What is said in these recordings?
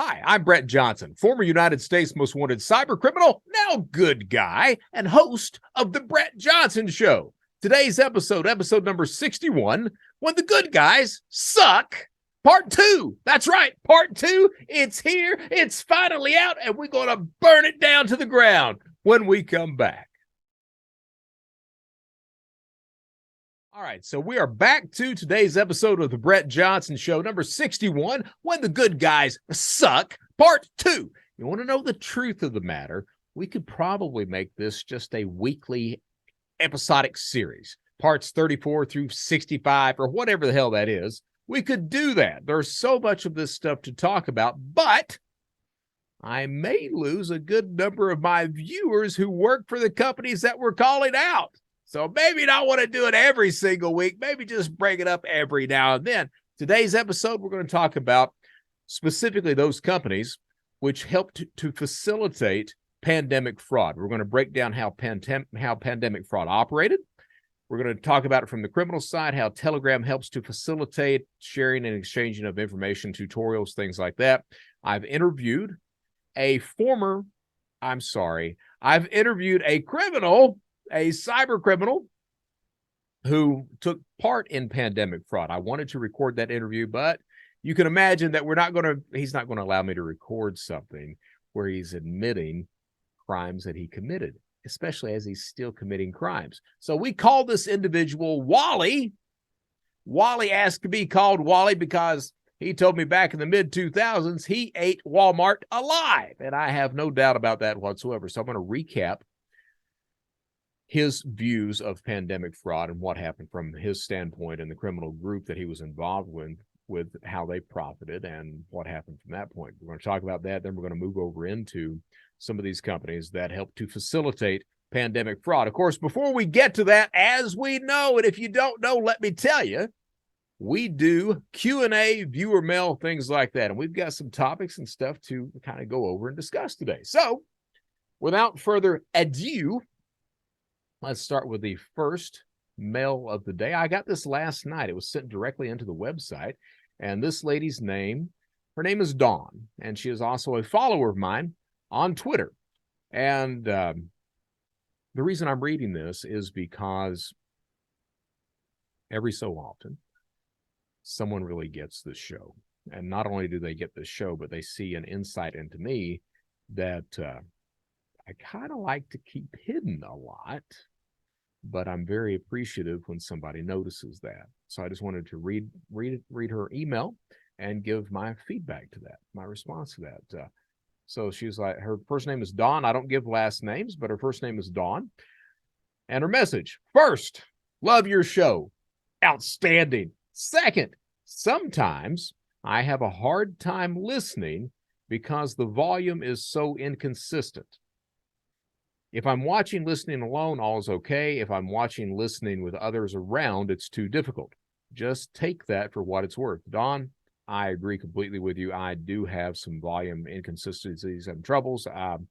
Hi, I'm Brett Johnson, former United States Most Wanted cybercriminal, now good guy, and host of The Brett Johnson Show. Today's episode number 61, When the Good Guys Suck, Part 2. That's right, Part 2. It's here, it's finally out, and we're going to burn it down to the ground when we come back. All right, so we are back to today's episode of The Brett Johnson Show, number 61, When the Good Guys Suck, Part 2. You want to know the truth of the matter? We could probably make this just a weekly episodic series, parts 34 through 65, or whatever the hell that is. We could do that. There's so much of this stuff to talk about, but I may lose a good number of my viewers who work for the companies that we're calling out. So maybe not want to do it every single week. Maybe just break it up every now and then. Today's episode, we're going to talk about specifically those companies which helped to facilitate pandemic fraud. We're going to break down how pandemic fraud operated. We're going to talk about it from the criminal side, how Telegram helps to facilitate sharing and exchanging of information, tutorials, things like that. I've interviewed a criminal, a cyber criminal who took part in pandemic fraud. I wanted to record that interview, but you can imagine that he's not going to allow me to record something where he's admitting crimes that he committed, especially as he's still committing crimes. So we call this individual Wally. Wally asked to be called Wally because he told me back in the mid-2000s he ate Walmart alive, and I have no doubt about that whatsoever. So I'm going to recap his views of pandemic fraud and what happened from his standpoint in the criminal group that he was involved with how they profited and what happened from that point. We're going to talk about that. Then we're going to move over into some of these companies that help to facilitate pandemic fraud. Of course, before we get to that, as we know, and if you don't know, let me tell you, we do Q&A, viewer mail, things like that. And we've got some topics and stuff to kind of go over and discuss today. So without further ado, let's start with the first mail of the day. I got this last night. It was sent directly into the website. And this lady's name, her name is Dawn. And she is also a follower of mine on Twitter. And the reason I'm reading this is because every so often, someone really gets this show. And not only do they get this show, but they see an insight into me that I kind of like to keep hidden a lot, but I'm very appreciative when somebody notices that. So I just wanted to read her email and give my feedback to that, my response to that. So she's like, her first name is Dawn. I don't give last names, but her first name is Dawn. And her message: first, love your show. Outstanding. Second, sometimes I have a hard time listening because the volume is so inconsistent. If I'm watching listening alone, all is okay. If I'm watching listening with others around, it's too difficult. Just take that for what it's worth. Dawn, I agree completely with you. I do have some volume inconsistencies and troubles. I'm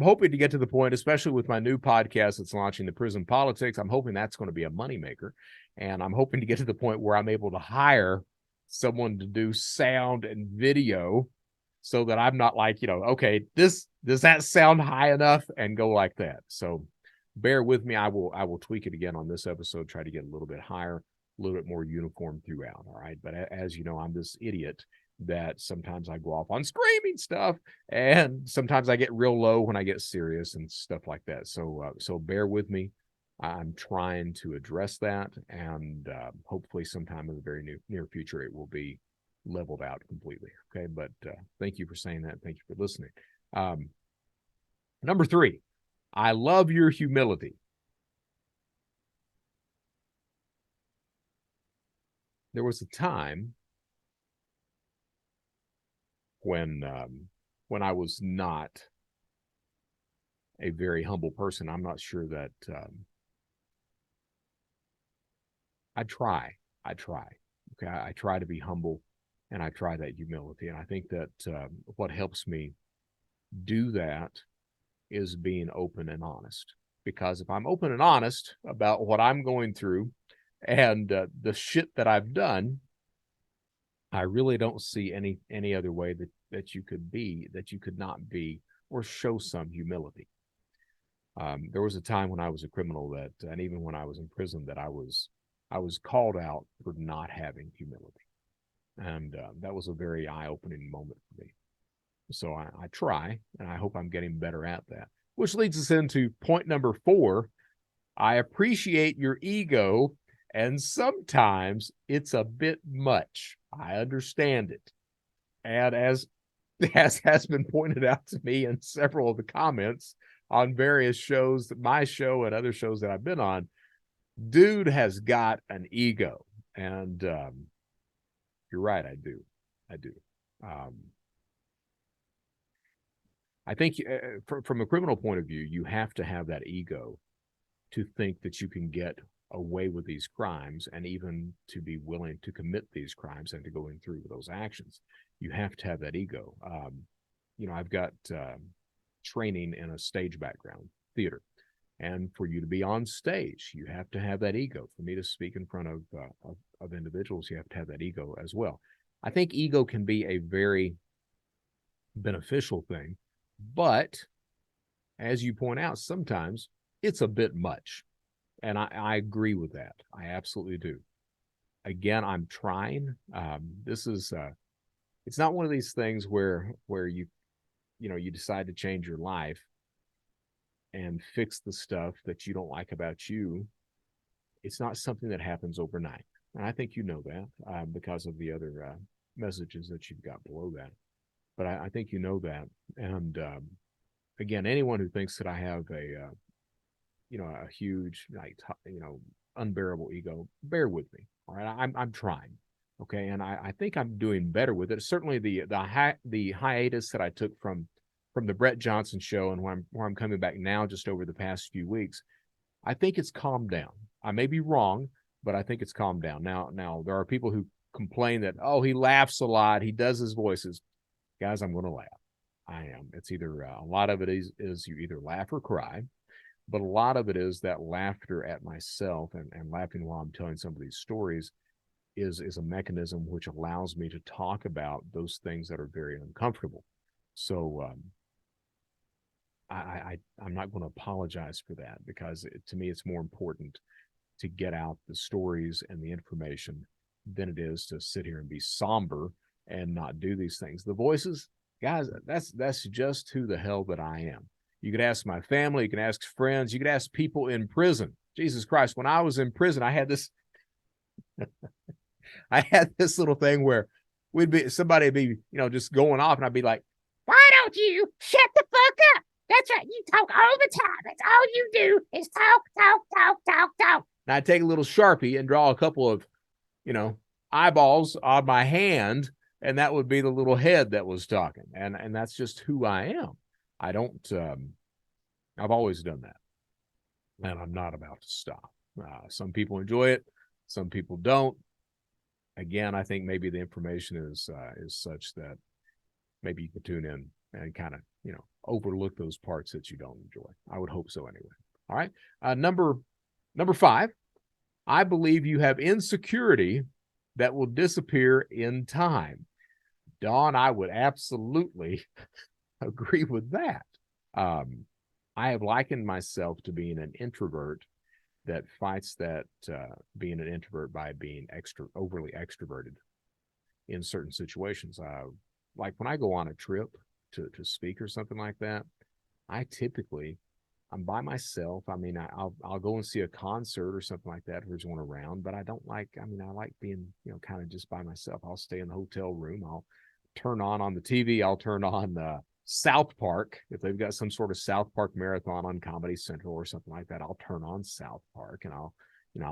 hoping to get to the point, especially with my new podcast that's launching, The Prison Politics. I'm hoping that's going to be a moneymaker. And I'm hoping to get to the point where I'm able to hire someone to do sound and video so that I'm not like, okay, does that sound high enough, and go like that. So bear with me. I will tweak it again on this episode, try to get a little bit higher, a little bit more uniform throughout. All right. But as you know, I'm this idiot that sometimes I go off on screaming stuff, and sometimes I get real low when I get serious and stuff like that. So bear with me. I'm trying to address that, and hopefully sometime in the very near future, it will be leveled out completely. Okay. But thank you for saying that. Thank you for listening. Number 3, I love your humility. There was a time when I was not a very humble person. I'm not sure that I try. Okay. I try to be humble, and I try that humility. And I think that what helps me do that is being open and honest. Because if I'm open and honest about what I'm going through and the shit that I've done, I really don't see any other way that you could not be, or show some humility. There was a time when I was a criminal that, and even when I was in prison, that I was called out for not having humility, and that was a very eye-opening moment for me. So I try, and I hope I'm getting better at that. Which leads us into point number 4. I appreciate your ego, and sometimes it's a bit much. I understand it. And as has been pointed out to me in several of the comments on various shows, my show and other shows that I've been on, dude has got an ego. And you're right, I do. I think from a criminal point of view, you have to have that ego to think that you can get away with these crimes, and even to be willing to commit these crimes and to going through with those actions. You have to have that ego. I've got training in a stage background, theater. And for you to be on stage, you have to have that ego. For me to speak in front of individuals, you have to have that ego as well. I think ego can be a very beneficial thing, but as you point out, sometimes it's a bit much. And I agree with that. I absolutely do. Again, I'm trying. This is it's not one of these things where you decide to change your life and fix the stuff that you don't like about you. It's not something that happens overnight. And I think you know that because of the other messages that you've got below that. But I think you know that. And again, anyone who thinks that I have a huge, unbearable ego, bear with me. All right, I'm trying. Okay, and I think I'm doing better with it. Certainly the hiatus that I took from the Brett Johnson show, and where I'm coming back now, just over the past few weeks, I think it's calmed down. I may be wrong, but I think it's calmed down. Now there are people who complain that, oh, he laughs a lot, he does his voices. Guys, I'm going to laugh. I am. It's either a lot of it is you either laugh or cry. But a lot of it is that laughter at myself and laughing while I'm telling some of these stories is a mechanism which allows me to talk about those things that are very uncomfortable. So I'm not going to apologize for that, because to me, it's more important to get out the stories and the information than it is to sit here and be somber and not do these things. The voices, guys, that's just who the hell that I am. You could ask my family, you can ask friends, you could ask people in prison. Jesus Christ, when I was in prison, I had this little thing where somebody would be, just going off, and I'd be like, why don't you shut the fuck up? That's right. You talk all the time. That's all you do is talk. And I'd take a little Sharpie and draw a couple of, eyeballs on my hand, and that would be the little head that was talking. And that's just who I am. I don't, I've always done that, and I'm not about to stop. Some people enjoy it. Some people don't. Again, I think maybe the information is such that maybe you can tune in and kind of, overlook those parts that you don't enjoy. I would hope so anyway. All right. Number 5, I believe you have insecurity that will disappear in time. Dawn, I would absolutely agree with that. I have likened myself to being an introvert that fights that being an introvert by being overly extroverted in certain situations. Like when I go on a trip to speak or something like that, I'm by myself. I mean, I'll go and see a concert or something like that if there's one around, but I like being, kind of just by myself. I'll stay in the hotel room. I'll turn on the TV. I'll turn on South Park. If they've got some sort of South Park marathon on Comedy Central or something like that, I'll turn on South Park, and I'll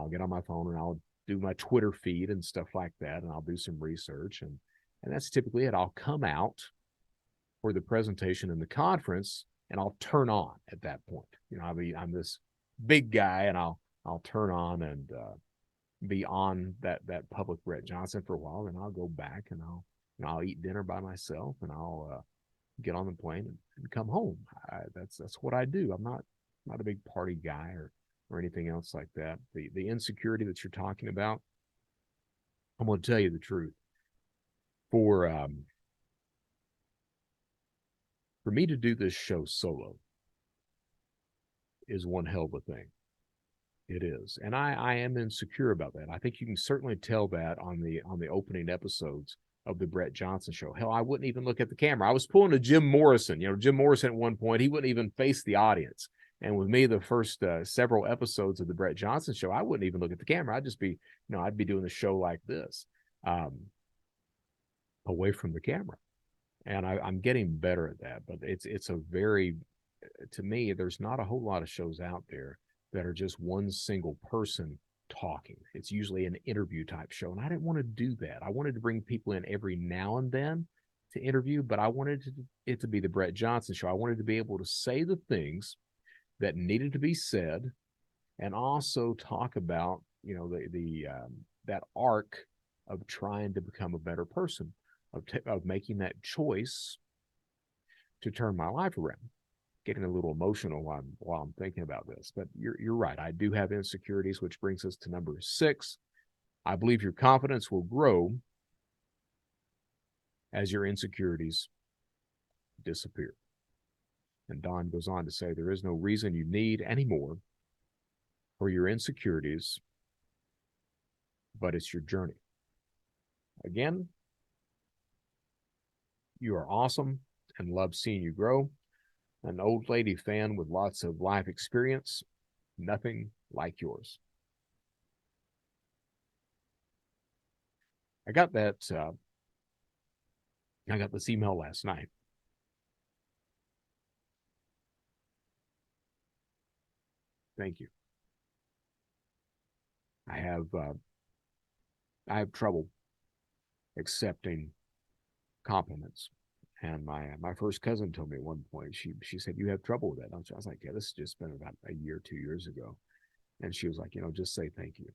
get on my phone and I'll do my Twitter feed and stuff like that, and I'll do some research, and that's typically it. I'll come out for the presentation in the conference, and I'll turn on at that point. I'm this big guy, and I'll turn on and be on that public Brett Johnson for a while, and I'll go back and I'll eat dinner by myself, and I'll get on the plane and come home. That's what I do. I'm not a big party guy or anything else like that. The insecurity that you're talking about, I'm going to tell you the truth. for me to do this show solo is one hell of a thing. It is. And I am insecure about that. I think you can certainly tell that on the opening episodes of the Brett Johnson show. Hell, I wouldn't even look at the camera. I was pulling a Jim Morrison. You know, Jim Morrison at one point, he wouldn't even face the audience. And with me, the first several episodes of the Brett Johnson show, I wouldn't even look at the camera. I'd just be, I'd be doing the show like this, away from the camera. And I'm getting better at that. But it's a very, to me, there's not a whole lot of shows out there that are just one single person talking. It's usually an interview type show. And I didn't want to do that. I wanted to bring people in every now and then to interview, but I wanted it to be the Brett Johnson show. I wanted to be able to say the things that needed to be said and also talk about, that arc of trying to become a better person, of making that choice to turn my life around. Getting a little emotional while I'm thinking about this, but you're right. I do have insecurities, which brings us to number 6. I believe your confidence will grow as your insecurities disappear. And Don goes on to say, there is no reason you need any more for your insecurities, but it's your journey. Again, you are awesome and love seeing you grow. An old lady fan with lots of life experience, nothing like yours. I got this email last night. Thank you. I have trouble accepting compliments. And my first cousin told me at one point, she said, you have trouble with that. I was like, yeah, this has just been about a year, 2 years ago. And she was like, just say thank you.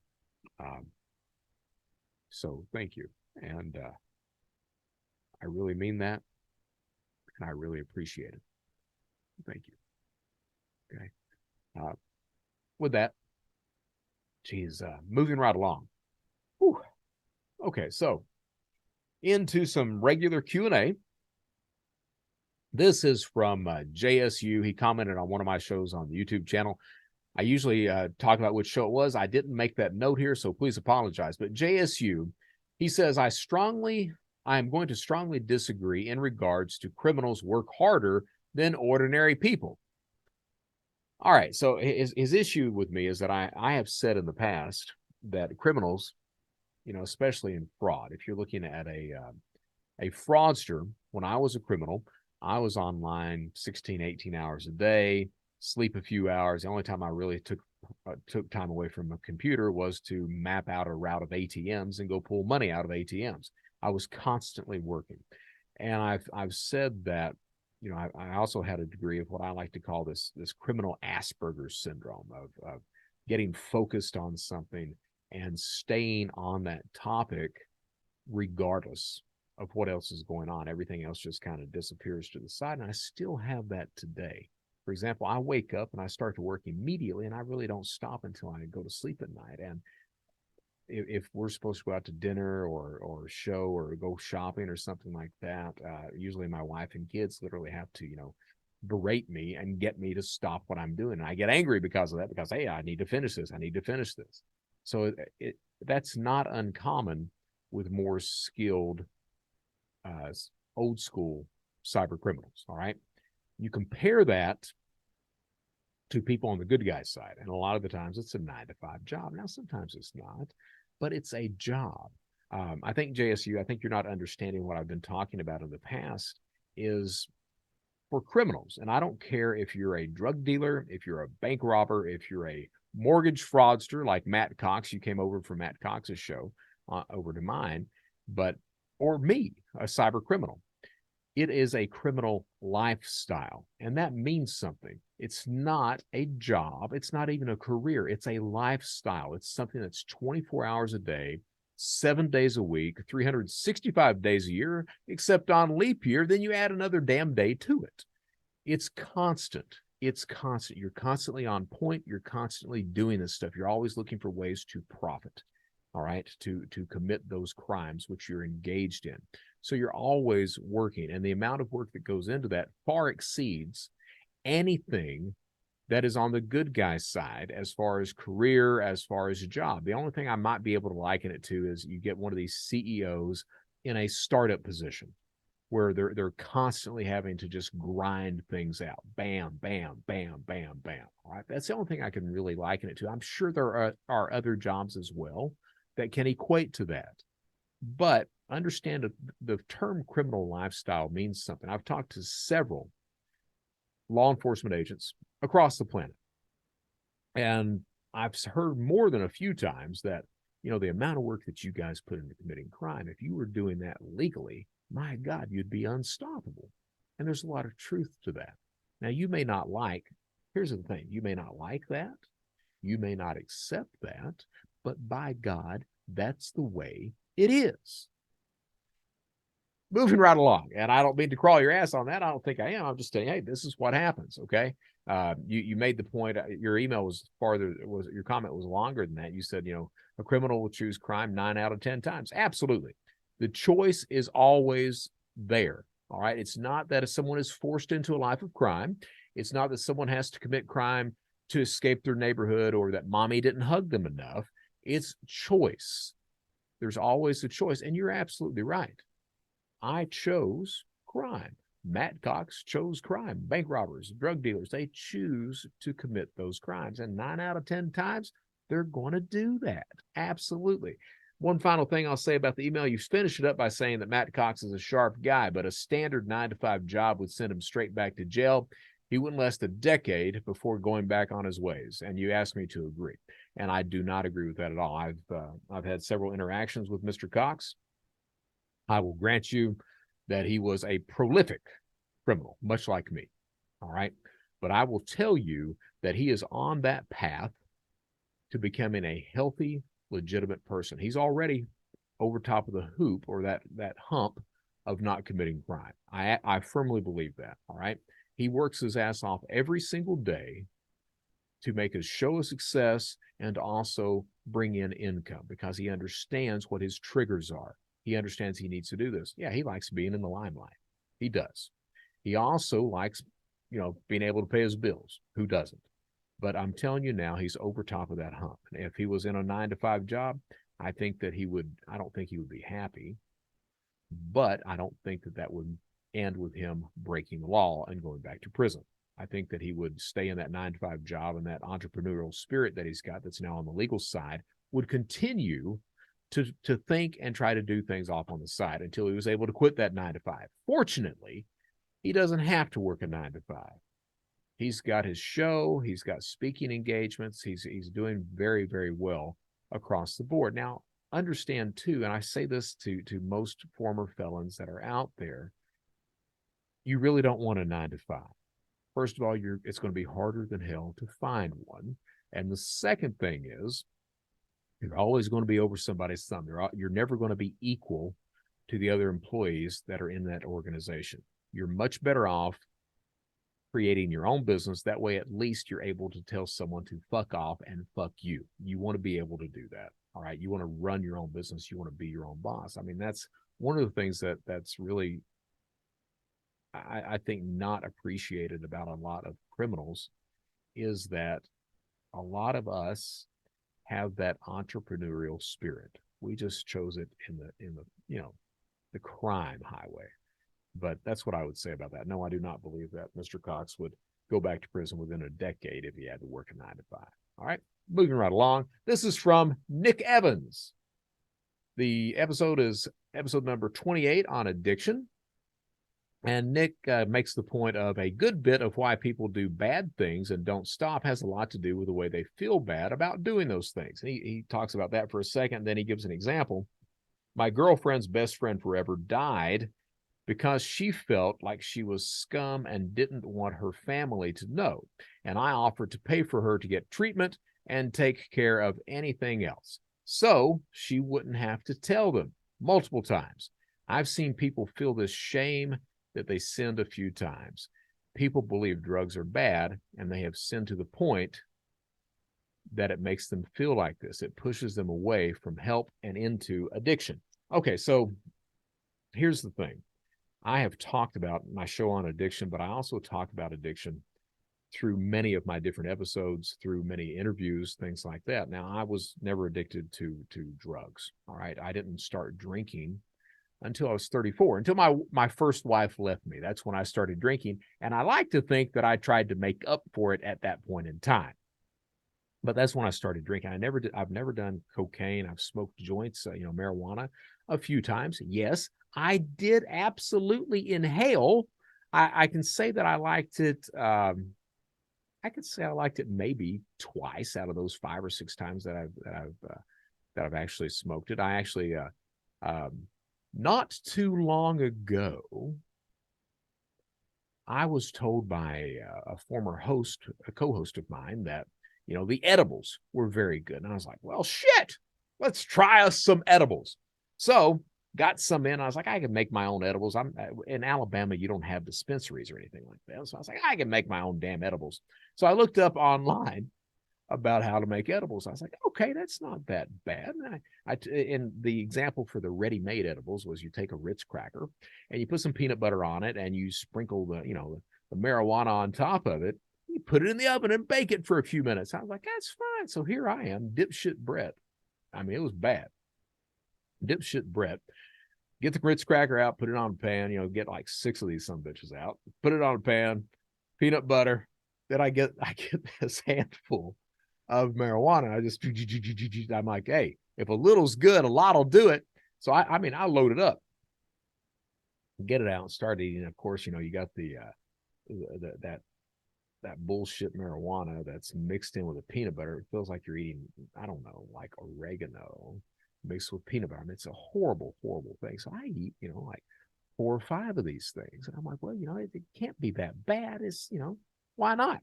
So thank you. And I really mean that. And I really appreciate it. Thank you. Okay. With that, geez, moving right along. Whew. Okay, so into some regular Q&A. This is from JSU. He commented on one of my shows on the YouTube channel. I usually talk about which show it was. I didn't make that note here, so please apologize. But JSU, he says, I am going to strongly disagree in regards to criminals work harder than ordinary people. All right, so his issue with me is that I have said in the past that criminals, especially in fraud, if you're looking at a fraudster, when I was a criminal, I was online 16, 18 hours a day, sleep a few hours. The only time I really took time away from a computer was to map out a route of ATMs and go pull money out of ATMs. I was constantly working. And I've said that, I also had a degree of what I like to call this criminal Asperger's syndrome of getting focused on something and staying on that topic regardless of what else is going on. Everything else just kind of disappears to the side. And I still have that today. For example, I wake up and I start to work immediately, and I really don't stop until I go to sleep at night. And if we're supposed to go out to dinner or show or go shopping or something like that, usually my wife and kids literally have to, berate me and get me to stop what I'm doing. And I get angry because of that, because, hey, I need to finish this. I need to finish this. So that's not uncommon with more skilled old school cyber criminals. All right. You compare that to people on the good guy side. And a lot of the times it's a 9-to-5 job. Now, sometimes it's not, but it's a job. I think JSU, I think you're not understanding what I've been talking about in the past is for criminals. And I don't care if you're a drug dealer, if you're a bank robber, if you're a mortgage fraudster like Matt Cox, you came over from Matt Cox's show over to mine, or me, a cyber criminal. It is a criminal lifestyle, and that means something. It's not a job. It's not even a career. It's a lifestyle. It's something that's 24 hours a day, 7 days a week, 365 days a year, except on leap year, then you add another damn day to it. It's constant. It's constant. You're constantly on point. You're constantly doing this stuff. You're always looking for ways to profit. all right, to commit those crimes which you're engaged in. So you're always working, and the amount of work that goes into that far exceeds anything that is on the good guy's side as far as career, as far as a job. The only thing I might be able to liken it to is you get one of these CEOs in a startup position where they're constantly having to just grind things out. Bam, bam, bam, bam, bam. All right. That's the only thing I can really liken it to. I'm sure there are other jobs as well that can equate to that. But understand that the term criminal lifestyle means something. I've talked to several law enforcement agents across the planet, and I've heard more than a few times that, you know, the amount of work that you guys put into committing crime, if you were doing that legally, my God, you'd be unstoppable. And there's a lot of truth to that. Now, you may not like, here's the thing, you may not like that, you may not accept that, but by God, that's the way it is. Moving right along, and I don't mean to crawl your ass on that. I don't think I am. I'm just saying, hey, this is what happens. Okay, you made the point. Your email was farther. Your comment was longer than that. You said, you know, a criminal will choose crime 9 out of 10 times. Absolutely, the choice is always there. All right, it's not that if someone is forced into a life of crime, it's not that someone has to commit crime to escape their neighborhood or that mommy didn't hug them enough. It's choice. There's always a choice, and you're absolutely right. I chose crime. Matt Cox chose crime. Bank robbers, drug dealers, they choose to commit those crimes. And 9 out of 10 times, they're going to do that. Absolutely. One final thing I'll say about the email. You finish it up by saying that Matt Cox is a sharp guy, but a standard 9-to-5 job would send him straight back to jail. He wouldn't last a decade before going back on his ways. And you asked me to agree. And I do not agree with that at all. I've had several interactions with Mr. Cox. I will grant you that he was a prolific criminal, much like me. All right. But I will tell you that he is on that path to becoming a healthy, legitimate person. He's already over top of the hoop, or that hump of not committing crime. I firmly believe that. All right. He works his ass off every single day to make a show of success and to also bring in income because he understands what his triggers are. He understands he needs to do this. Yeah, he likes being in the limelight. He does. He also likes, you know, being able to pay his bills. Who doesn't? But I'm telling you now, he's over top of that hump. And if he was in a 9-to-5 job, I think that I don't think he would be happy, but I don't think that would end with him breaking the law and going back to prison. I think that he would stay in that 9-to-5 job, and that entrepreneurial spirit that he's got that's now on the legal side would continue to think and try to do things off on the side until he was able to quit that 9-to-5. Fortunately, he doesn't have to work a 9-to-5. He's got his show. He's got speaking engagements. He's doing very, very well across the board. Now, understand too, and I say this to most former felons that are out there, you really don't want a 9-to-5. First of all, it's going to be harder than hell to find one. And the second thing is, you're always going to be over somebody's thumb. You're never going to be equal to the other employees that are in that organization. You're much better off creating your own business. That way, at least you're able to tell someone to fuck off and fuck you. You want to be able to do that. All right. You want to run your own business. You want to be your own boss. I mean, that's one of the things that's really, I think, not appreciated about a lot of criminals is that a lot of us have that entrepreneurial spirit. We just chose it in the the crime highway. But that's what I would say about that. No, I do not believe that Mr. Cox would go back to prison within a decade if he had to work a 9-to-5. All right, moving right along. This is from Nick Evans. The episode is episode number 28 on addiction. And Nick makes the point of a good bit of why people do bad things and don't stop has a lot to do with the way they feel bad about doing those things. And he talks about that for a second. Then he gives an example. My girlfriend's best friend forever died because she felt like she was scum and didn't want her family to know. And I offered to pay for her to get treatment and take care of anything else, so she wouldn't have to tell them multiple times. I've seen people feel this shame that they sinned a few times. People believe drugs are bad, and they have sinned to the point that it makes them feel like this. It pushes them away from help and into addiction. Okay, so here's the thing. I have talked about my show on addiction, but I also talk about addiction through many of my different episodes, through many interviews, things like that. Now, I was never addicted to drugs. All right. I didn't start drinking until I was 34, until my first wife left me. That's when I started drinking. And I like to think that I tried to make up for it at that point in time. But that's when I started drinking. I've never done cocaine. I've smoked joints, marijuana a few times. Yes, I did absolutely inhale. I can say that I liked it. I could say I liked it maybe twice out of those 5 or 6 times that I've actually smoked it. I actually, not too long ago, I was told by a former co-host of mine that, the edibles were very good. And I was like, well, shit, let's try us some edibles. So got some in. I was like, I can make my own edibles. I'm in Alabama. You don't have dispensaries or anything like that. So I was like, I can make my own damn edibles. So I looked up online about how to make edibles. I was like, okay, that's not that bad. And the example for the ready-made edibles was you take a Ritz cracker and you put some peanut butter on it and you sprinkle the marijuana on top of it. You put it in the oven and bake it for a few minutes. I was like, that's fine. So here I am, dipshit Brett. I mean, it was bad. Dipshit Brett. Get the Ritz cracker out, put it on a pan, get like 6 of these some bitches out, put it on a pan, peanut butter. Then I get this handful of marijuana. I'm like, hey, if a little's good, a lot will do it. So I load it up, get it out and start eating. Of course, you got that bullshit marijuana that's mixed in with the peanut butter. It feels like you're eating, I don't know, like oregano mixed with peanut butter. I mean, it's a horrible, horrible thing. So I eat, like 4 or 5 of these things. And I'm like, well, it can't be that bad. It's, why not?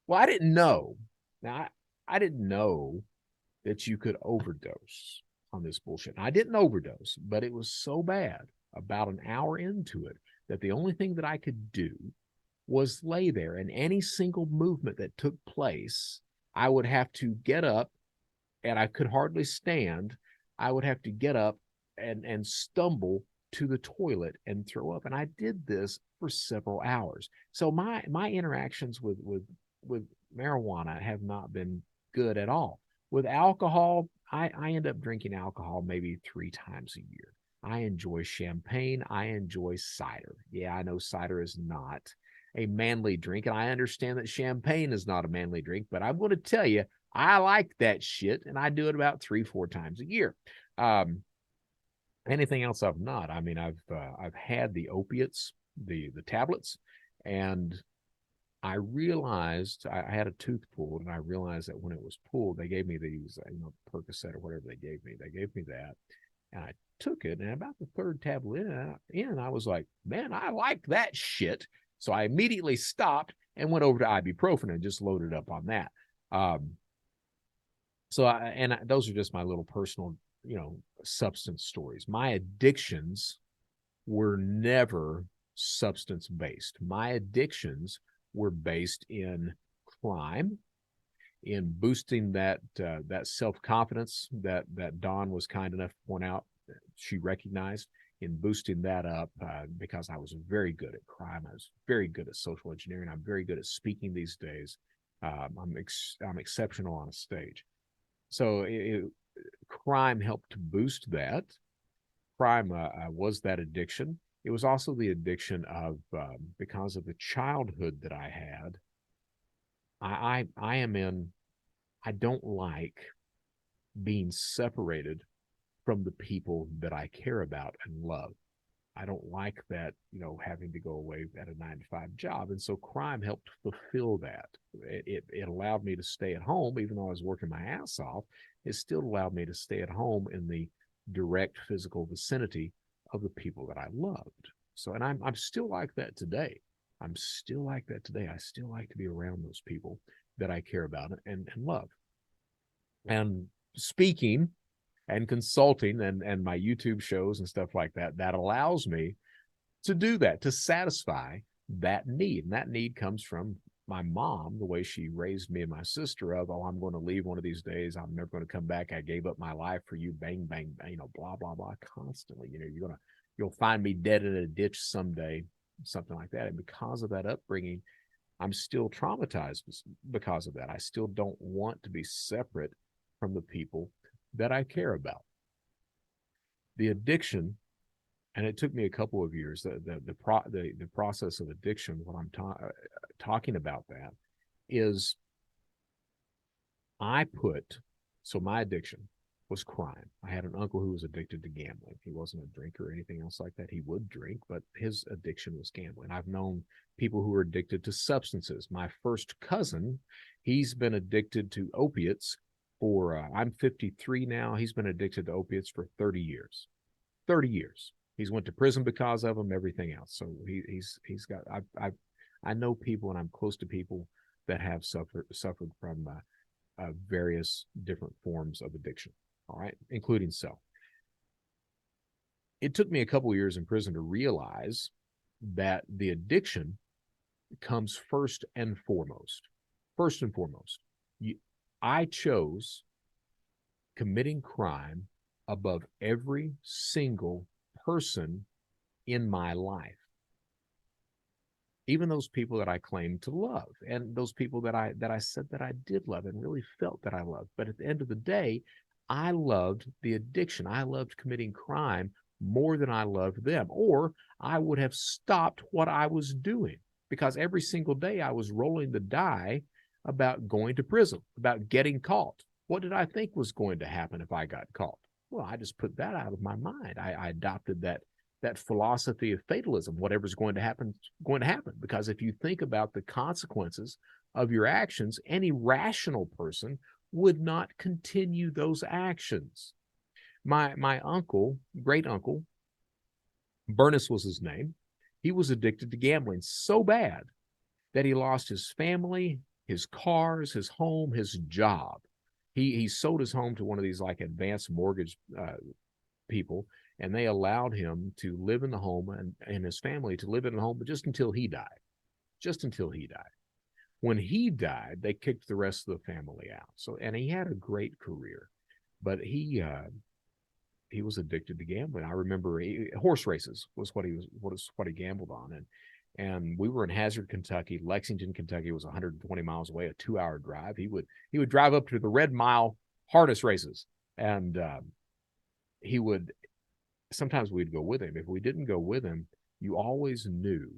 Well, I didn't know. Now, I didn't know that you could overdose on this bullshit. And I didn't overdose, but it was so bad about an hour into it that the only thing that I could do was lay there. And any single movement that took place, I would have to get up, and I could hardly stand. I would have to get up and stumble to the toilet and throw up. And I did this for several hours. So my interactions with marijuana have not been good at all. With alcohol, I end up drinking alcohol maybe 3 times a year. I enjoy champagne. I enjoy cider. Yeah, I know cider is not a manly drink, and I understand that champagne is not a manly drink, but I'm going to tell you, I like that shit, and I do it about 3-4 times a year. Anything else I've not. I mean, I've had the opiates, the tablets, and I realized I had a tooth pulled, and I realized that when it was pulled, they gave me these, Percocet or whatever they gave me. They gave me that, and I took it, and about the 3rd tablet in, I was like, man, I like that shit. So I immediately stopped and went over to ibuprofen and just loaded up on that. Those are just my little personal, substance stories. My addictions were never substance-based. My addictions were based in crime, in boosting that self-confidence that Dawn was kind enough to point out she recognized, in boosting that up because I was very good at crime. I was very good at social engineering. I'm very good at speaking these days. I'm exceptional on a stage. So crime helped to boost that. Crime was that addiction. It was also the addiction of, because of the childhood that I had, I don't like being separated from the people that I care about and love. I don't like that, having to go away at a 9-to-5 job. And so crime helped fulfill that. It allowed me to stay at home, even though I was working my ass off. It still allowed me to stay at home in the direct physical vicinity of the people that I loved. So, and I'm still like that today. I still like to be around those people that I care about and love. And speaking and consulting and my YouTube shows and stuff like that, that allows me to do that, to satisfy that need. And that need comes from my mom, the way she raised me and my sister of, oh, I'm going to leave one of these days. I'm never going to come back. I gave up my life for you. Bang, bang, bang, blah, blah, blah, constantly. You'll find me dead in a ditch someday, something like that. And because of that upbringing, I'm still traumatized because of that. I still don't want to be separate from the people that I care about. The addiction, and it took me a couple of years, the process of addiction, what I'm talking about that is so my addiction was crime. I had an uncle who was addicted to gambling. He wasn't a drinker or anything else like that. He would drink, but his addiction was gambling. I've known people who were addicted to substances. My first cousin, he's been addicted to opiates for, I'm 53 now. He's been addicted to opiates for 30 years. 30 years. He's went to prison because of them, everything else. So he's got, I know people, and I'm close to people that have suffered from various different forms of addiction. All right, including self. It took me a couple of years in prison to realize that the addiction comes first and foremost. First and foremost, I chose committing crime above every single person in my life. Even those people that I claimed to love, and those people that I said that I did love and really felt that I loved. But at the end of the day, I loved the addiction. I loved committing crime more than I loved them, or I would have stopped what I was doing, because every single day I was rolling the die about going to prison, about getting caught. What did I think was going to happen if I got caught? Well, I just put that out of my mind. I adopted that philosophy of fatalism. Whatever's going to happen, going to happen. Because if you think about the consequences of your actions, any rational person would not continue those actions. My uncle, great uncle, Bernus was his name. He was addicted to gambling so bad that he lost his family, his cars, his home, his job. He sold his home to one of these like advanced mortgage people, and they allowed him to live in the home and his family to live in the home, but just until he died. Just until he died. When he died, they kicked the rest of the family out. So, and he had a great career, but he was addicted to gambling. I remember horse races was what he gambled on, and we were in Hazard, Kentucky. Lexington, Kentucky was 120 miles away, a 2-hour drive. He would drive up to the Red Mile harness races, and he would. Sometimes we'd go with him. If we didn't go with him, you always knew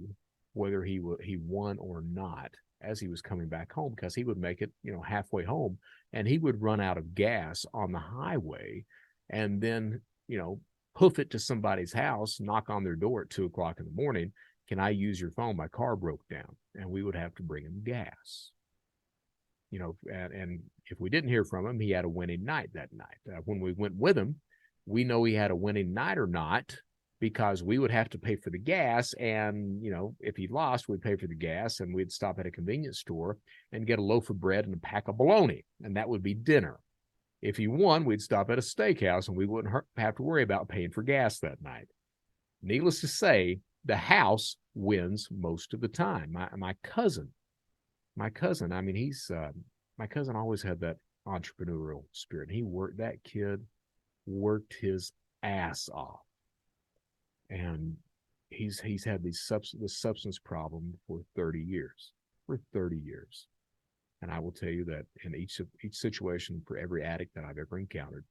whether he won or not as he was coming back home, because he would make it, halfway home, and he would run out of gas on the highway, and then, hoof it to somebody's house, knock on their door at 2:00 in the morning. Can I use your phone? My car broke down, and we would have to bring him gas. And if we didn't hear from him, he had a winning night that night. When we went with him, we know he had a winning night or not, because we would have to pay for the gas. And, if he lost, we'd pay for the gas, and we'd stop at a convenience store and get a loaf of bread and a pack of bologna, and that would be dinner. If he won, we'd stop at a steakhouse, and we wouldn't have to worry about paying for gas that night. Needless to say, the house wins most of the time. My cousin, I mean, my cousin always had that entrepreneurial spirit. That kid worked his ass off, and he's had this substance problem for 30 years. And I will tell you that in each situation, for every addict that I've ever encountered,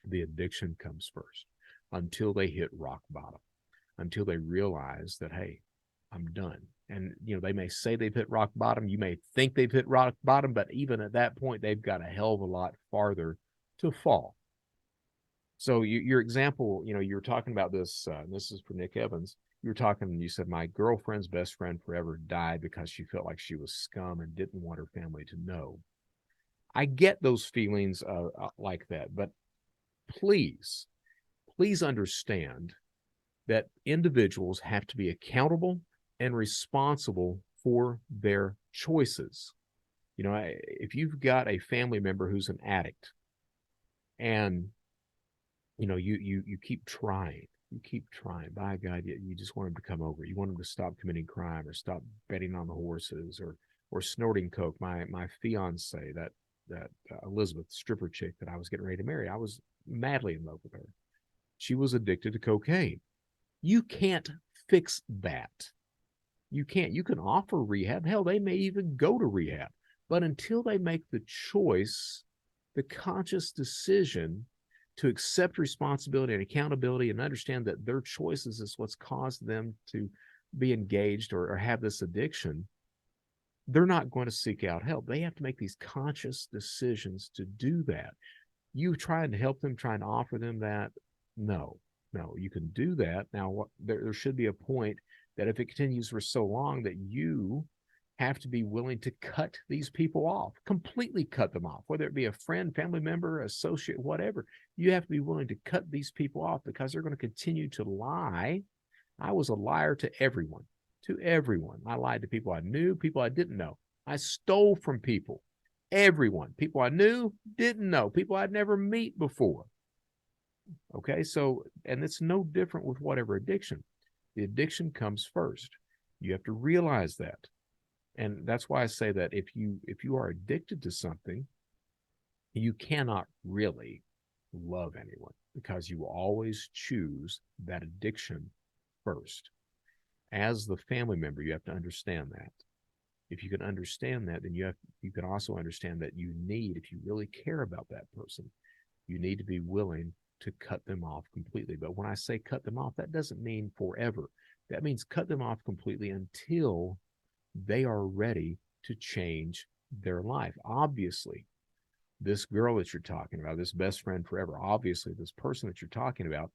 the addiction comes first, until they hit rock bottom, until they realize that, hey, I'm done. And, they may say they've hit rock bottom. You may think they've hit rock bottom, but even at that point, they've got a hell of a lot farther to fall. So your example, you were talking about this, this is for Nick Evans. You said, my girlfriend's best friend forever died because she felt like she was scum and didn't want her family to know. I get those feelings like that, but please understand that individuals have to be accountable and responsible for their choices. If you've got a family member who's an addict, and you keep trying. By God, you just want him to come over. You want him to stop committing crime, or stop betting on the horses, or or snorting coke. My fiance, that Elizabeth stripper chick that I was getting ready to marry, I was madly in love with her. She was addicted to cocaine. You can't fix that. You can't. You can offer rehab. Hell, they may even go to rehab. But until they make the choice, the conscious decision to accept responsibility and accountability and understand that their choices is what's caused them to be engaged or have this addiction, they're not going to seek out help. They have to make these conscious decisions to do that. You trying to help them, trying to offer them that, no, you can do that. Now, there should be a point that if it continues for so long that you have to be willing to cut these people off, completely cut them off, whether it be a friend, family member, associate, whatever. You have to be willing to cut these people off because they're going to continue to lie. I was a liar to everyone. I lied to people I knew, people I didn't know. I stole from people, everyone, people I knew, didn't know, people I'd never meet before. Okay, so, and it's no different with whatever addiction. The addiction comes first. You have to realize that. And that's why I say that if you are addicted to something, you cannot really love anyone because you will always choose that addiction first. As the family member, you have to understand that. If you can understand that, then you can also understand that you need, if you really care about that person, you need to be willing to cut them off completely. But when I say cut them off, that doesn't mean forever. That means cut them off completely until they are ready to change their life. Obviously, this girl that you're talking about, this best friend forever, obviously this person that you're talking about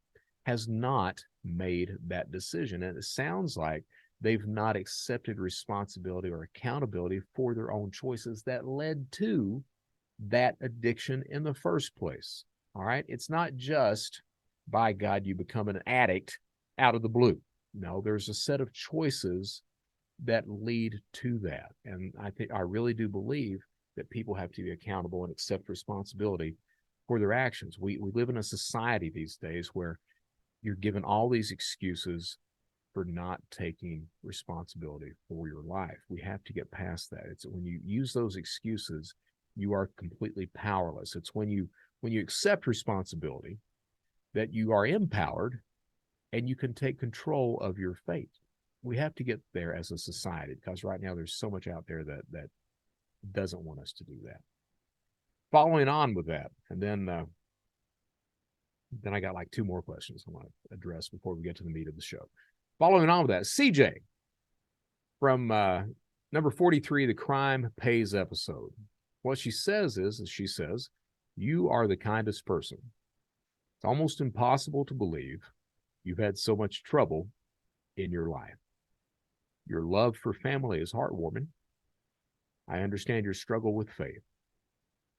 has not made that decision. And it sounds like they've not accepted responsibility or accountability for their own choices that led to that addiction in the first place. All right. It's not just, by God, you become an addict out of the blue. No, there's a set of choices that lead to that. And I really do believe that people have to be accountable and accept responsibility for their actions. We live in a society these days where you're given all these excuses for not taking responsibility for your life. We have to get past that. It's when you use those excuses, you are completely powerless. It's when you accept responsibility that you are empowered and you can take control of your fate. We have to get there as a society because right now there's so much out there that doesn't want us to do that. Following on with that, and then I got like two more questions I want to address before we get to the meat of the show. Following on with that, CJ from number 43, the Crime Pays episode. What she says is she says, you are the kindest person. It's almost impossible to believe you've had so much trouble in your life. Your love for family is heartwarming. I understand your struggle with faith.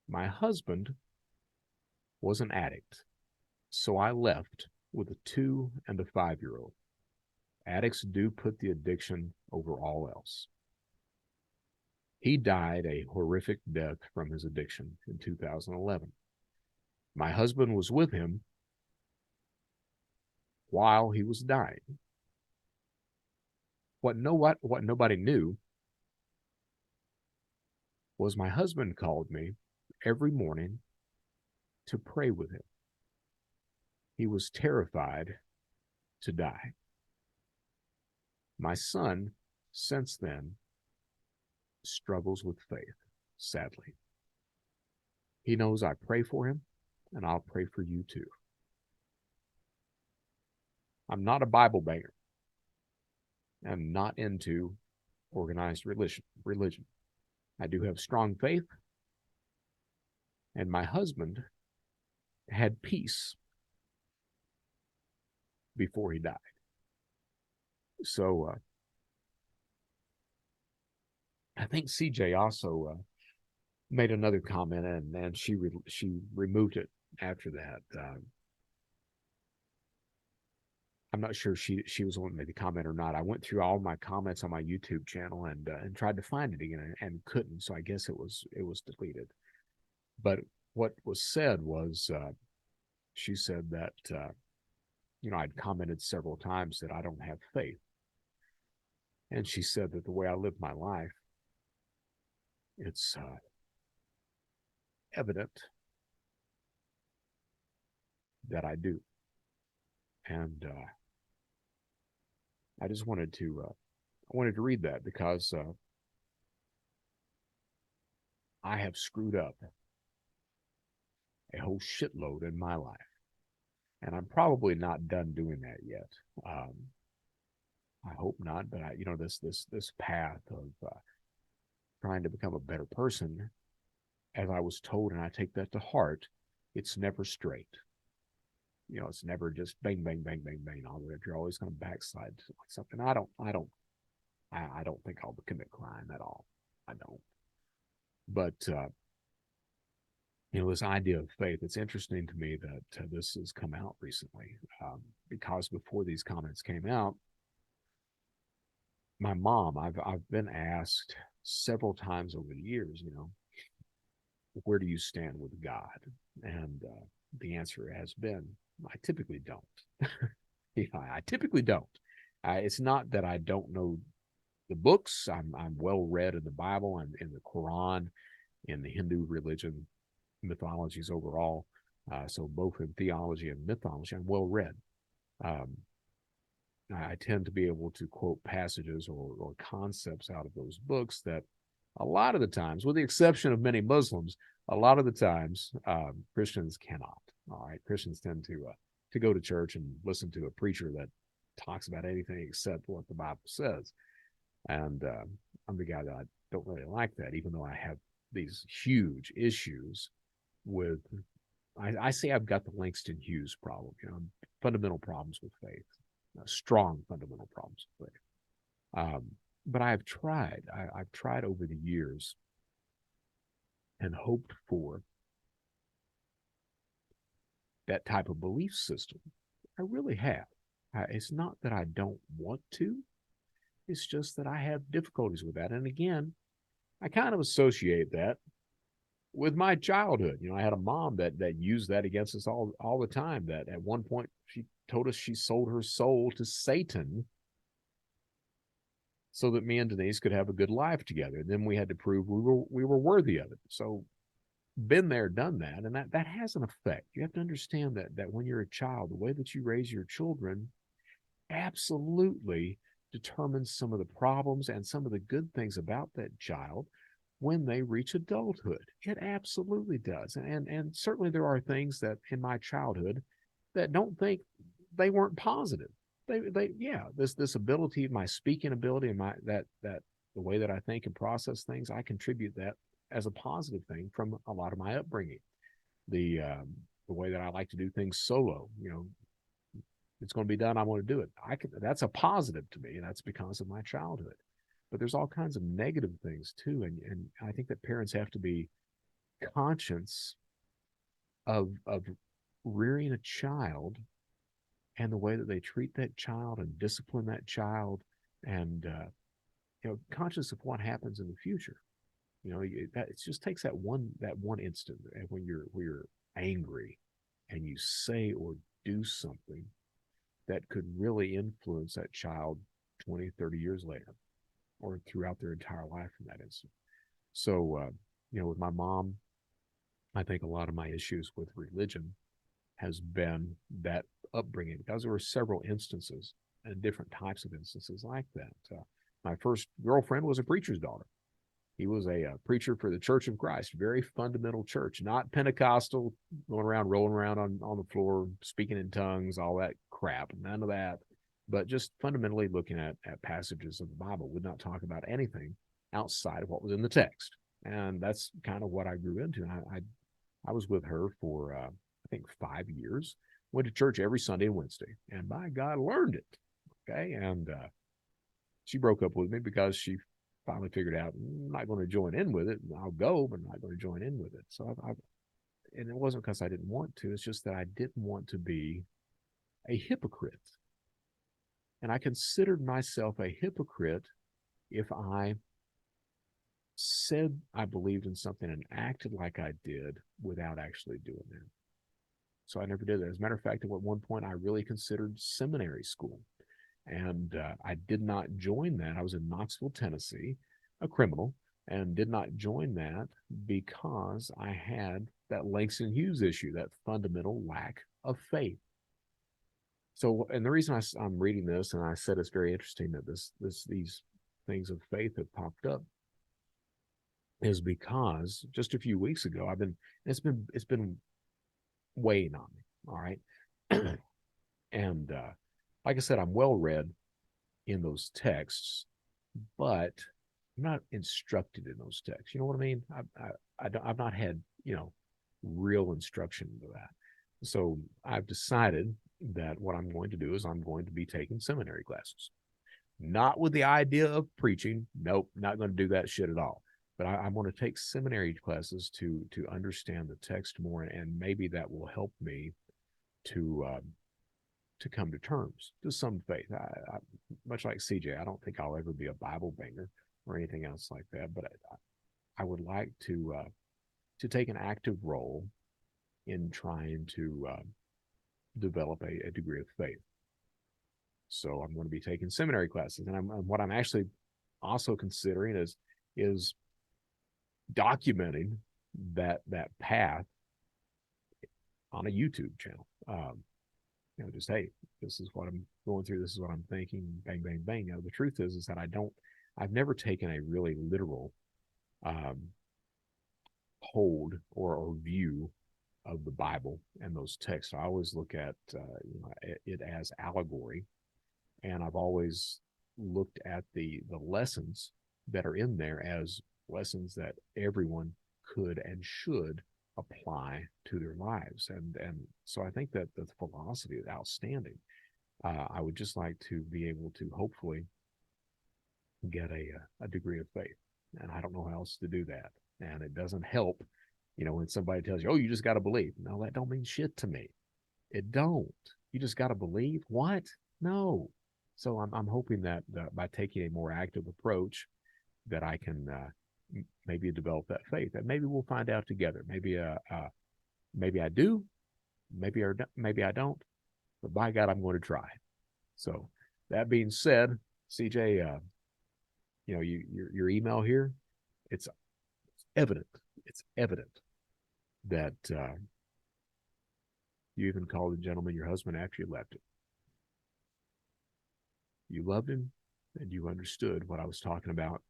My husband was an addict, so I left with a 2 and a 5-year-old. Addicts do put the addiction over all else. He died a horrific death from his addiction in 2011. My husband was with him while he was dying. What nobody knew was my husband called me every morning to pray with him. He was terrified to die. My son, since then, struggles with faith, sadly. He knows I pray for him, and I'll pray for you too. I'm not a Bible banger. I'm not into organized religion. I do have strong faith, and my husband had peace before he died. So I think CJ also made another comment, and she removed it after that. I'm not sure she was the one who made the comment or not. I went through all my comments on my YouTube channel and tried to find it again and couldn't. So I guess it was deleted. But what was said was she said that I'd commented several times that I don't have faith, and she said that the way I live my life it's evident that I do. And I just wanted to read that because I have screwed up a whole shitload in my life, and I'm probably not done doing that yet. I hope not, but this path of trying to become a better person, as I was told, and I take that to heart, it's never straight. It's never just bang, bang, bang, bang, bang all the way up. You're always going to backslide to something. I don't think I'll commit crime at all. I don't. But this idea of faith, it's interesting to me that this has come out recently, because before these comments came out, my mom, I've been asked several times over the years, where do you stand with God? And the answer has been, I typically don't. I typically don't. It's not that I don't know the books. I'm well read in the Bible and in the Quran, in the Hindu religion, mythologies overall. So both in theology and mythology, I'm well read. I tend to be able to quote passages or concepts out of those books that a lot of the times, with the exception of many Muslims, a lot of the times Christians cannot. All right, Christians tend to go to church and listen to a preacher that talks about anything except what the Bible says. And I'm the guy that I don't really like that, even though I have these huge issues with, I say I've got the Langston Hughes problem, fundamental problems with faith, strong fundamental problems with faith. But I've tried over the years and hoped for that type of belief system. I really have. It's not that I don't want to. It's just that I have difficulties with that. And again, I kind of associate that with my childhood. I had a mom that used that against us all the time. That at one point she told us she sold her soul to Satan so that me and Denise could have a good life together. And then we had to prove we were worthy of it. So been there, done that, and that has an effect. You have to understand that when you're a child, the way that you raise your children absolutely determines some of the problems and some of the good things about that child when they reach adulthood. It absolutely does. And certainly there are things that in my childhood that don't think they weren't positive. This ability, my speaking ability, and that the way that I think and process things, I contribute that as a positive thing from a lot of my upbringing. The way that I like to do things solo, it's going to be done, I want to do it. That's a positive to me, and that's because of my childhood. But there's all kinds of negative things too, and I think that parents have to be conscious of rearing a child and the way that they treat that child and discipline that child, and conscious of what happens in the future. It just takes that one instant when you're angry and you say or do something that could really influence that child 20, 30 years later or throughout their entire life in that instant. So, with my mom, I think a lot of my issues with religion has been that upbringing, because there were several instances and different types of instances like that. My first girlfriend was a preacher's daughter. He was a preacher for the Church of Christ, very fundamental church, not Pentecostal, going around, rolling around on the floor, speaking in tongues, all that crap, none of that, but just fundamentally looking at passages of the Bible, would not talk about anything outside of what was in the text. And that's kind of what I grew into. And I was with her for, I think, 5 years, went to church every Sunday and Wednesday, and by God, learned it. Okay. And she broke up with me because she finally figured out, I'm not going to join in with it. I'll go, but I'm not going to join in with it. So and it wasn't because I didn't want to. It's just that I didn't want to be a hypocrite. And I considered myself a hypocrite if I said I believed in something and acted like I did without actually doing that. So I never did that. As a matter of fact, at one point, I really considered seminary school. And I did not join that. I was in Knoxville, Tennessee, a criminal, and did not join that because I had that Langston Hughes issue, that fundamental lack of faith. So, and the reason I'm reading this, and I said it's very interesting that these things of faith have popped up, is because just a few weeks ago it's been weighing on me. All right. And like I said, I'm well read in those texts, but I'm not instructed in those texts. You know what I mean? I've not had, real instruction into that. So I've decided that what I'm going to do is I'm going to be taking seminary classes, not with the idea of preaching. Nope, not going to do that shit at all. But I want to take seminary classes to understand the text more, and maybe that will help me to come to terms to some faith. I much like CJ, I don't think I'll ever be a Bible banger or anything else like that, but I would like to take an active role in trying to develop a degree of faith. So I'm going to be taking seminary classes, and what I'm actually also considering is documenting that path on a YouTube channel. Just, hey, this is what I'm going through. This is what I'm thinking. Bang, bang, bang. The truth is that I've never taken a really literal hold or view of the Bible and those texts. I always look at it as allegory, and I've always looked at the lessons that are in there as lessons that everyone could and should apply to their lives. And so I think that the philosophy is outstanding. I would just like to be able to hopefully get a degree of faith. And I don't know how else to do that. And it doesn't help, when somebody tells you, oh, you just got to believe. No, that don't mean shit to me. It don't. You just got to believe? What? No. So I'm hoping that by taking a more active approach, that I can maybe develop that faith. And maybe we'll find out together. Maybe I do, maybe I don't. But by God, I'm going to try. So that being said, CJ, your email here, it's evident. It's evident that you even called the gentleman your husband after you left him. You loved him, and you understood what I was talking about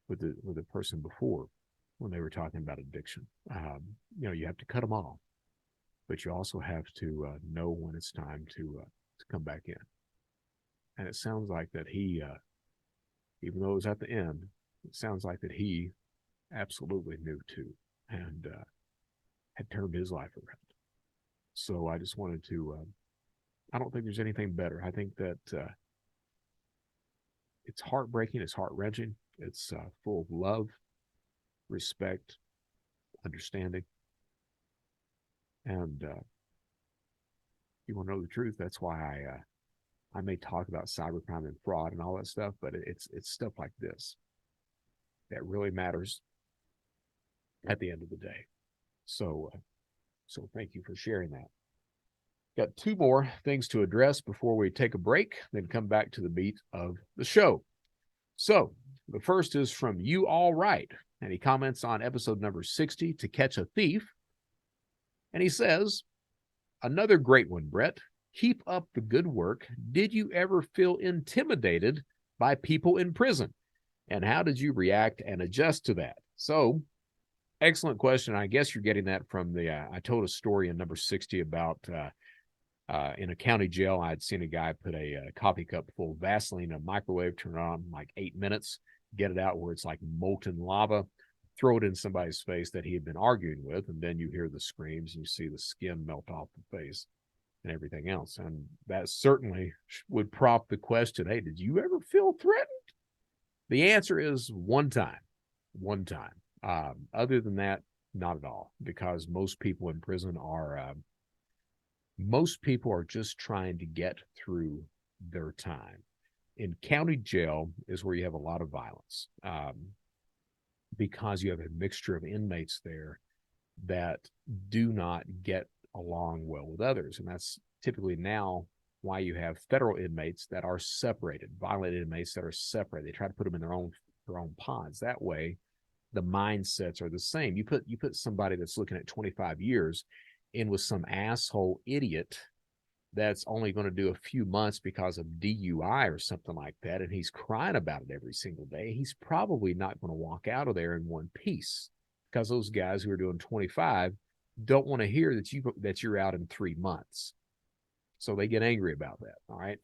with the person before when they were talking about addiction. You have to cut them off, but you also have to know when it's time to come back in. And it sounds like that he, even though it was at the end, it sounds like that he absolutely knew too, and had turned his life around. So I just wanted to, I don't think there's anything better. I think that it's heartbreaking, it's heart-wrenching, it's full of love, respect, understanding. And you want to know the truth, that's why I may talk about cybercrime and fraud and all that stuff, but it's stuff like this that really matters at the end of the day. So thank you for sharing that. Got two more things to address before we take a break, then come back to the meat of the show. So the first is from Uallrite, and he comments on episode number 60, To Catch a Thief. And he says, another great one, Brett. Keep up the good work. Did you ever feel intimidated by people in prison? And how did you react and adjust to that? So, excellent question. I guess you're getting that from the, I told a story in number 60 about in a county jail, I'd seen a guy put a coffee cup full of Vaseline in a microwave, turn it on in like 8 minutes, get it out where it's like molten lava, throw it in somebody's face that he had been arguing with, and then you hear the screams and you see the skin melt off the face and everything else. And that certainly would prompt the question, hey, did you ever feel threatened? The answer is one time. Other than that, not at all, because most people in prison are just trying to get through their time. In county jail is where you have a lot of violence, because you have a mixture of inmates there that do not get along well with others. And that's typically now why you have federal inmates that are separated, violent inmates that are separated. They try to put them in their own their own pods. That way, the mindsets are the same. You put somebody that's looking at 25 years in with some asshole idiot that's only going to do a few months because of DUI or something like that, and he's crying about it every single day. He's probably not going to walk out of there in one piece, because those guys who are doing 25 don't want to hear that you're out in 3 months. So they get angry about that. All right.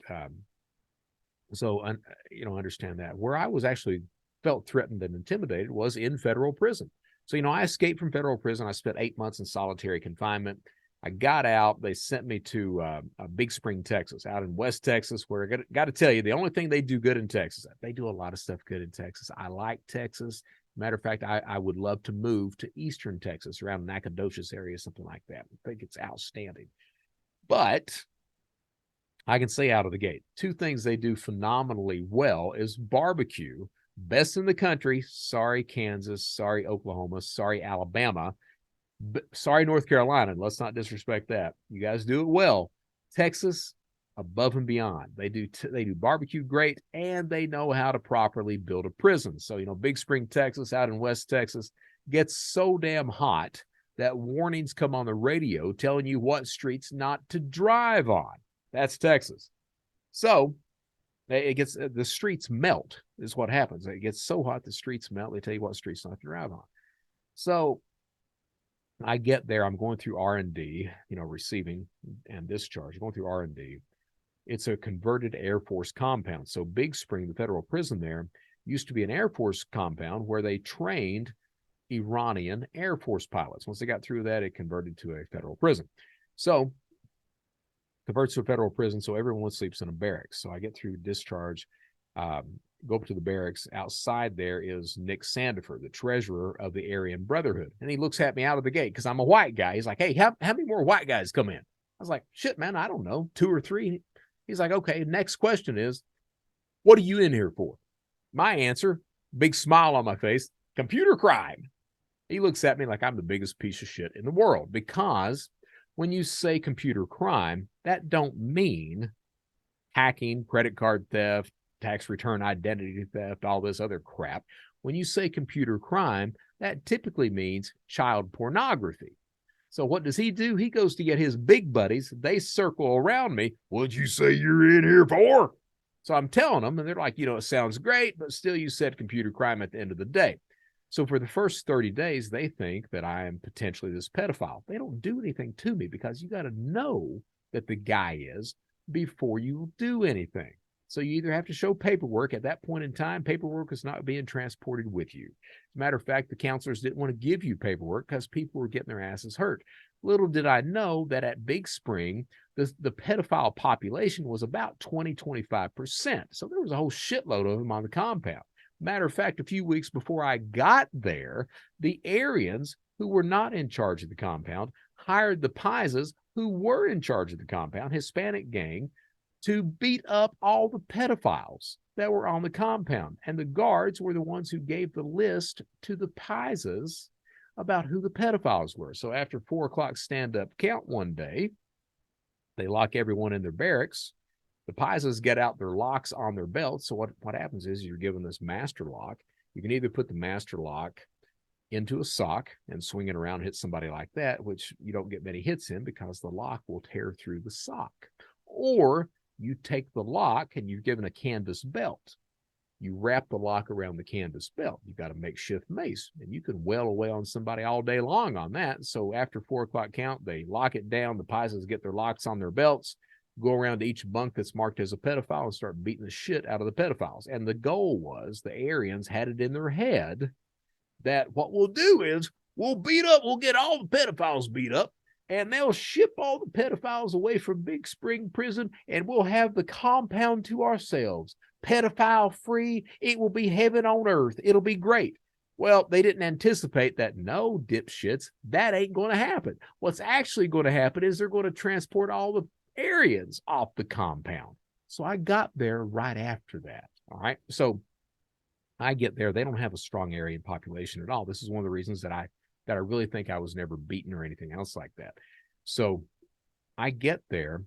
Understand that. Where I was actually felt threatened and intimidated was in federal prison. So, I escaped from federal prison. I spent 8 months in solitary confinement. I got out. They sent me to Big Spring, Texas, out in West Texas, where I got to tell you, the only thing they do good in Texas, they do a lot of stuff good in Texas. I like Texas. Matter of fact, I would love to move to Eastern Texas, around Nacogdoches area, something like that. I think it's outstanding. But I can say out of the gate, two things they do phenomenally well is barbecue. Best in the country. Sorry, Kansas. Sorry, Oklahoma. Sorry, Alabama. Sorry, North Carolina. Let's not disrespect that. You guys do it well. Texas, above and beyond. They do barbecue great, and they know how to properly build a prison. So, Big Spring, Texas, out in West Texas, gets so damn hot that warnings come on the radio telling you what streets not to drive on. That's Texas. So the streets melt is what happens. It gets so hot, the streets melt. They tell you what streets not to drive on. So I get there. I'm going through R&D, receiving and discharge. Going through R&D. It's a converted Air Force compound. So Big Spring, the federal prison there, used to be an Air Force compound where they trained Iranian Air Force pilots. Once they got through that, it converted to a federal prison. So converts to a federal prison, so everyone sleeps in a barracks. So I get through discharge, go up to the barracks. Outside there is Nick Sandiford, the treasurer of the Aryan Brotherhood. And he looks at me out of the gate because I'm a white guy. He's like, hey, how many more white guys come in? I was like, shit, man, I don't know, 2 or 3. He's like, okay, next question is, what are you in here for? My answer, big smile on my face, computer crime. He looks at me like I'm the biggest piece of shit in the world, because when you say computer crime, that don't mean hacking, credit card theft, tax return identity theft, all this other crap. When you say computer crime, that typically means child pornography. So what does he do? He goes to get his big buddies. They circle around me. What'd you say you're in here for? So I'm telling them, and they're like, it sounds great, but still you said computer crime at the end of the day. So for the first 30 days, they think that I am potentially this pedophile. They don't do anything to me, because you got to know that the guy is before you do anything. So you either have to show paperwork. At that point in time, paperwork is not being transported with you. As a matter of fact, the counselors didn't want to give you paperwork because people were getting their asses hurt. Little did I know that at Big Spring, the pedophile population was about 20-25%. So there was a whole shitload of them on the compound. Matter of fact, a few weeks before I got there, the Aryans, who were not in charge of the compound, hired the Pises, who were in charge of the compound, Hispanic gang, to beat up all the pedophiles that were on the compound. And the guards were the ones who gave the list to the Pises about who the pedophiles were. So after 4 o'clock stand-up count one day, they lock everyone in their barracks. The Pises get out their locks on their belts. So what happens is you're given this master lock. You can either put the master lock into a sock and swing it around, hit somebody like that, which you don't get many hits in because the lock will tear through the sock. Or you take the lock and you're given a canvas belt. You wrap the lock around the canvas belt. You've got a makeshift mace, and you can wail away on somebody all day long on that. So after 4 o'clock count, they lock it down. The Pises get their locks on their belts, go around to each bunk that's marked as a pedophile and start beating the shit out of the pedophiles. And the goal was, the Aryans had it in their head that what we'll do is we'll get all the pedophiles beat up, and they'll ship all the pedophiles away from Big Spring Prison, and we'll have the compound to ourselves. Pedophile free. It will be heaven on earth. It'll be great. Well, they didn't anticipate that. No, dipshits, that ain't going to happen. What's actually going to happen is they're going to transport all the Aryans off the compound. So I got there right after that. All right. So I get there. They don't have a strong Aryan population at all. This is one of the reasons that I really think I was never beaten or anything else like that. So I get there.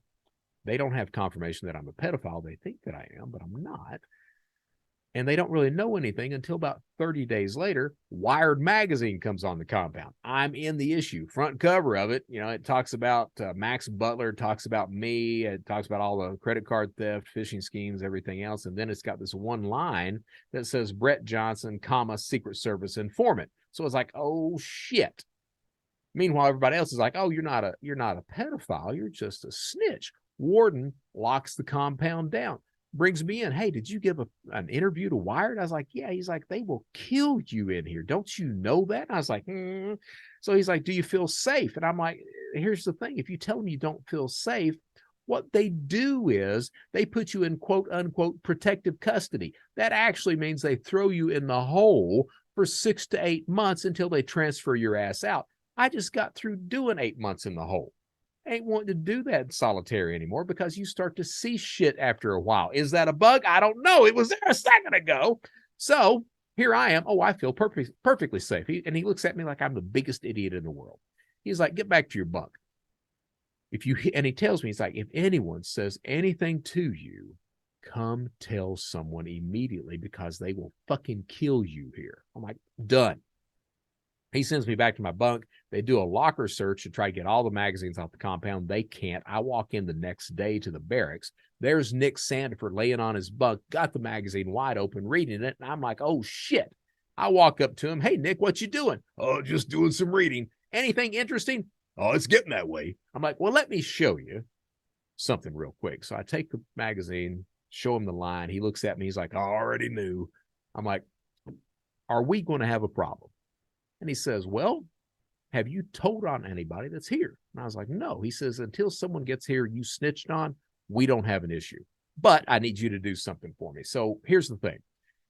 They don't have confirmation that I'm a pedophile. They think that I am, but I'm not. And they don't really know anything until about 30 days later. Wired magazine comes on the compound. I'm in the issue, front cover of it. You know, it talks about Max Butler, talks about me, it talks about all the credit card theft, phishing schemes, everything else. And then it's got this one line that says Brett Johnson, comma, Secret Service informant. So it's like, oh shit. Meanwhile, everybody else is like, oh, you're not a pedophile, you're just a snitch. Warden locks the compound down. Brings me in. Hey, did you give an interview to Wired? I was like, yeah. He's like, they will kill you in here. Don't you know that? And I was like, So he's like, do you feel safe? And I'm like, here's the thing. If you tell them you don't feel safe, what they do is they put you in quote unquote protective custody. That actually means they throw you in the hole for 6 to 8 months until they transfer your ass out. I just got through doing 8 months in the hole. Ain't wanting to do that in solitary anymore because you start to see shit after a while. Is that a bug? I don't know. It was there a second ago. So here I am. Oh, I feel perfectly safe. And he looks at me like I'm the biggest idiot in the world. He's like, get back to your bunk. And he tells me, he's like, if anyone says anything to you, come tell someone immediately because they will fucking kill you here. I'm like, done. He sends me back to my bunk. They do a locker search to try to get all the magazines off the compound. They can't. I walk in the next day to the barracks. There's Nick Sandford laying on his bunk, got the magazine wide open, reading it. And I'm like, oh, shit. I walk up to him. Hey, Nick, what you doing? Oh, just doing some reading. Anything interesting? Oh, it's getting that way. I'm like, well, let me show you something real quick. So I take the magazine, show him the line. He looks at me. He's like, I already knew. I'm like, are we going to have a problem? And he says, well, have you told on anybody that's here? And I was like, no. He says, until someone gets here you snitched on, we don't have an issue. But I need you to do something for me. So here's the thing.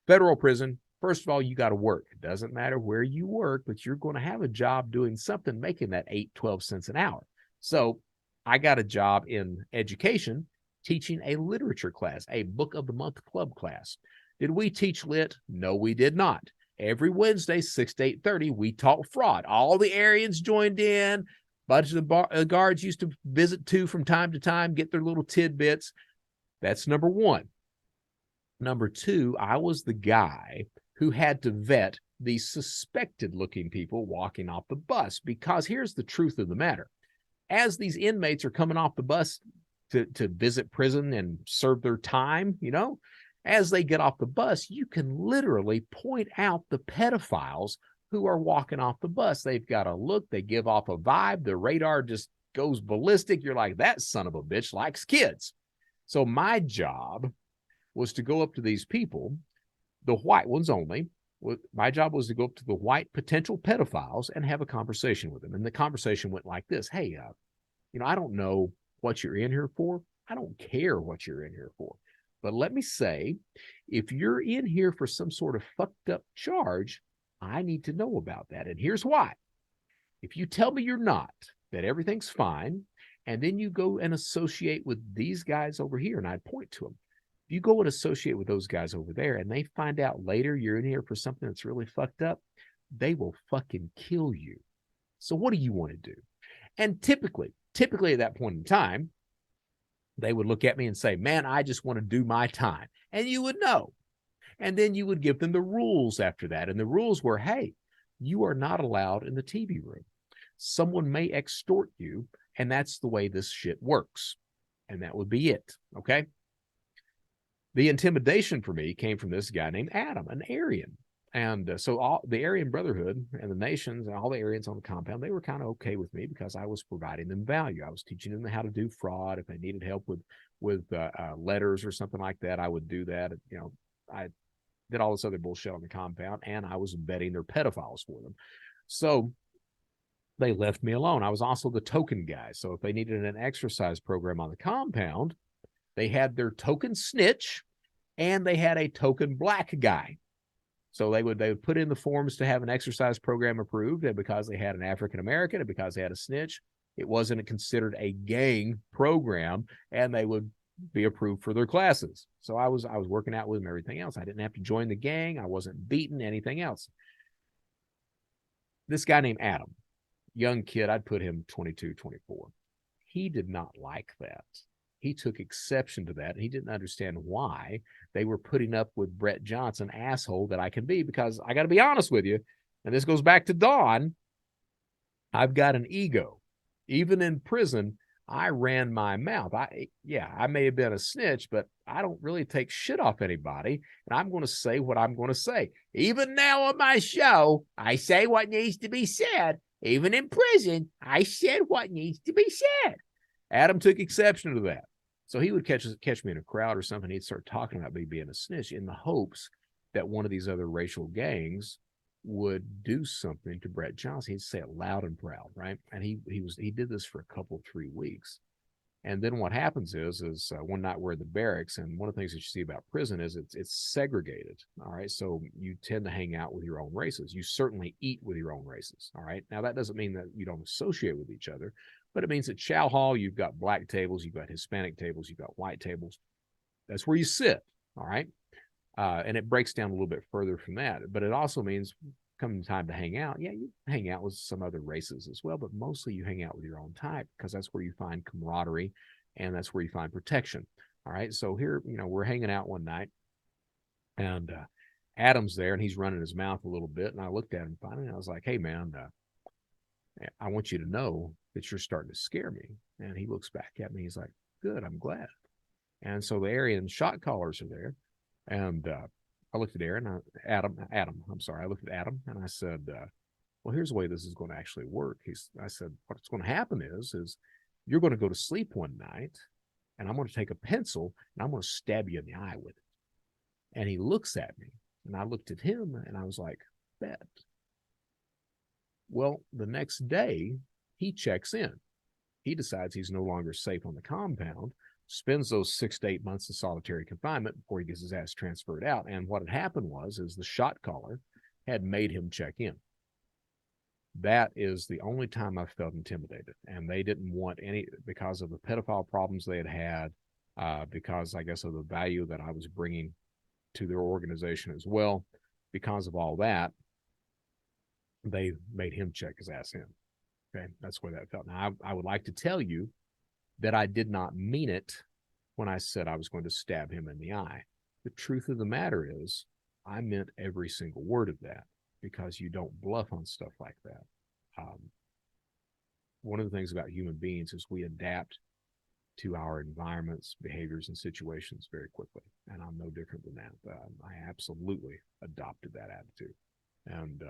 Federal prison, first of all, you got to work. It doesn't matter where you work, but you're going to have a job doing something, making that 8-12 cents an hour. So I got a job in education, teaching a literature class, a book of the month club class. Did we teach lit? No, we did not. Every Wednesday, 6 to 8:30, we taught fraud. All the Aryans joined in. A bunch of the guards used to visit too from time to time, get their little tidbits. That's number one. Number two, I was the guy who had to vet these suspected looking people walking off the bus, because here's the truth of the matter. As these inmates are coming off the bus to visit prison and serve their time, you know, as they get off the bus, you can literally point out the pedophiles who are walking off the bus. They've got a look, they give off a vibe, the radar just goes ballistic. You're like, that son of a bitch likes kids. So my job was to go up to these people, the white ones only. My job was to go up to the white potential pedophiles and have a conversation with them. And the conversation went like this. Hey, you know, I don't know what you're in here for. I don't care what you're in here for. But let me say, if you're in here for some sort of fucked up charge, I need to know about that. And here's why. If you tell me you're not, that everything's fine, and then you go and associate with these guys over here, and I'd point to them. If you go and associate with those guys over there, and they find out later you're in here for something that's really fucked up, they will fucking kill you. So what do you want to do? And typically at that point in time, they would look at me and say, man, I just want to do my time. And you would know. And then you would give them the rules after that. And the rules were, hey, you are not allowed in the TV room. Someone may extort you, and that's the way this shit works. And that would be it, okay? The intimidation for me came from this guy named Adam, an Aryan. And so all the Aryan Brotherhood and the nations and all the Aryans on the compound, they were kind of okay with me because I was providing them value. I was teaching them how to do fraud. If they needed help with letters or something like that, I would do that. You know, I did all this other bullshit on the compound, and I was vetting their pedophiles for them. So they left me alone. I was also the token guy. So if they needed an exercise program on the compound, they had their token snitch and they had a token black guy. So they would put in the forms to have an exercise program approved, and because they had an African-American and because they had a snitch, it wasn't considered a gang program, and they would be approved for their classes. So I was working out with them, everything else. I didn't have to join the gang. I wasn't beaten, anything else. This guy named Adam, young kid, I'd put him 22, 24. He did not like that. he took exception to that. He didn't understand why they were putting up with Brett Johnson, asshole that I can be, because I got to be honest with you, and this goes back to Dawn, I've got an ego. Even in prison, I ran my mouth. I may have been a snitch, but I don't really take shit off anybody, and I'm going to say what I'm going to say. Even now on my show, I say what needs to be said. Even in prison, I said what needs to be said. Adam took exception to that. So he would catch me in a crowd or something. He'd start talking about me being a snitch in the hopes that one of these other racial gangs would do something to Brett Johnson. He'd say it loud and proud, right? And he did this for a couple, 3 weeks. And then what happens is one night we're in the barracks, and one of the things that you see about prison is it's segregated, all right? So you tend to hang out with your own races. You certainly eat with your own races, all right? Now, that doesn't mean that you don't associate with each other, but it means at Chow Hall, you've got black tables, you've got Hispanic tables, you've got white tables. That's where you sit, all right? And it breaks down a little bit further from that. But it also means come time to hang out, you hang out with some other races as well, but mostly you hang out with your own type, because that's where you find camaraderie and that's where you find protection. All right. So here, we're hanging out one night, and Adam's there, and he's running his mouth a little bit. And I looked at him finally, and I was like, hey, man, I want you to know that you're starting to scare me. And he looks back at me. He's like, good, I'm glad. And so the area and shot callers are there. And I looked at Adam, I looked at Adam, and I said, well, here's the way this is going to actually work. I said, what's going to happen is you're going to go to sleep one night, and I'm going to take a pencil, and I'm going to stab you in the eye with it. And he looks at me, and I looked at him, and I was like, bet. Well, the next day, he checks in. He decides he's no longer safe on the compound, spends those 6 to 8 months of solitary confinement before he gets his ass transferred out. And what had happened is the shot caller had made him check in. That is the only time I felt intimidated. And they didn't want any, because of the pedophile problems they had, because I guess of the value that I was bringing to their organization as well. Because of all that, they made him check his ass in. Okay, that's where that felt. Now, I would like to tell you that I did not mean it when I said I was going to stab him in the eye. The truth of the matter is, I meant every single word of that, because you don't bluff on stuff like that. One of the things about human beings is we adapt to our environments, behaviors, and situations very quickly. And I'm no different than that. I absolutely adopted that attitude. And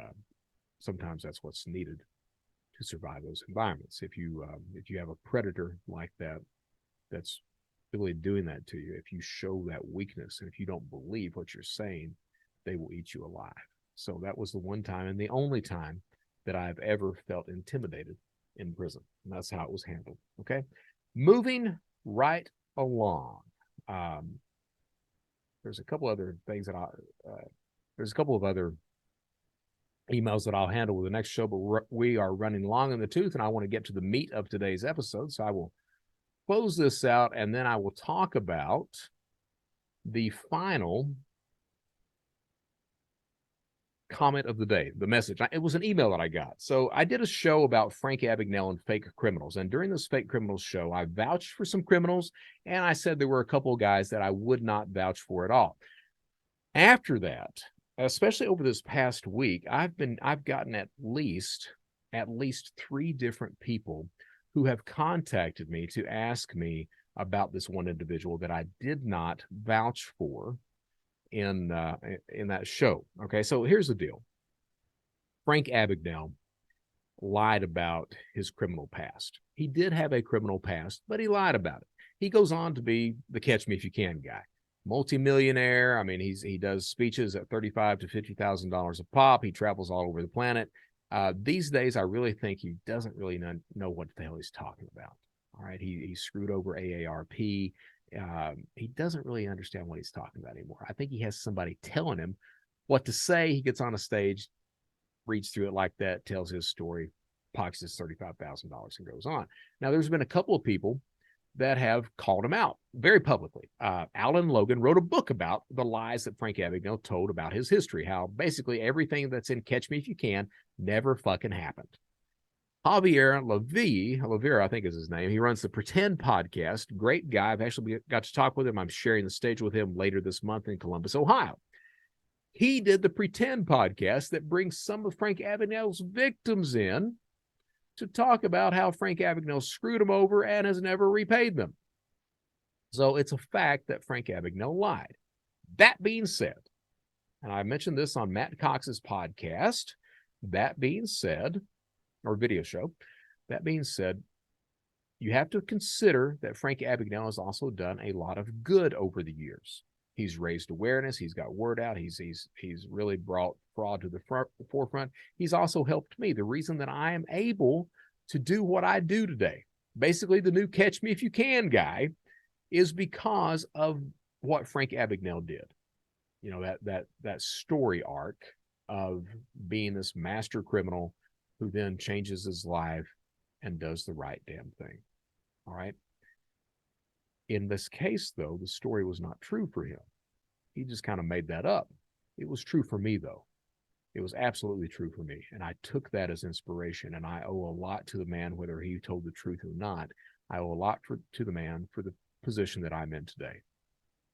sometimes that's what's needed to survive those environments. If you have a predator like that, that's really doing that to you, if you show that weakness, and if you don't believe what you're saying, they will eat you alive. So that was the one time and the only time that I've ever felt intimidated in prison. And that's how it was handled. Okay. Moving right along. There's a couple other things that there's a couple of other emails that I'll handle with the next show, but we are running long in the tooth, and I want to get to the meat of today's episode. So I will close this out, and then I will talk about the final comment of the day, the message. It was an email that I got. So I did a show about Frank Abagnale and fake criminals. And during this fake criminals show, I vouched for some criminals, and I said there were a couple of guys that I would not vouch for at all. After that, especially over this past week, I've gotten at least 3 different people who have contacted me to ask me about this one individual that I did not vouch for in that show. Okay, so here's the deal. Frank Abagnale lied about his criminal past. He did have a criminal past, but he lied about it. He goes on to be the catch me if you can guy. Multi-millionaire. I mean, he does speeches at $35,000 to $50,000 a pop. He travels all over the planet. These days, I really think he doesn't really know what the hell he's talking about. All right, he screwed over AARP. He doesn't really understand what he's talking about anymore. I think he has somebody telling him what to say. He gets on a stage, reads through it like that, tells his story, pockets his $35,000 and goes on. Now, there's been a couple of people that have called him out very publicly. Alan Logan wrote a book about the lies that Frank Abagnale told about his history, how basically everything that's in Catch Me If You Can never fucking happened. Javier Lavera, I think is his name. He runs the Pretend podcast. Great guy. I've actually got to talk with him. I'm sharing the stage with him later this month in Columbus, Ohio. He did the Pretend podcast that brings some of Frank Abagnale's victims in to talk about how Frank Abagnale screwed him over and has never repaid them. So it's a fact that Frank Abagnale lied. That being said, and I mentioned this on Matt Cox's podcast, that being said, or video show, that being said, you have to consider that Frank Abagnale has also done a lot of good over the years. He's raised awareness. He's got word out. He's really brought fraud to the forefront. He's also helped me. The reason that I am able to do what I do today, basically the new Catch Me If You Can guy, is because of what Frank Abagnale did. You know, that story arc of being this master criminal who then changes his life and does the right damn thing. All right. In this case, though, the story was not true for him. He just kind of made that up. It was true for me, though. It was absolutely true for me. And I took that as inspiration. And I owe a lot to the man, whether he told the truth or not. I owe a lot to the man for the position that I'm in today.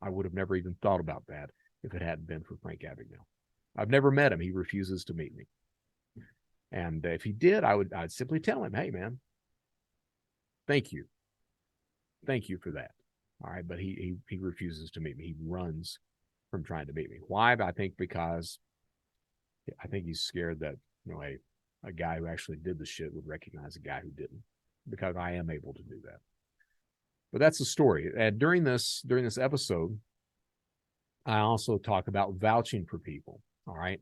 I would have never even thought about that if it hadn't been for Frank Abagnale. I've never met him. He refuses to meet me. And if he did, I'd simply tell him, hey, man, thank you. Thank you for that. All right. But he refuses to meet me. He runs from trying to meet me. Why? I think because I think he's scared that, you know, a guy who actually did the shit would recognize a guy who didn't, because I am able to do that. But that's the story. And during this episode, I also talk about vouching for people. All right.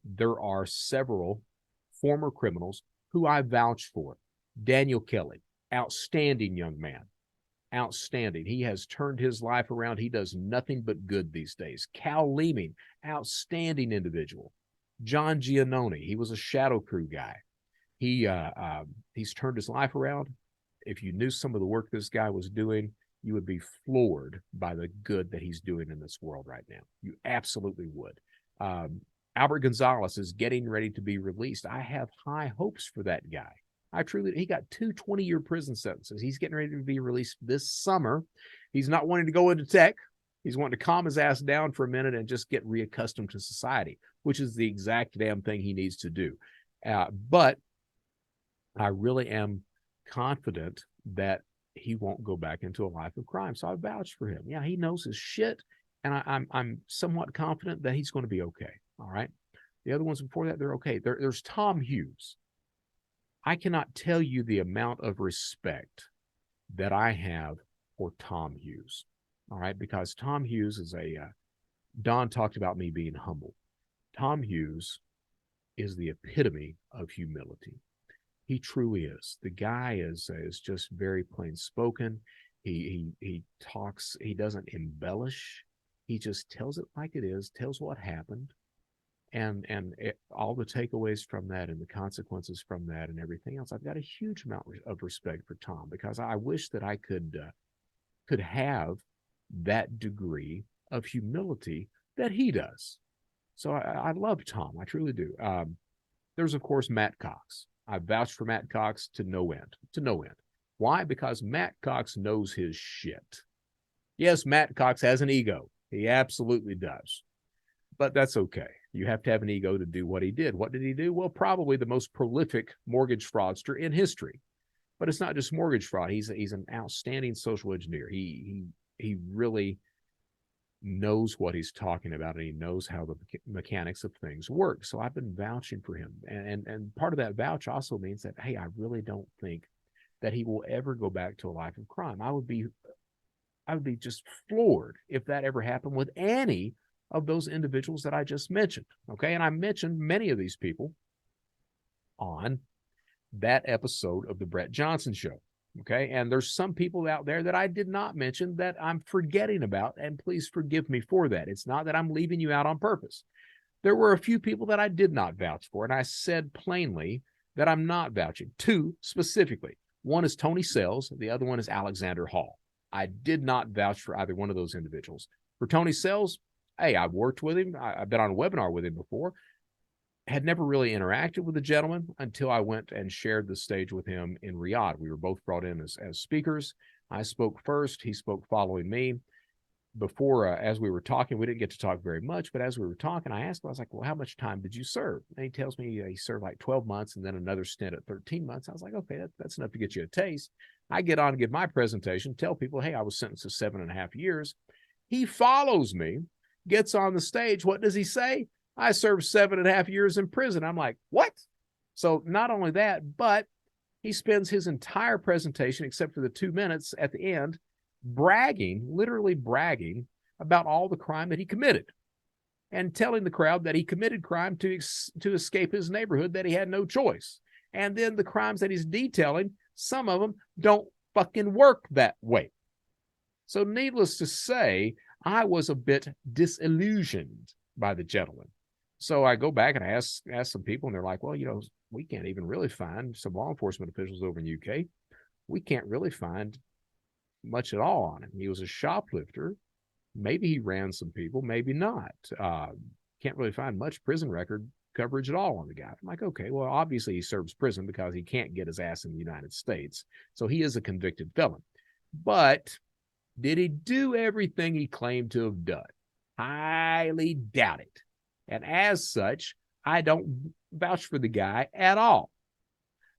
There are several former criminals who I vouch for. Daniel Kelly, outstanding young man. Outstanding. He has turned his life around. He does nothing but good these days. Cal Leeming, outstanding individual. John Giannone, he was a shadow crew guy. He's turned his life around. If you knew some of the work this guy was doing, you would be floored by the good that he's doing in this world right now. You absolutely would. Albert Gonzalez is getting ready to be released. I have high hopes for that guy. He got 2 20-year prison sentences. He's getting ready to be released this summer. He's not wanting to go into tech. He's wanting to calm his ass down for a minute and just get reaccustomed to society, which is the exact damn thing he needs to do. But I really am confident that he won't go back into a life of crime. So I vouch for him. Yeah, he knows his shit. And I'm somewhat confident that he's going to be okay. All right. The other ones before that, they're okay. There's Tom Hughes. I cannot tell you the amount of respect that I have for Tom Hughes. All right. Because Tom Hughes is Don talked about me being humble. Tom Hughes is the epitome of humility. He truly is. The guy is just very plain spoken. He talks, he doesn't embellish. He just tells it like it is, tells what happened. And all the takeaways from that and the consequences from that and everything else. I've got a huge amount of respect for Tom, because I wish that I could have that degree of humility that he does. So I love Tom. I truly do. There's, of course, Matt Cox. I vouched for Matt Cox to no end. Why? Because Matt Cox knows his shit. Yes, Matt Cox has an ego. He absolutely does. But that's okay. You have to have an ego to do what he did. What did he do? Well, probably the most prolific mortgage fraudster in history. But it's not just mortgage fraud. He's an outstanding social engineer. He really knows what he's talking about, and he knows how the mechanics of things work. So I've been vouching for him. And part of that vouch also means that, hey, I really don't think that he will ever go back to a life of crime. I would be just floored if that ever happened with any of those individuals that I just mentioned. Okay. And I mentioned many of these people on that episode of the Brett Johnson Show. Okay. And there's some people out there that I did not mention that I'm forgetting about. And please forgive me for that. It's not that I'm leaving you out on purpose. There were a few people that I did not vouch for. And I said plainly that I'm not vouching. 2 specifically. One is Tony Sells. The other one is Alexander Hall. I did not vouch for either one of those individuals. For Tony Sells, hey, I've worked with him. I've been on a webinar with him before. had never really interacted with the gentleman until I went and shared the stage with him in Riyadh. We were both brought in as speakers. I spoke first. He spoke following me. Before, as we were talking, we didn't get to talk very much, but as we were talking, I asked him, I was like, well, how much time did you serve? And he tells me he served like 12 months and then another stint at 13 months. I was like, okay, that's enough to get you a taste. I get on and give my presentation, tell people, hey, I was sentenced to 7.5 years. He follows me, gets on the stage. What does he say? I served 7.5 years in prison. I'm like, what? So not only that, but he spends his entire presentation, except for the 2 minutes at the end, bragging, literally bragging about all the crime that he committed and telling the crowd that he committed crime to escape his neighborhood, that he had no choice. And then the crimes that he's detailing, some of them don't fucking work that way. So needless to say, I was a bit disillusioned by the gentleman. So I go back and I ask some people, and they're like, well, we can't even really find some law enforcement officials over in the UK. We can't really find much at all on him. He was a shoplifter. Maybe he ran some people, maybe not. Can't really find much prison record coverage at all on the guy. I'm like, okay, well, obviously he serves prison because he can't get his ass in the United States. So he is a convicted felon. But did he do everything he claimed to have done? Highly doubt it. And as such, I don't vouch for the guy at all.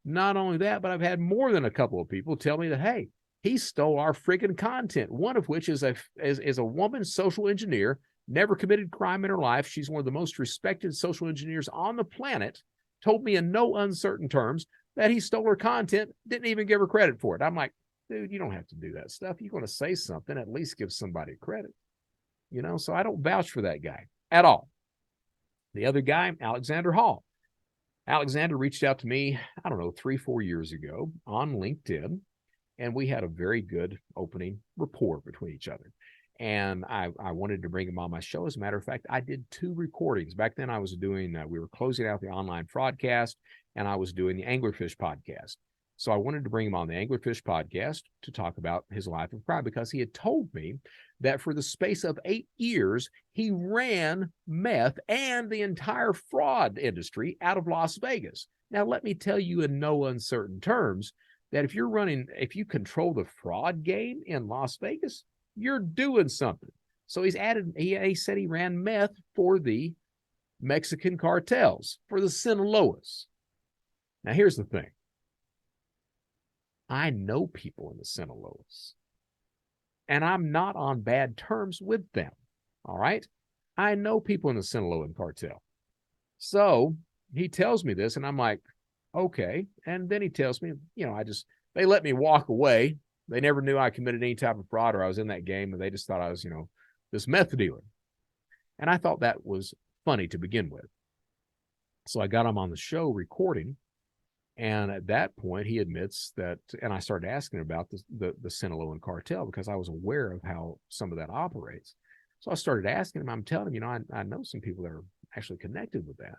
Not only that, but I've had more than a couple of people tell me that, hey, he stole our freaking content, one of which is a woman social engineer, never committed crime in her life. She's one of the most respected social engineers on the planet, told me in no uncertain terms that he stole her content, didn't even give her credit for it. I'm like, dude, you don't have to do that stuff. You're going to say something, at least give somebody credit. So I don't vouch for that guy at all. The other guy, Alexander Hall. Alexander reached out to me, I don't know, 3-4 years ago on LinkedIn. And we had a very good opening rapport between each other. And I wanted to bring him on my show. As a matter of fact, I did 2 recordings. Back then I was doing, we were closing out the online fraudcast, and I was doing the Anglerfish podcast. So I wanted to bring him on the Anglerfish podcast to talk about his life of crime, because he had told me that for the space of 8 years, he ran meth and the entire fraud industry out of Las Vegas. Now, let me tell you in no uncertain terms, that if you control the fraud game in Las Vegas, you're doing something. So he said he ran meth for the Mexican cartels, for the Sinaloas. Now, here's the thing. I know people in the Sinaloas, and I'm not on bad terms with them. All right. I know people in the Sinaloan cartel. So he tells me this, and I'm like, okay. And then he tells me, they let me walk away. They never knew I committed any type of fraud or I was in that game, and they just thought I was, this meth dealer. And I thought that was funny to begin with. So I got him on the show recording. And at that point, he admits that, and I started asking about the Sinaloan cartel, because I was aware of how some of that operates. So I started asking him, I'm telling him, I know some people that are actually connected with that.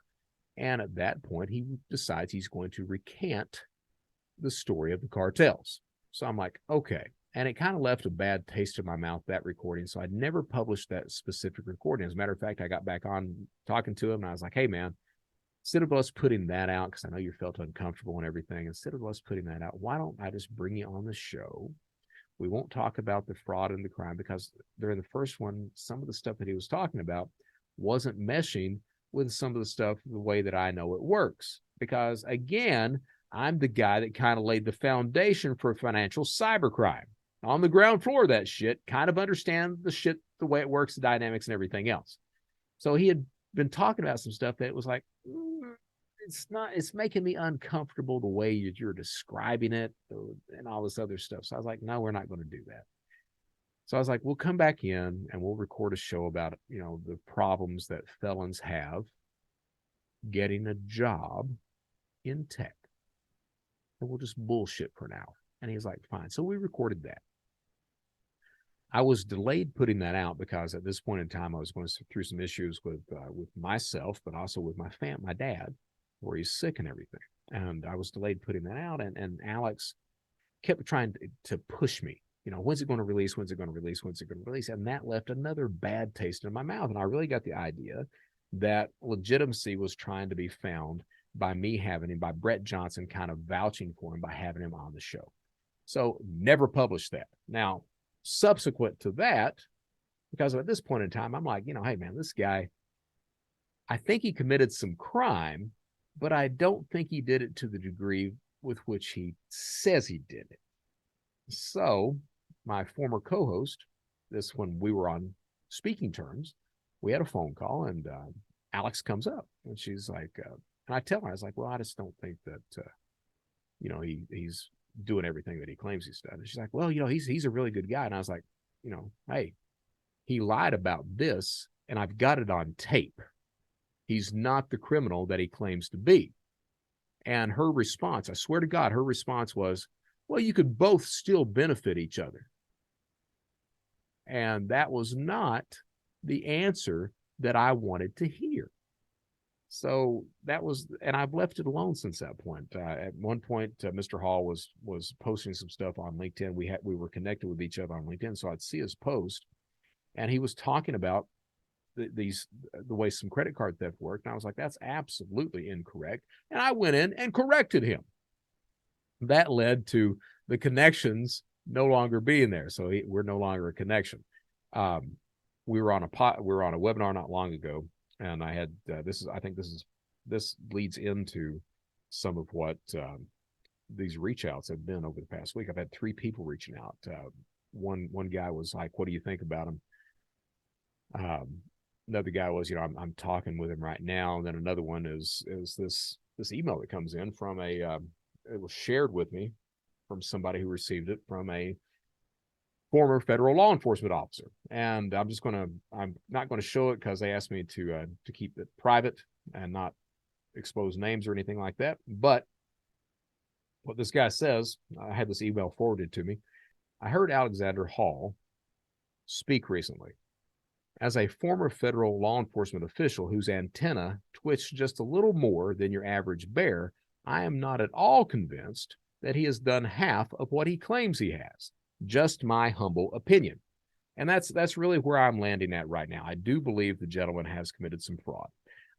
And at that point, he decides he's going to recant the story of the cartels. So I'm like, okay. And it kind of left a bad taste in my mouth, that recording. So I never published that specific recording. As a matter of fact, I got back on talking to him, and I was like, hey, man, instead of us putting that out, because I know you felt uncomfortable and everything, instead of us putting that out, why don't I just bring you on the show? We won't talk about the fraud and the crime, because during the first one, some of the stuff that he was talking about wasn't meshing with some of the stuff the way that I know it works. Because again, I'm the guy that kind of laid the foundation for financial cybercrime. On the ground floor of that shit, kind of understand the shit, the way it works, the dynamics and everything else. So he had been talking about some stuff that was like, it's making me uncomfortable the way you're describing it and all this other stuff. So I was like, no, we're not going to do that. So I was like, we'll come back in and we'll record a show about, the problems that felons have getting a job in tech. And we'll just bullshit for now. And he's like, fine. So we recorded that. I was delayed putting that out because at this point in time, I was going through some issues with myself, but also with my dad, where he's sick and everything. And I was delayed putting that out. And Alex kept trying to push me. When's it going to release? When's it going to release? When's it going to release? And that left another bad taste in my mouth. And I really got the idea that legitimacy was trying to be found by me having him, by Brett Johnson kind of vouching for him by having him on the show. So never published that. Now, subsequent to that, because at this point in time, I'm like, hey, man, this guy, I think he committed some crime, but I don't think he did it to the degree with which he says he did it. So my former co-host, when we were on speaking terms, we had a phone call, and Alex comes up, and she's like, and I tell her, I was like, well, I just don't think that, he's doing everything that he claims he's done. And she's like, well, he's a really good guy. And I was like, hey, he lied about this, and I've got it on tape. He's not the criminal that he claims to be. And her response, I swear to God, her response was, well, you could both still benefit each other. And that was not the answer that I wanted to hear. So that was, and I've left it alone since that point. At one point, Mr. Hall was posting some stuff on LinkedIn. We were connected with each other on LinkedIn, so I'd see his post, and he was talking about the way some credit card theft worked. And I was like, that's absolutely incorrect. And I went in and corrected him. That led to the connections no longer being there. So we're no longer a connection. We were on a webinar not long ago, and I had this leads into some of what these reach outs have been over the past week. I've had 3 people reaching out. One guy was like, what do you think about him? Another guy was, I'm talking with him right now. And then another one is this email that comes in from it was shared with me from somebody who received it from a former federal law enforcement officer. And I'm not going to show it because they asked me to keep it private and not expose names or anything like that. But what this guy says, I had this email forwarded to me. I heard Alexander Hall speak recently. As a former federal law enforcement official whose antenna twitched just a little more than your average bear, I am not at all convinced that he has done half of what he claims he has. Just my humble opinion. And that's really where I'm landing at right now. I do believe the gentleman has committed some fraud.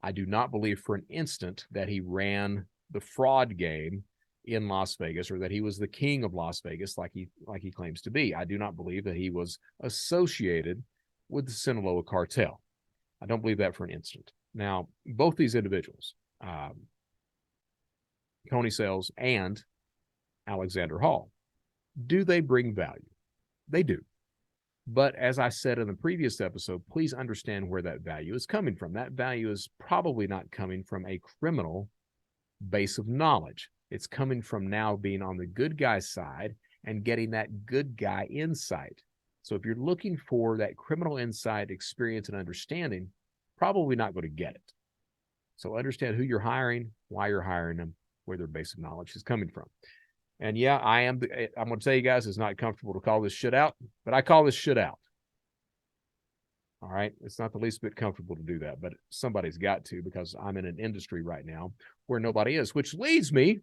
I do not believe for an instant that he ran the fraud game in Las Vegas, or that he was the king of Las Vegas like he claims to be. I do not believe that he was associated with the Sinaloa cartel. I don't believe that for an instant. Now, both these individuals, Tony Sales and Alexander Hall, do they bring value? They do. But as I said in the previous episode, please understand where that value is coming from. That value is probably not coming from a criminal base of knowledge. It's coming from now being on the good guy side and getting that good guy insight. So if you're looking for that criminal insight, experience, and understanding, probably not going to get it. So understand who you're hiring, why you're hiring them, where their base of knowledge is coming from. And yeah, I'm going to tell you guys, it's not comfortable to call this shit out, but I call this shit out. All right. It's not the least bit comfortable to do that, but somebody's got to, because I'm in an industry right now where nobody is, which leads me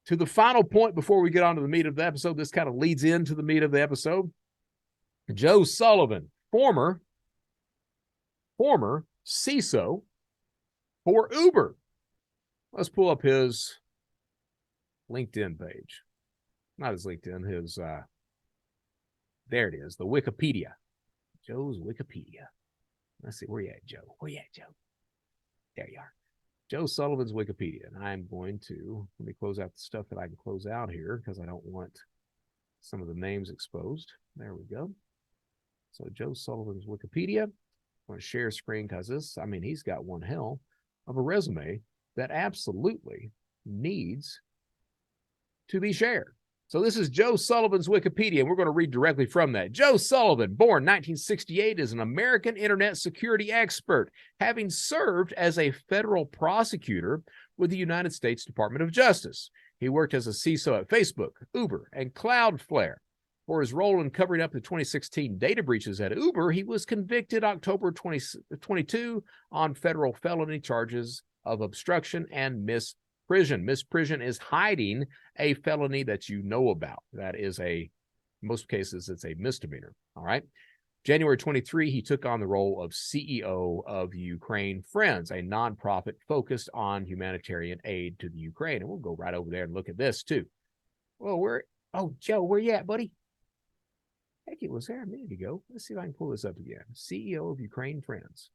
to the final point before we get on to the meat of the episode. This kind of leads into the meat of the episode. Joe Sullivan, former CISO for Uber. Let's pull up his LinkedIn page. Not his LinkedIn, his, there it is, the Wikipedia. Joe's Wikipedia. Let's see, where you at, Joe? Where you at, Joe? There you are. Joe Sullivan's Wikipedia. And I'm going to, let me close out the stuff that I can close out here because I don't want some of the names exposed. There we go. So Joe Sullivan's Wikipedia. I'm going to share screen because he's got one hell of a resume that absolutely needs to be shared. So this is Joe Sullivan's Wikipedia, and we're going to read directly from that. Joe Sullivan, born 1968, is an American internet security expert, having served as a federal prosecutor with the United States Department of Justice. He worked as a CISO at Facebook, Uber, and Cloudflare. For his role in covering up the 2016 data breaches at Uber, he was convicted October 2022 on federal felony charges of obstruction and misprision. Misprision is hiding a felony that you know about. That is in most cases, it's a misdemeanor. All right. January 23, he took on the role of CEO of Ukraine Friends, a nonprofit focused on humanitarian aid to the Ukraine. And we'll go right over there and look at this too. Well, Joe, where you at, buddy? Heck, it was there a minute ago. Let's see if I can pull this up again. CEO of Ukraine Friends.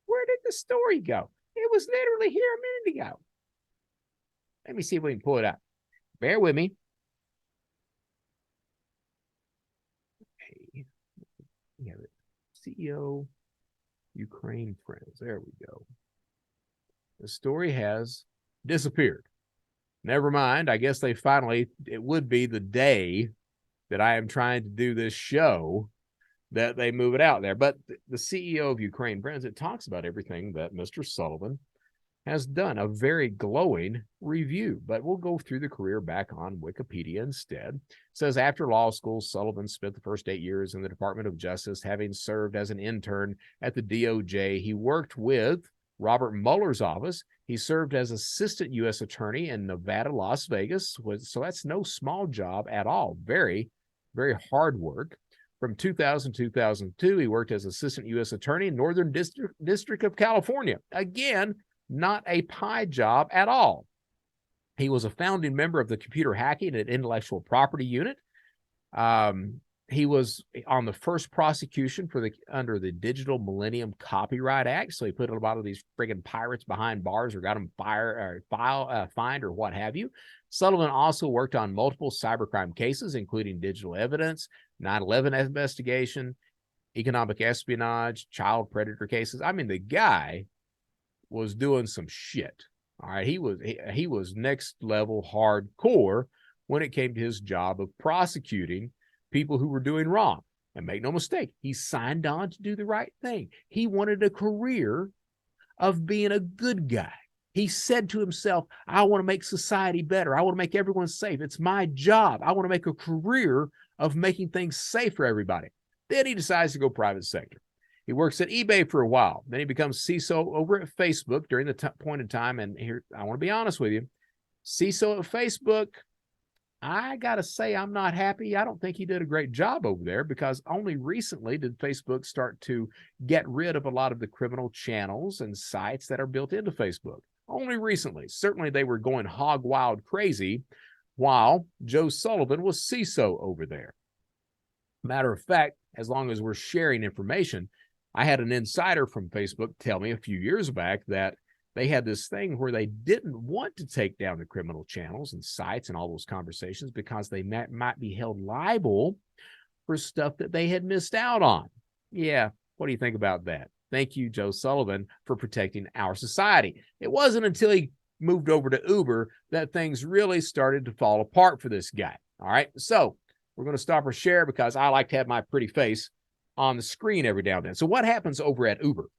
Where did the story go? It was literally here a minute ago. Let me see if we can pull it out. Bear with me. Okay. We have it. CEO Ukraine Friends. There we go. The story has disappeared. Never mind. I guess they finally, it would be the day that I am trying to do this show that they move it out there. But the CEO of Ukraine Friends, it talks about everything that Mr. Sullivan has done, a very glowing review. But we'll go through the career back on Wikipedia instead. It says, after law school, Sullivan spent the first 8 years in the Department of Justice, having served as an intern at the DOJ. He worked with Robert Mueller's office. He served as assistant U.S. attorney in Nevada, Las Vegas. So that's no small job at all. Very, very hard work. From 2000 to 2002, he worked as assistant U.S. attorney in Northern District of California. Again, not a pie job at all. He was a founding member of the Computer Hacking and Intellectual Property Unit. He was on the first prosecution for under the Digital Millennium Copyright Act. So he put a lot of these friggin' pirates behind bars or got them fined or what have you. Sullivan also worked on multiple cybercrime cases, including digital evidence, 9/11 investigation, economic espionage, child predator cases. I mean, the guy was doing some shit. All right, he was next level hardcore when it came to his job of prosecuting people who were doing wrong. And make no mistake, he signed on to do the right thing. He wanted a career of being a good guy. He said to himself, I want to make society better. I want to make everyone safe. It's my job. I want to make a career of making things safe for everybody. Then he decides to go private sector. He works at eBay for a while. Then he becomes CISO over at Facebook during the point in time. And here, I want to be honest with you. CISO at Facebook, I got to say, I'm not happy. I don't think he did a great job over there, because only recently did Facebook start to get rid of a lot of the criminal channels and sites that are built into Facebook. Only recently. Certainly they were going hog wild crazy while Joe Sullivan was CISO over there. Matter of fact, as long as we're sharing information, I had an insider from Facebook tell me a few years back that they had this thing where they didn't want to take down the criminal channels and sites and all those conversations because they might be held liable for stuff that they had missed out on. Yeah, what do you think about that? Thank you, Joe Sullivan, for protecting our society. It wasn't until he moved over to Uber that things really started to fall apart for this guy. All right, so we're going to stop our share because I like to have my pretty face on the screen every now and then. So what happens over at Uber?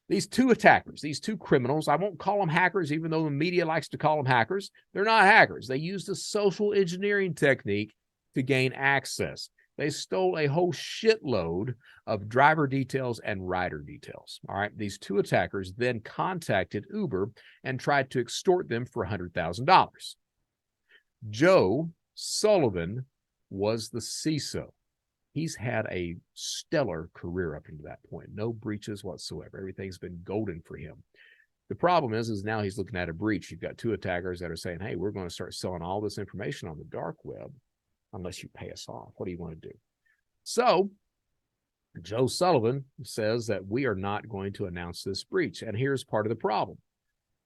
These two attackers, these two criminals, I won't call them hackers, even though the media likes to call them hackers. They're not hackers. They used a social engineering technique to gain access. They stole a whole shitload of driver details and rider details. All right. These two attackers then contacted Uber and tried to extort them for $100,000. Joe Sullivan was the CISO. He's had a stellar career up to that point. No breaches whatsoever. Everything's been golden for him. The problem is now he's looking at a breach. You've got two attackers that are saying, hey, we're going to start selling all this information on the dark web unless you pay us off. What do you want to do? So Joe Sullivan says that we are not going to announce this breach. And here's part of the problem.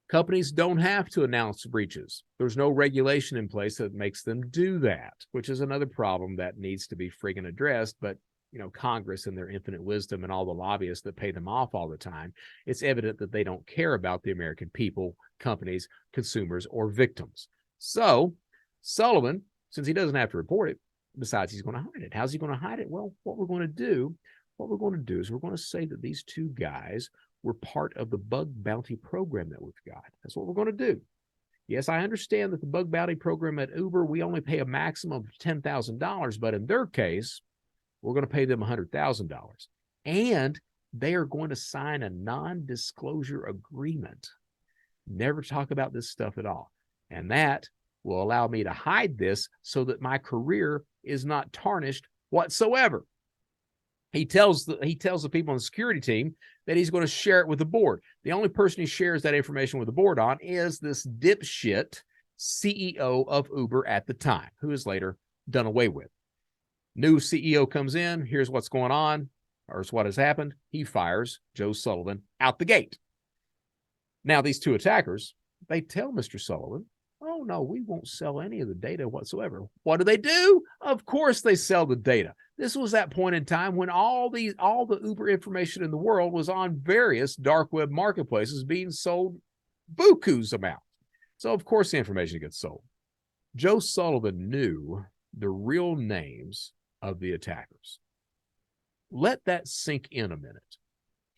Companies don't have to announce breaches. There's no regulation in place that makes them do that, which is another problem that needs to be friggin' addressed. But, you know, Congress and their infinite wisdom and all the lobbyists that pay them off all the time, it's evident that they don't care about the American people, companies, consumers, or victims. So Sullivan, since he doesn't have to report it, decides he's going to hide it. How's he going to hide it? Well, what we're going to do is we're going to say that these two guys were part of the bug bounty program that we've got. That's what we're going to do. Yes, I understand that the bug bounty program at Uber, we only pay a maximum of $10,000, but in their case, we're going to pay them $100,000. And they are going to sign a non-disclosure agreement. Never talk about this stuff at all. And that will allow me to hide this so that my career is not tarnished whatsoever. He tells the people on the security team that he's going to share it with the board. The only person he shares that information with the board on is this dipshit CEO of Uber at the time, who is later done away with. New CEO comes in. Here's what's going on, or what has happened. He fires Joe Sullivan out the gate. Now, these two attackers, they tell Mr. Sullivan, oh, no, we won't sell any of the data whatsoever. What do? Of course they sell the data. This was that point in time when all the Uber information in the world was on various dark web marketplaces being sold buku's amount. So, of course, the information gets sold. Joe Sullivan knew the real names of the attackers. Let that sink in a minute.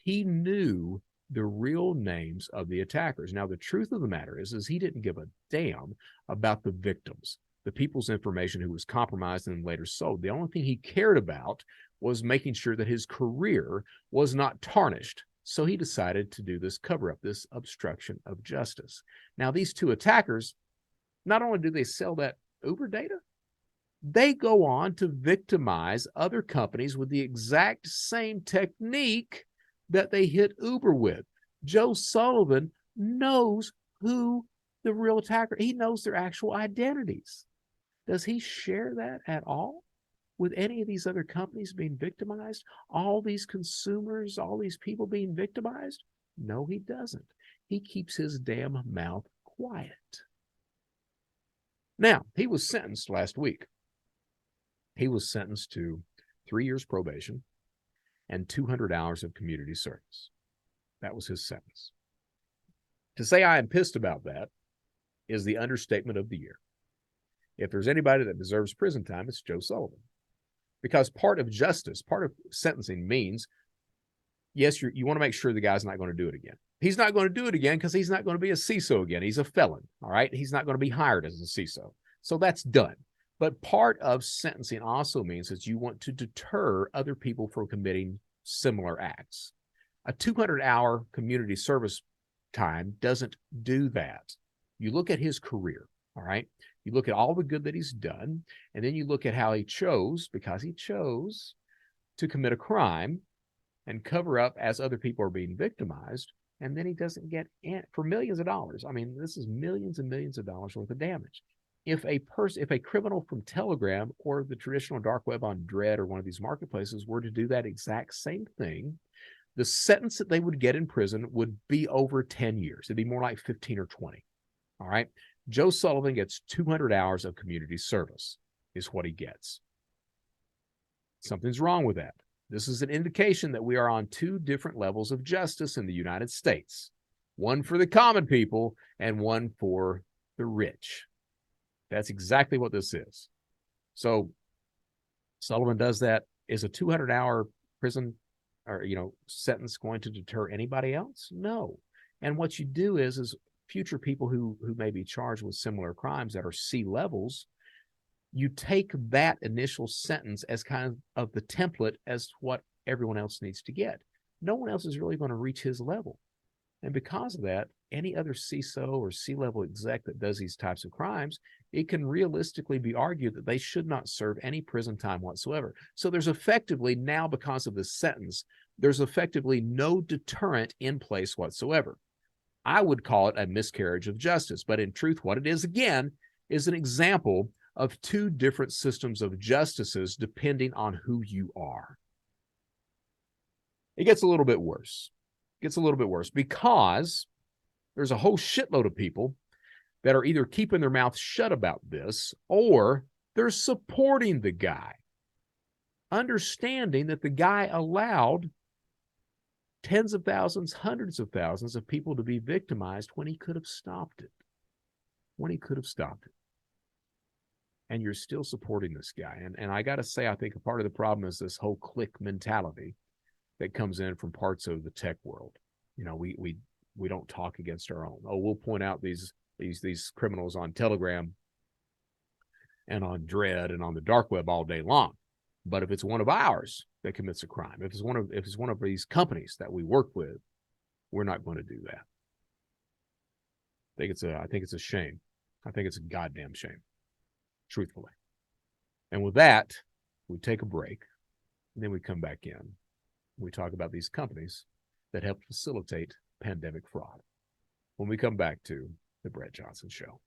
He knew the real names of the attackers. Now, the truth of the matter is he didn't give a damn about the victims, the people's information who was compromised and later sold. The only thing he cared about was making sure that his career was not tarnished. So he decided to do this cover-up, this obstruction of justice. Now, these two attackers, not only do they sell that Uber data, they go on to victimize other companies with the exact same technique that they hit Uber with. Joe Sullivan knows who the real attacker, he knows their actual identities. Does he share that at all with any of these other companies being victimized? All these consumers, all these people being victimized? No, he doesn't. He keeps his damn mouth quiet. Now, he was sentenced last week. He was sentenced to 3 years probation and 200 hours of community service. That was his sentence. To say I am pissed about that is the understatement of the year. If there's anybody that deserves prison time, it's Joe Sullivan. Because part of justice, part of sentencing means, yes, you want to make sure the guy's not going to do it again. He's not going to do it again because he's not going to be a CISO again. He's a felon, all right? He's not going to be hired as a CISO. So that's done. But part of sentencing also means that you want to deter other people from committing similar acts. A 200-hour community service time doesn't do that. You look at his career, all right? You look at all the good that he's done, and then you look at how he chose, because he chose to commit a crime and cover up as other people are being victimized, and then he doesn't get in for millions of dollars. I mean, this is millions and millions of dollars worth of damage. If a criminal from Telegram or the traditional dark web on Dread or one of these marketplaces were to do that exact same thing, the sentence that they would get in prison would be over 10 years. It'd be more like 15 or 20. All right. Joe Sullivan gets 200 hours of community service is what he gets. Something's wrong with that. This is an indication that we are on two different levels of justice in the United States. One for the common people and one for the rich. That's exactly what this is. So Sullivan does that. Is a 200-hour prison or, sentence going to deter anybody else? No. And what you do is future people who may be charged with similar crimes that are C levels, you take that initial sentence as kind of the template as to what everyone else needs to get. No one else is really going to reach his level. And because of that, any other CISO or C-level exec that does these types of crimes, it can realistically be argued that they should not serve any prison time whatsoever. So there's effectively now, because of this sentence, there's effectively no deterrent in place whatsoever. I would call it a miscarriage of justice, but in truth, what it is, again, is an example of two different systems of justices depending on who you are. It gets a little bit worse. Because there's a whole shitload of people that are either keeping their mouth shut about this or they're supporting the guy, understanding that the guy allowed tens of thousands, hundreds of thousands of people to be victimized when he could have stopped it. And you're still supporting this guy. And I got to say, I think a part of the problem is this whole clique mentality that comes in from parts of the tech world. We don't talk against our own. Oh, we'll point out these criminals on Telegram and on Dread and on the dark web all day long. But if it's one of ours that commits a crime, if it's one of these companies that we work with, we're not going to do that. I think it's a shame. I think it's a goddamn shame, truthfully. And with that, we take a break. And then we come back in. We talk about these companies that help facilitate pandemic fraud. When we come back to the Brett Johnson Show.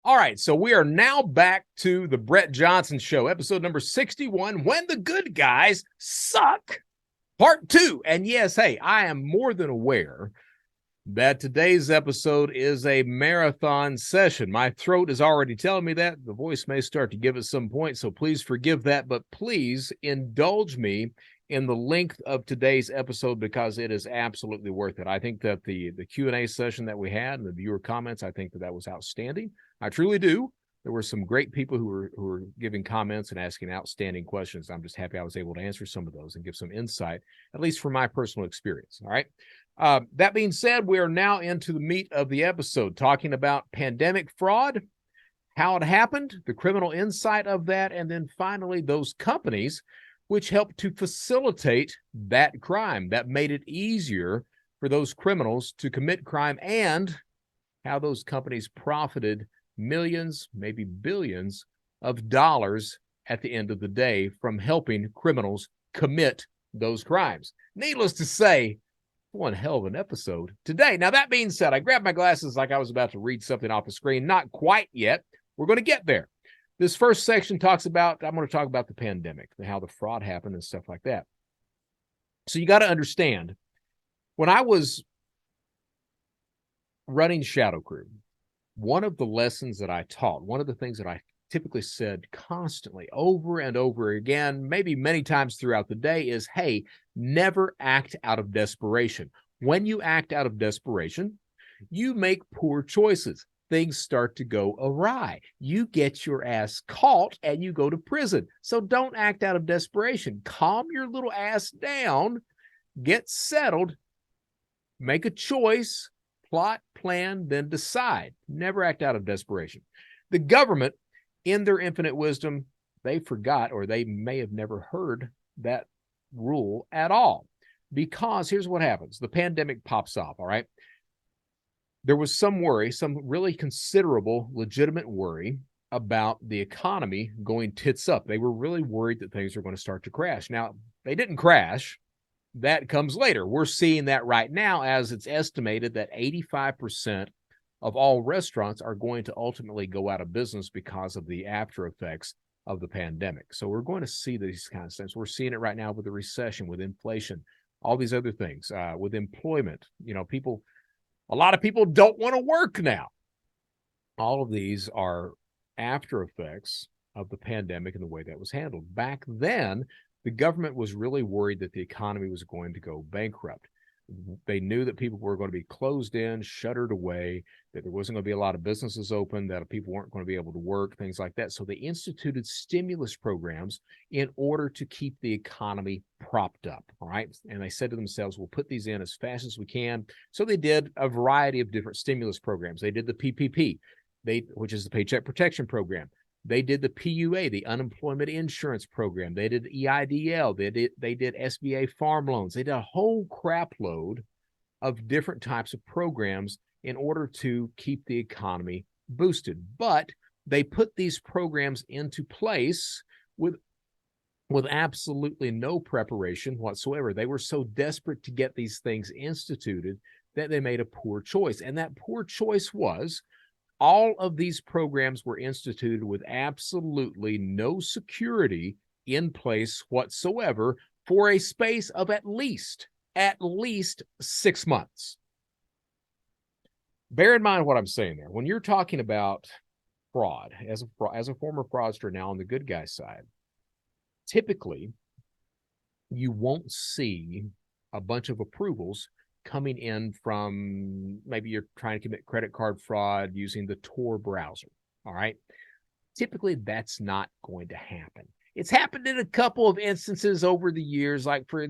All right, so we are now back to the Brett Johnson Show, episode number 61, When the Good Guys Suck, part 2. And yes, hey, I am more than aware that today's episode is a marathon session. My throat is already telling me that. The voice may start to give at some point, so please forgive that. But please indulge me in the length of today's episode because it is absolutely worth it. I think that the Q&A session that we had and the viewer comments, I think that was outstanding. I truly do. There were some great people who were giving comments and asking outstanding questions. I'm just happy I was able to answer some of those and give some insight, at least from my personal experience. All right. That being said, we are now into the meat of the episode, talking about pandemic fraud, how it happened, the criminal insight of that, and then finally those companies which helped to facilitate that crime, that made it easier for those criminals to commit crime, and how those companies profited millions, maybe billions of dollars at the end of the day from helping criminals commit those crimes. Needless to say, one hell of an episode today. Now, that being said, I grabbed my glasses like I was about to read something off the screen. Not quite yet. We're going to get there. This first section talks about, I'm going to talk about the pandemic and how the fraud happened and stuff like that. So you got to understand, when I was running Shadow Crew, one of the lessons that I taught, one of the things that I typically said constantly over and over again, maybe many times throughout the day, is, hey, never act out of desperation. When you act out of desperation, you make poor choices. Things start to go awry. You get your ass caught and you go to prison. So don't act out of desperation. Calm your little ass down, get settled, make a choice, plot, plan, then decide. Never act out of desperation. The government, in their infinite wisdom, they forgot, or they may have never heard that rule at all. Because here's what happens. The pandemic pops off, all right? There was some worry, some really considerable, legitimate worry about the economy going tits up. They were really worried that things were going to start to crash. Now, they didn't crash. That comes later. We're seeing that right now, as it's estimated that 85% of all restaurants are going to ultimately go out of business because of the after effects of the pandemic. So we're going to see these kinds of things. We're seeing it right now with the recession, with inflation, all these other things, with employment. You know, a lot of people don't want to work now. All of these are after effects of the pandemic and the way that was handled. Back then, the government was really worried that the economy was going to go bankrupt. They knew that people were going to be closed in, shuttered away, that there wasn't going to be a lot of businesses open, that people weren't going to be able to work, things like that. So they instituted stimulus programs in order to keep the economy propped up, all right? And they said to themselves, we'll put these in as fast as we can. So they did a variety of different stimulus programs. They did the PPP, which is the Paycheck Protection Program. They did the PUA, the Unemployment Insurance Program. They did EIDL. They did SBA farm loans. They did a whole crap load of different types of programs in order to keep the economy boosted. But they put these programs into place with absolutely no preparation whatsoever. They were so desperate to get these things instituted that they made a poor choice. And that poor choice was, all of these programs were instituted with absolutely no security in place whatsoever for a space of at least 6 months. Bear in mind what I'm saying there. When you're talking about fraud, as a former fraudster now on the good guy side, typically you won't see a bunch of approvals coming in from, maybe you're trying to commit credit card fraud using the Tor browser, all right? Typically, that's not going to happen. It's happened in a couple of instances over the years. Like for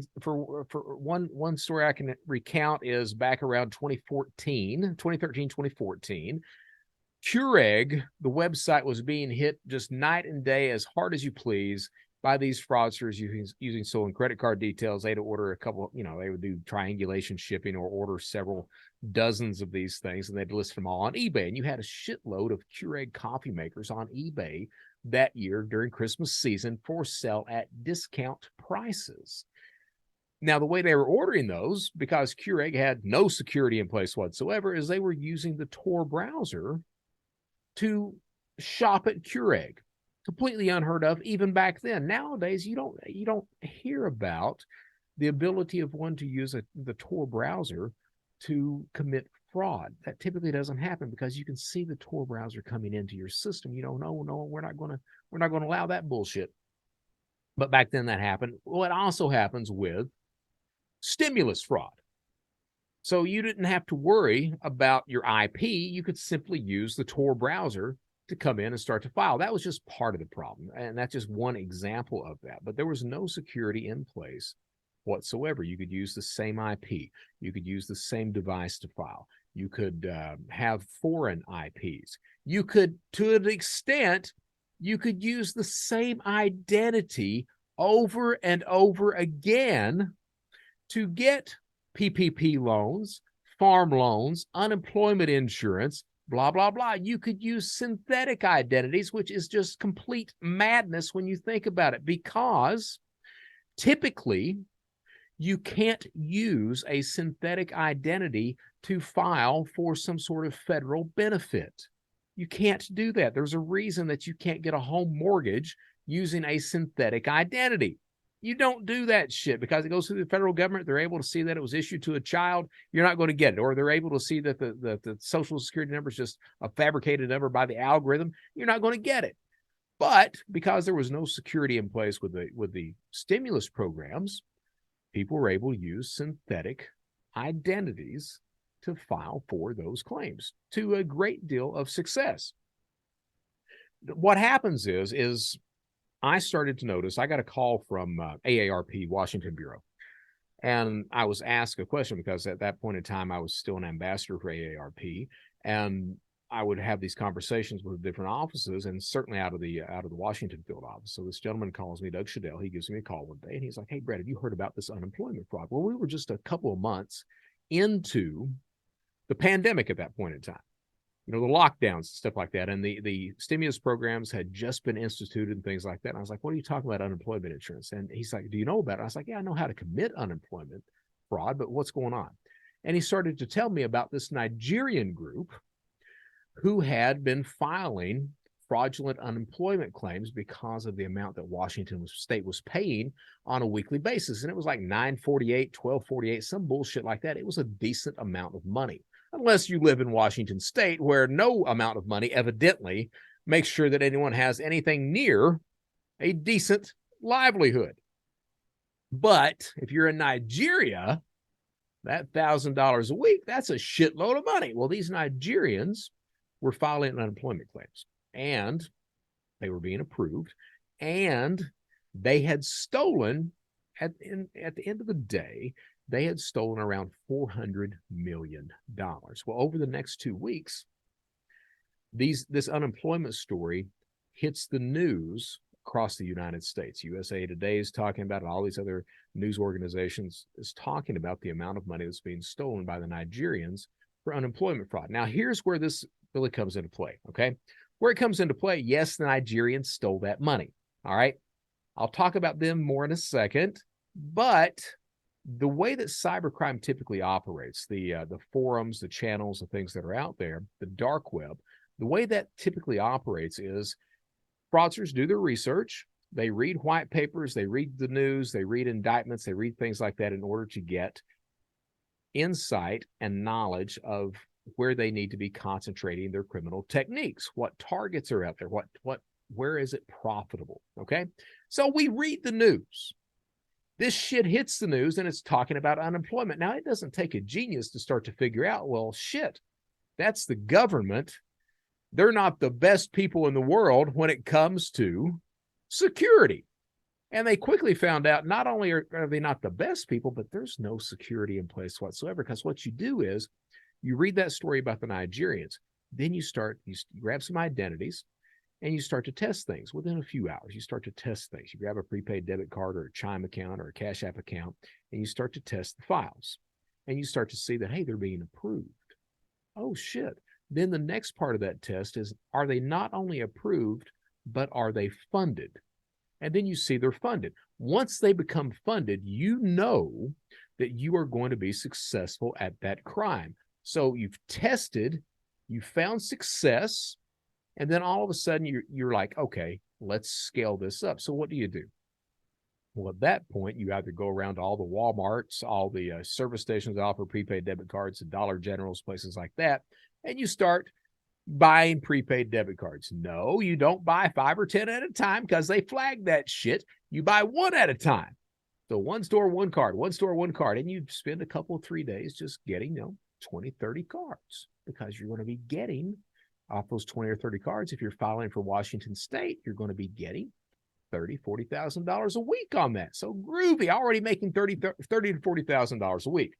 one story I can recount is back around 2013, 2014, Keurig, the website, was being hit just night and day, as hard as you please, by these fraudsters using stolen credit card details. They'd order a couple, they would do triangulation shipping or order several dozens of these things, and they'd list them all on eBay. And you had a shitload of Keurig coffee makers on eBay that year during Christmas season for sale at discount prices. Now, the way they were ordering those, because Keurig had no security in place whatsoever, is they were using the Tor browser to shop at Keurig. Completely unheard of even back then. Nowadays, you don't hear about the ability of one to use the Tor browser to commit fraud. That typically doesn't happen because you can see the Tor browser coming into your system. You don't know, no, we're not going to allow that bullshit. But back then that happened. Well, it also happens with stimulus fraud. So you didn't have to worry about your IP. You could simply use the Tor browser to come in and start to file. That was just part of the problem. And that's just one example of that. But there was no security in place whatsoever. You could use the same IP. You could use the same device to file. You could have foreign IPs. You could, to an extent, you could use the same identity over and over again to get PPP loans, farm loans, unemployment insurance, blah, blah, blah. You could use synthetic identities, which is just complete madness when you think about it, because typically you can't use a synthetic identity to file for some sort of federal benefit. You can't do that. There's a reason that you can't get a home mortgage using a synthetic identity. You don't do that shit because it goes through the federal government. They're able to see that it was issued to a child. You're not going to get it. Or they're able to see that the social security number is just a fabricated number by the algorithm. You're not going to get it. But because there was no security in place with the stimulus programs, people were able to use synthetic identities to file for those claims to a great deal of success. What happens is I started to notice, I got a call from AARP, Washington Bureau, and I was asked a question because at that point in time, I was still an ambassador for AARP, and I would have these conversations with different offices, and certainly out of the Washington field office. So this gentleman calls me, Doug Shadell. He gives me a call one day, and he's like, "Hey, Brad, have you heard about this unemployment fraud?" Well, we were just a couple of months into the pandemic at that point in time. You know, the lockdowns and stuff like that. And the stimulus programs had just been instituted and things like that. And I was like, "What are you talking about unemployment insurance?" And he's like, "Do you know about it?" I was like, "Yeah, I know how to commit unemployment fraud, but what's going on?" And he started to tell me about this Nigerian group who had been filing fraudulent unemployment claims because of the amount that Washington state was paying on a weekly basis. And it was like $9.48, $12.48, some bullshit like that. It was a decent amount of money. Unless you live in Washington state, where no amount of money evidently makes sure that anyone has anything near a decent livelihood. But if you're in Nigeria, that $1,000 a week, that's a shitload of money. Well, these Nigerians were filing unemployment claims, and they were being approved, and they had stolen, at the end of the day, they had stolen around $400 million. Well, over the next 2 weeks, this unemployment story hits the news across the United States. USA Today is talking about it. All these other news organizations is talking about the amount of money that's being stolen by the Nigerians for unemployment fraud. Now, here's where this really comes into play, okay? Where it comes into play, yes, the Nigerians stole that money, all right? I'll talk about them more in a second, but the way that cybercrime typically operates, the forums, the channels, the things that are out there, the dark web, the way that typically operates is fraudsters do their research, they read white papers, they read the news, they read indictments, they read things like that in order to get insight and knowledge of where they need to be concentrating their criminal techniques, what targets are out there, where is it profitable, okay? So we read the news. This shit hits the news and it's talking about unemployment. Now, it doesn't take a genius to start to figure out, well, shit, that's the government. They're not the best people in the world when it comes to security. And they quickly found out not only are they not the best people, but there's no security in place whatsoever. Because what you do is you read that story about the Nigerians, then you grab some identities, and you start to test things within a few hours. You start to test things. You grab a prepaid debit card or a Chime account or a Cash App account, and you start to test the files. And you start to see that, hey, they're being approved. Oh, shit. Then the next part of that test is, are they not only approved, but are they funded? And then you see they're funded. Once they become funded, you know that you are going to be successful at that crime. So you've tested, you found success, and then all of a sudden you're like, okay, let's scale this up. So what do? Well, at that point, you either go around to all the Walmarts, all the service stations that offer prepaid debit cards, the Dollar Generals, places like that, and you start buying prepaid debit cards. No, you don't buy 5 or 10 at a time because they flag that shit. You buy one at a time. So one store, one card, one store, one card, and you spend a couple of 3 days just getting, 20, 30 cards because you're going to be getting off those 20 or 30 cards. If you're filing for Washington State, you're going to be getting $30,000, $40,000 a week on that. So groovy, already making $30,000 to $40,000 a week.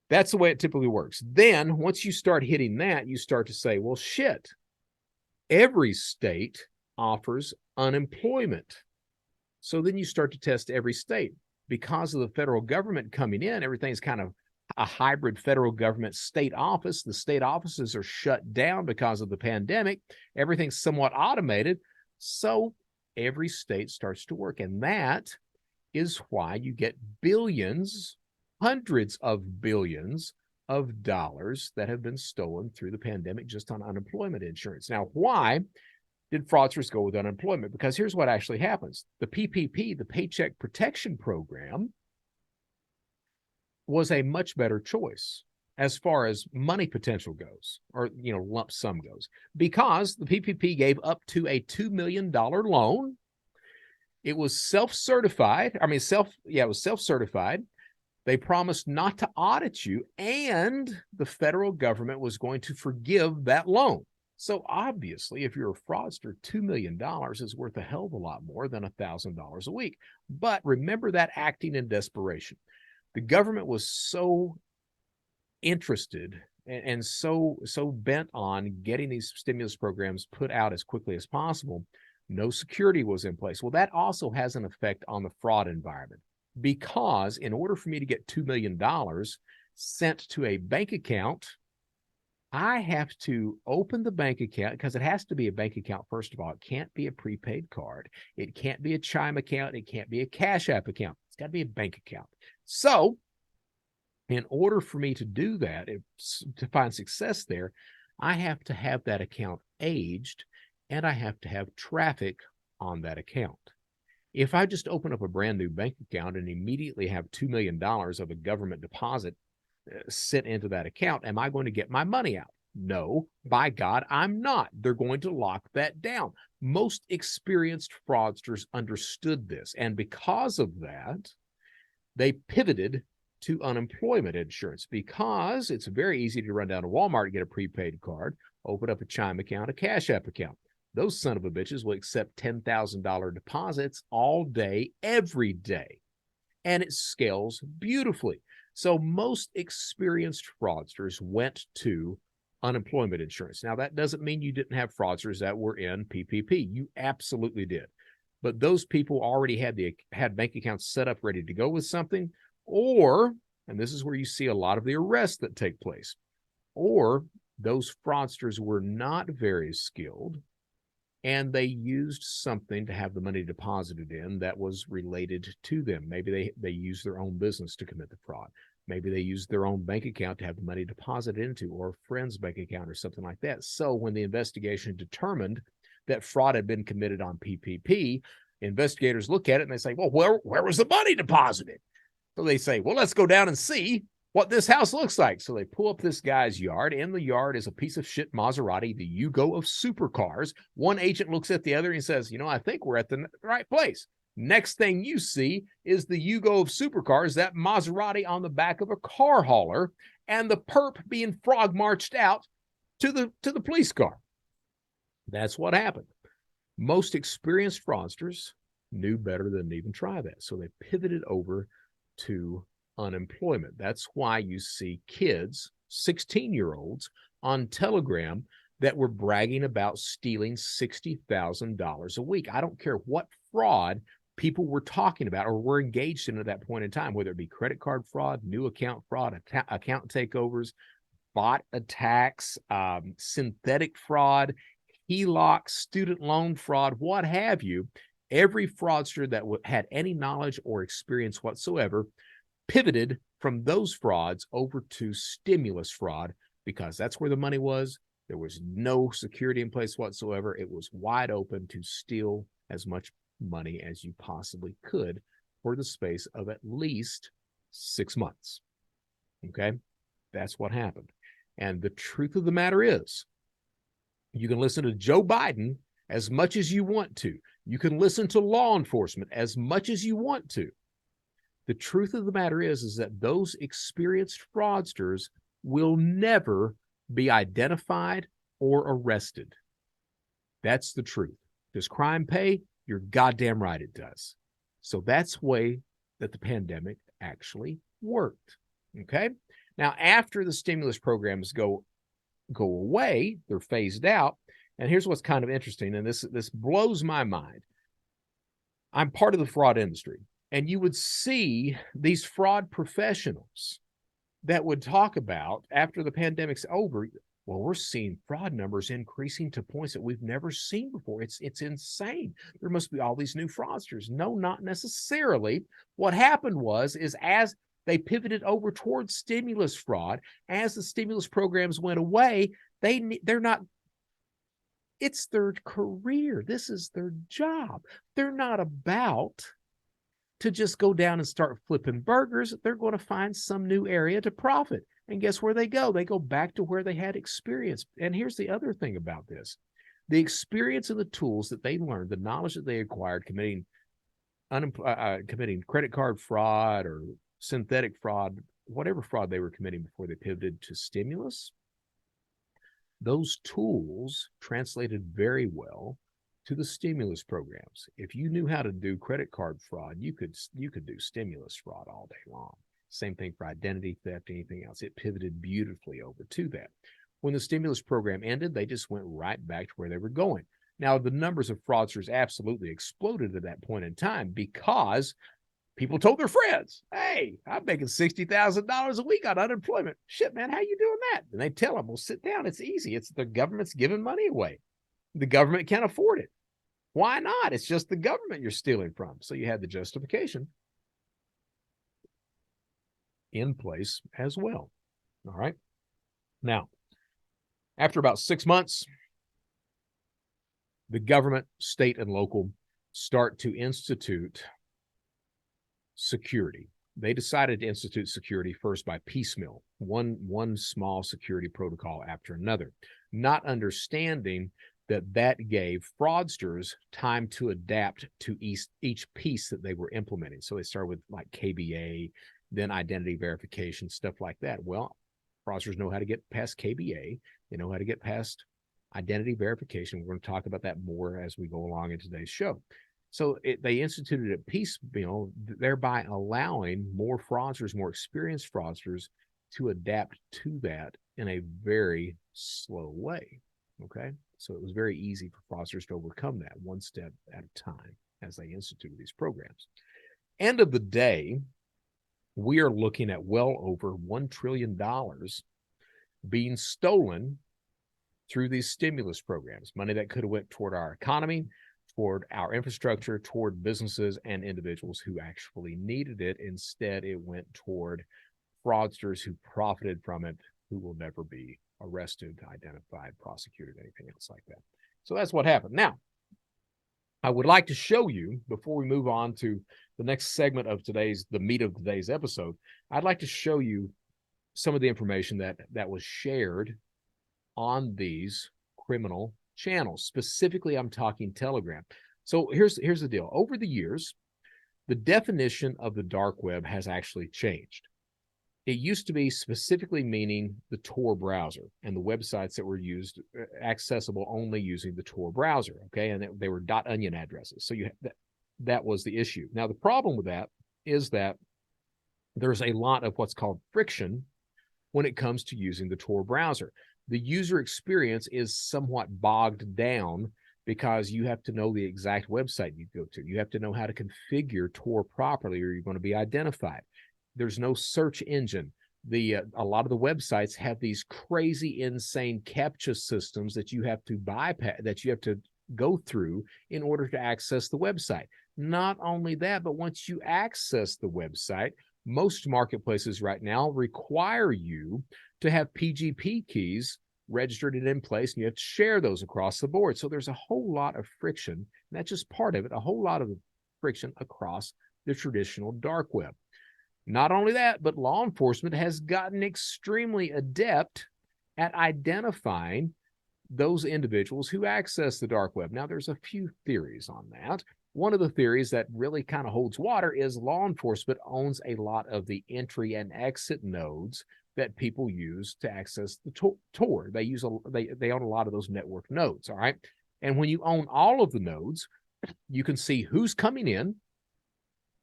That's the way it typically works. Then once you start hitting that, you start to say, well, shit, every state offers unemployment. So then you start to test every state. Because of the federal government coming in, everything's kind of a hybrid federal government state office. The state offices are shut down because of the pandemic. Everything's somewhat automated. So every state starts to work. And that is why you get billions, hundreds of billions of dollars that have been stolen through the pandemic just on unemployment insurance. Now, why did fraudsters go with unemployment? Because here's what actually happens. The PPP, the Paycheck Protection Program, was a much better choice as far as money potential goes, or, lump sum goes, because the PPP gave up to a $2 million loan. It was self-certified. It was self-certified. They promised not to audit you, and the federal government was going to forgive that loan. So obviously, if you're a fraudster, $2 million is worth a hell of a lot more than $1,000 a week. But remember that acting in desperation. The government was so interested and so bent on getting these stimulus programs put out as quickly as possible. No security was in place. Well, that also has an effect on the fraud environment, because in order for me to get $2 million sent to a bank account, I have to open the bank account, because it has to be a bank account, first of all. It can't be a prepaid card. It can't be a Chime account. It can't be a Cash App account. It's got to be a bank account. So in order for me to do that, to find success there, I have to have that account aged, and I have to have traffic on that account. If I just open up a brand new bank account and immediately have $2 million of a government deposit sent into that account, am I going to get my money out? No, by God, I'm not. They're going to lock that down. Most experienced fraudsters understood this, and because of that, they pivoted to unemployment insurance, because it's very easy to run down to Walmart and get a prepaid card, open up a Chime account, a Cash App account. Those son of a bitches will accept $10,000 deposits all day, every day, and it scales beautifully. So most experienced fraudsters went to unemployment insurance. Now, that doesn't mean you didn't have fraudsters that were in PPP. You absolutely did. But those people already had bank accounts set up ready to go with something, or, and this is where you see a lot of the arrests that take place, or those fraudsters were not very skilled, and they used something to have the money deposited in that was related to them. Maybe they used their own business to commit the fraud. Maybe they used their own bank account to have the money deposited into, or a friend's bank account or something like that. So when the investigation determined that fraud had been committed on PPP, investigators look at it and they say, well, where was the money deposited? So they say, well, let's go down and see what this house looks like. So they pull up this guy's yard. In the yard is a piece of shit Maserati, the Yugo of supercars. One agent looks at the other and says, I think we're at the right place. Next thing you see is the Yugo of supercars, that Maserati on the back of a car hauler, and the perp being frog marched out to the police car. That's what happened. Most experienced fraudsters knew better than to even try that. So they pivoted over to unemployment. That's why you see kids, 16-year-olds, on Telegram that were bragging about stealing $60,000 a week. I don't care what fraud people were talking about or were engaged in at that point in time, whether it be credit card fraud, new account fraud, account takeovers, bot attacks, synthetic fraud, HELOC, student loan fraud, what have you. Every fraudster that had any knowledge or experience whatsoever pivoted from those frauds over to stimulus fraud because that's where the money was. There was no security in place whatsoever. It was wide open to steal as much money as you possibly could for the space of at least 6 months. Okay, that's what happened. And the truth of the matter is, you can listen to Joe Biden as much as you want to. You can listen to law enforcement as much as you want to. The truth of the matter is that those experienced fraudsters will never be identified or arrested. That's the truth. Does crime pay? You're goddamn right it does. So that's the way that the pandemic actually worked. Okay? Now, after the stimulus programs go away, they're phased out. And here's what's kind of interesting, and this blows my mind. I'm part of the fraud industry, and you would see these fraud professionals that would talk about after the pandemic's over, well, we're seeing fraud numbers increasing to points that we've never seen before. It's insane. There must be all these new fraudsters. No, not necessarily. What happened is as they pivoted over towards stimulus fraud, as the stimulus programs went away, they're not, it's their career. This is their job. They're not about to just go down and start flipping burgers. They're going to find some new area to profit. And guess where they go? They go back to where they had experience. And here's the other thing about this. The experience and the tools that they learned, the knowledge that they acquired committing credit card fraud or synthetic fraud, whatever fraud they were committing before they pivoted to stimulus, those tools translated very well to the stimulus programs. If you knew how to do credit card fraud, you could do stimulus fraud all day long. Same thing for identity theft, anything else. It pivoted beautifully over to that. When the stimulus program ended, they just went right back to where they were going. Now, the numbers of fraudsters absolutely exploded at that point in time because people told their friends, hey, I'm making $60,000 a week on unemployment. Shit, man, how you doing that? And they tell them, well, sit down. It's easy. It's the government's giving money away. The government can't afford it. Why not? It's just the government you're stealing from. So you had the justification in place as well. All right. Now, after about 6 months, the government, state, and local start to institute security. They decided to institute security first by piecemeal, one small security protocol after another, not understanding that gave fraudsters time to adapt to each piece that they were implementing. So they started with like KBA, then identity verification, stuff like that. Well, fraudsters know how to get past KBA. They know how to get past identity verification. We're going to talk about that more as we go along in today's show. So they instituted it piecemeal, thereby allowing more fraudsters, more experienced fraudsters to adapt to that in a very slow way. Okay. So it was very easy for fraudsters to overcome that one step at a time as they instituted these programs. End of the day, we are looking at well over $1 trillion being stolen through these stimulus programs, money that could have went toward our economy, toward our infrastructure, toward businesses and individuals who actually needed it. Instead, it went toward fraudsters who profited from it, who will never be arrested, identified, prosecuted, anything else like that. So that's what happened. Now, I would like to show you, before we move on to the next segment of the meat of today's episode, I'd like to show you some of the information that was shared on these criminal channels. Specifically, I'm talking Telegram. So here's the deal. Over the years, the definition of the dark web has actually changed. It used to be specifically meaning the Tor browser and the websites that were used accessible only using the Tor browser. Okay, and they were .onion addresses. So that was the issue. Now the problem with that is that there's a lot of what's called friction when it comes to using the Tor browser. The user experience is somewhat bogged down because you have to know the exact website you go to. You have to know how to configure Tor properly or you're going to be identified. There's no search engine. A lot of the websites have these crazy, insane CAPTCHA systems that you have to bypass, that you have to go through in order to access the website. Not only that, but once you access the website, most marketplaces right now require you to have PGP keys registered and in place, and you have to share those across the board. So there's a whole lot of friction, and that's just part of it, a whole lot of friction across the traditional dark web. Not only that, but law enforcement has gotten extremely adept at identifying those individuals who access the dark web. Now, there's a few theories on that. One of the theories that really kind of holds water is law enforcement owns a lot of the entry and exit nodes that people use to access the Tor. They own a lot of those network nodes, all right? And when you own all of the nodes, you can see who's coming in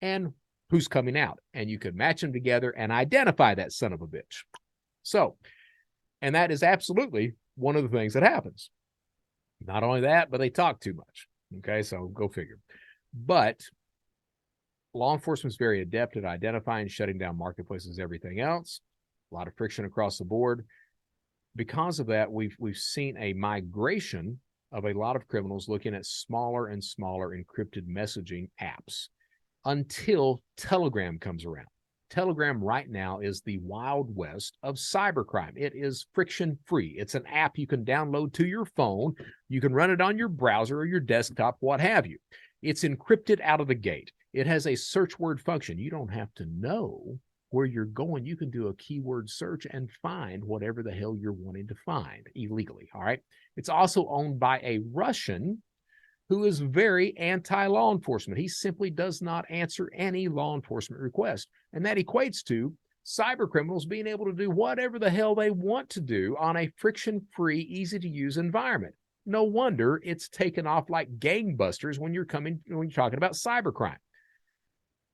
and who's coming out, and you can match them together and identify that son of a bitch. So, and that is absolutely one of the things that happens. Not only that, but they talk too much. Okay, so go figure. But law enforcement is very adept at identifying, shutting down marketplaces, everything else. A lot of friction across the board. Because of that, we've seen a migration of a lot of criminals looking at smaller and smaller encrypted messaging apps until Telegram comes around. Telegram right now is the Wild West of cybercrime. It is friction-free. It's an app you can download to your phone. You can run it on your browser or your desktop, what have you. It's encrypted out of the gate. It has a search word function. You don't have to know where you're going. You can do a keyword search and find whatever the hell you're wanting to find illegally, all right? It's also owned by a Russian who is very anti-law enforcement. He simply does not answer any law enforcement request. And that equates to cyber criminals being able to do whatever the hell they want to do on a friction-free, easy-to-use environment. No wonder it's taken off like gangbusters when you're talking about cybercrime.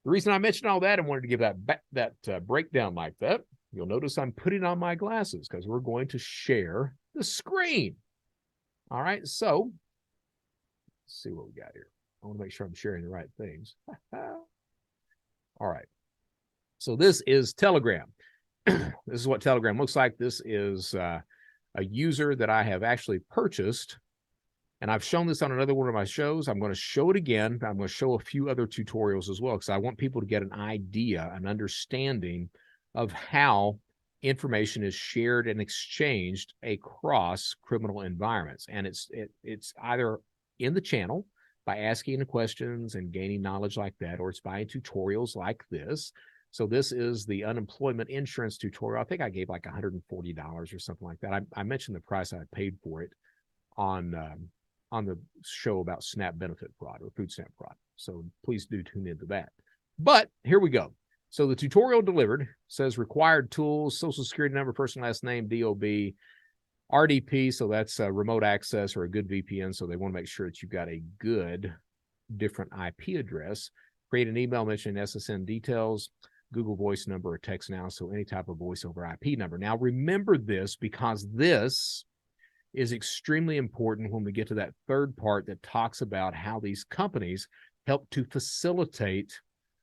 The reason I mentioned all that and wanted to give that breakdown like that, you'll notice I'm putting on my glasses because we're going to share the screen. All right, so let's see what we got here. I want to make sure I'm sharing the right things. All right. So this is Telegram. This is what Telegram looks like. This is a user that I have actually purchased, and I've shown this on another one of my shows. I'm going to show it again. I'm going to show a few other tutorials as well because I want people to get an idea, an understanding of how information is shared and exchanged across criminal environments. And it's either in the channel by asking the questions and gaining knowledge like that, or it's buying tutorials like this. So this is the unemployment insurance tutorial. I think I gave like $140 or something like that. I mentioned the price I paid for it on the show about SNAP benefit fraud or food stamp fraud. So please do tune into that. But here we go. So the tutorial delivered says required tools, social security number, first and last name, DOB, RDP, so that's remote access or a good VPN. So they want to make sure that you've got a good different IP address. Create an email mentioning SSN details, Google Voice number or text now. So any type of voice over IP number. Now remember this because this is extremely important when we get to that third part that talks about how these companies help to facilitate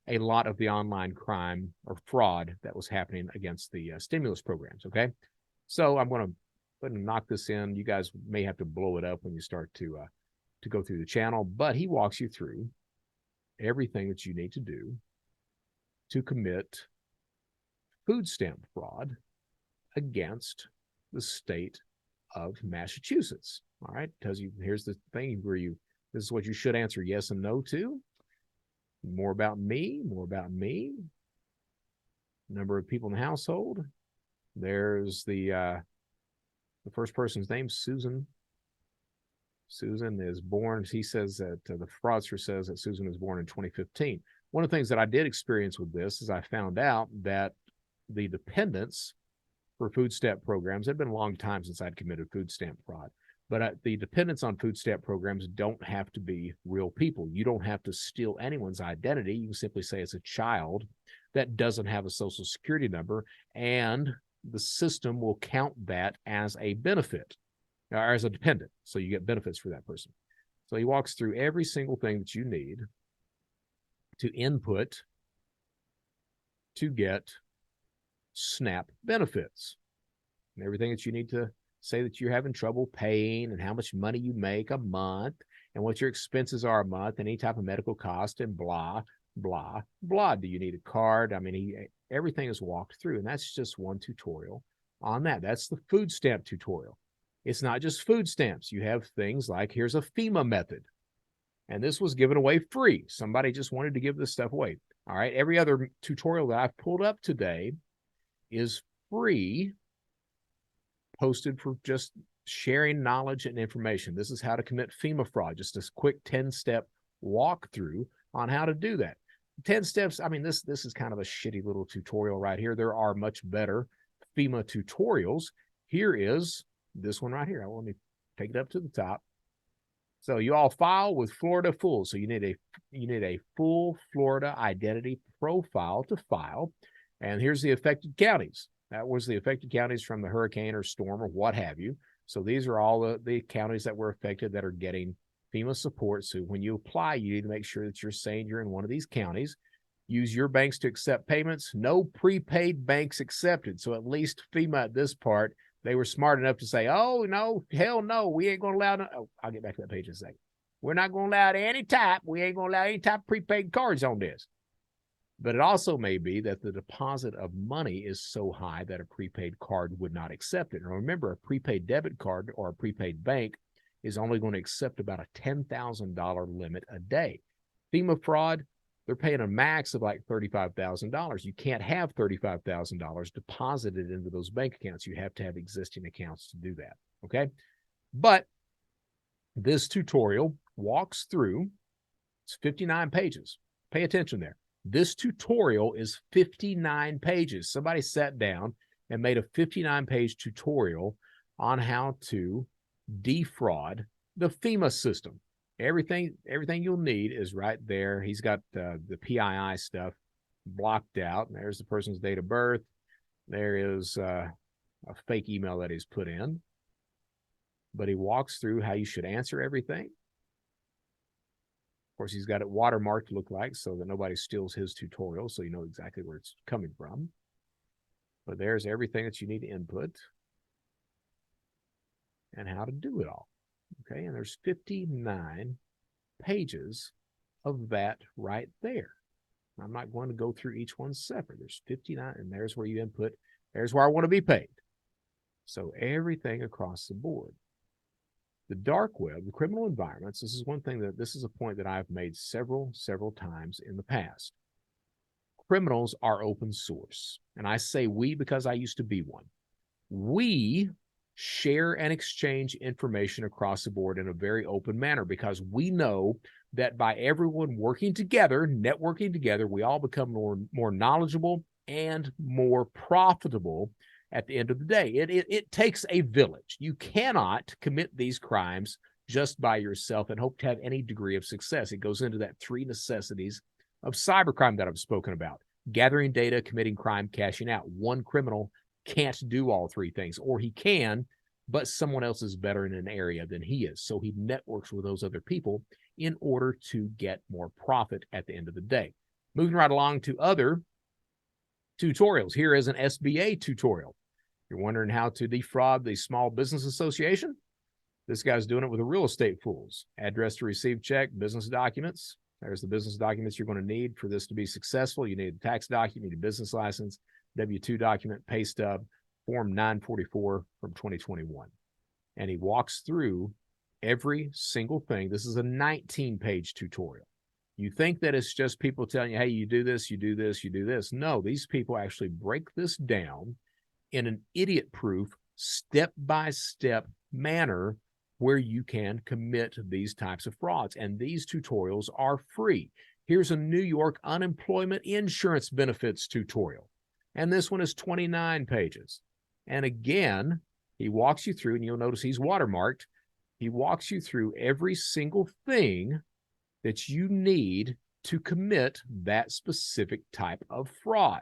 a lot of the online crime or fraud that was happening against the stimulus programs. Okay. So I'm going to knock this in. You guys may have to blow it up when you start to go through the channel, but he walks you through everything that you need to do to commit food stamp fraud against the state of Massachusetts. All right, tells you here's the thing where this is what you should answer yes and no to. More about me, number of people in the household. There's the first person's name, Susan. Susan is born, he says that the fraudster says that Susan was born in 2015. One of the things that I did experience with this is I found out that the dependents for food stamp programs, it had been a long time since I'd committed food stamp fraud, but the dependents on food stamp programs don't have to be real people. You don't have to steal anyone's identity. You can simply say it's a child that doesn't have a social security number, and the system will count that as a benefit or as a dependent. So you get benefits for that person. So he walks through every single thing that you need to input to get SNAP benefits. And everything that you need to say that you're having trouble paying and how much money you make a month and what your expenses are a month and any type of medical cost and blah, blah, blah. Do you need a card? I mean, everything is walked through, and that's just one tutorial on that. That's the food stamp tutorial. It's not just food stamps. You have things like, here's a FEMA method, and this was given away free. Somebody just wanted to give this stuff away. All right, every other tutorial that I've pulled up today is free, posted for just sharing knowledge and information. This is how to commit FEMA fraud, just a quick 10-step walkthrough on how to do that. 10 steps, I mean, this is kind of a shitty little tutorial right here. There are much better FEMA tutorials. Here is this one right here. Let me take it up to the top. So you all file with Florida Full. So you need a full Florida identity profile to file. And here's the affected counties. That was the affected counties from the hurricane or storm or what have you. So these are all the counties that were affected that are getting FEMA support. So when you apply, you need to make sure that you're saying you're in one of these counties. Use your banks to accept payments. No prepaid banks accepted. So at least FEMA at this part, they were smart enough to say, oh, no, hell no, we ain't going to allow, oh, I'll get back to that page in a second. We're not going to allow any type, we ain't going to allow any type of prepaid cards on this. But it also may be that the deposit of money is so high that a prepaid card would not accept it. And remember, a prepaid debit card or a prepaid bank is only going to accept about a $10,000 limit a day. FEMA fraud, they're paying a max of like $35,000. You can't have $35,000 deposited into those bank accounts. You have to have existing accounts to do that, okay? But this tutorial walks through, it's 59 pages. Pay attention there. This tutorial is 59 pages. Somebody sat down and made a 59-page tutorial on how to defraud the FEMA system. Everything you'll need is right there. He's got the PII stuff blocked out. There's the person's date of birth. There is a fake email that he's put in. But he walks through how you should answer everything. Of course, he's got it watermarked to look like so that nobody steals his tutorial, so you know exactly where it's coming from. But there's everything that you need to input and how to do it all. Okay, and there's 59 pages of that right there. I'm not going to go through each one separate. There's 59, and there's where you input. There's where I want to be paid. So everything across the board. The dark web, the criminal environments, this is a point that I've made several times in the past. Criminals are open source. And I say we because I used to be one. We share and exchange information across the board in a very open manner because we know that by everyone working together, networking together, we all become more knowledgeable and more profitable at the end of the day. It takes a village. You cannot commit these crimes just by yourself and hope to have any degree of success. It goes into that 3 necessities of cybercrime that I've spoken about. Gathering data, committing crime, cashing out. One criminal can't do all 3 things, or he can, but someone else is better in an area than he is. So he networks with those other people in order to get more profit at the end of the day. Moving right along to other tutorials. Here is an SBA tutorial. You're wondering how to defraud the Small Business Association? This guy's doing it with the real estate fools. Address to receive check, business documents. There's the business documents you're going to need for this to be successful. You need a tax document, you need a business license, W-2 document, pay stub, Form 944 from 2021. And he walks through every single thing. This is a 19-page tutorial. You think that it's just people telling you, hey, you do this, you do this, you do this. No, these people actually break this down in an idiot-proof, step-by-step manner where you can commit these types of frauds. And these tutorials are free. Here's a New York unemployment insurance benefits tutorial. And this one is 29 pages. And again, he walks you through, and you'll notice he's watermarked. He walks you through every single thing that you need to commit that specific type of fraud.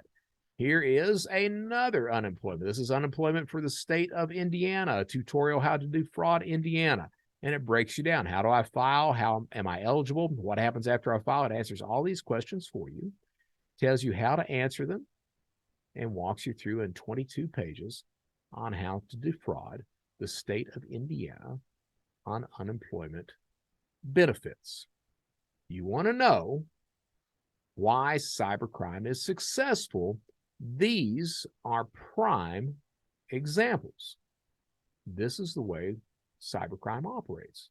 Here is another unemployment. This is unemployment for the state of Indiana, a tutorial how to do fraud Indiana. And it breaks you down. How do I file? How am I eligible? What happens after I file? It answers all these questions for you. Tells you how to answer them. and walks you through in 22 pages on how to defraud the state of Indiana on unemployment benefits. You want to know why cybercrime is successful? These are prime examples. This is the way cybercrime operates.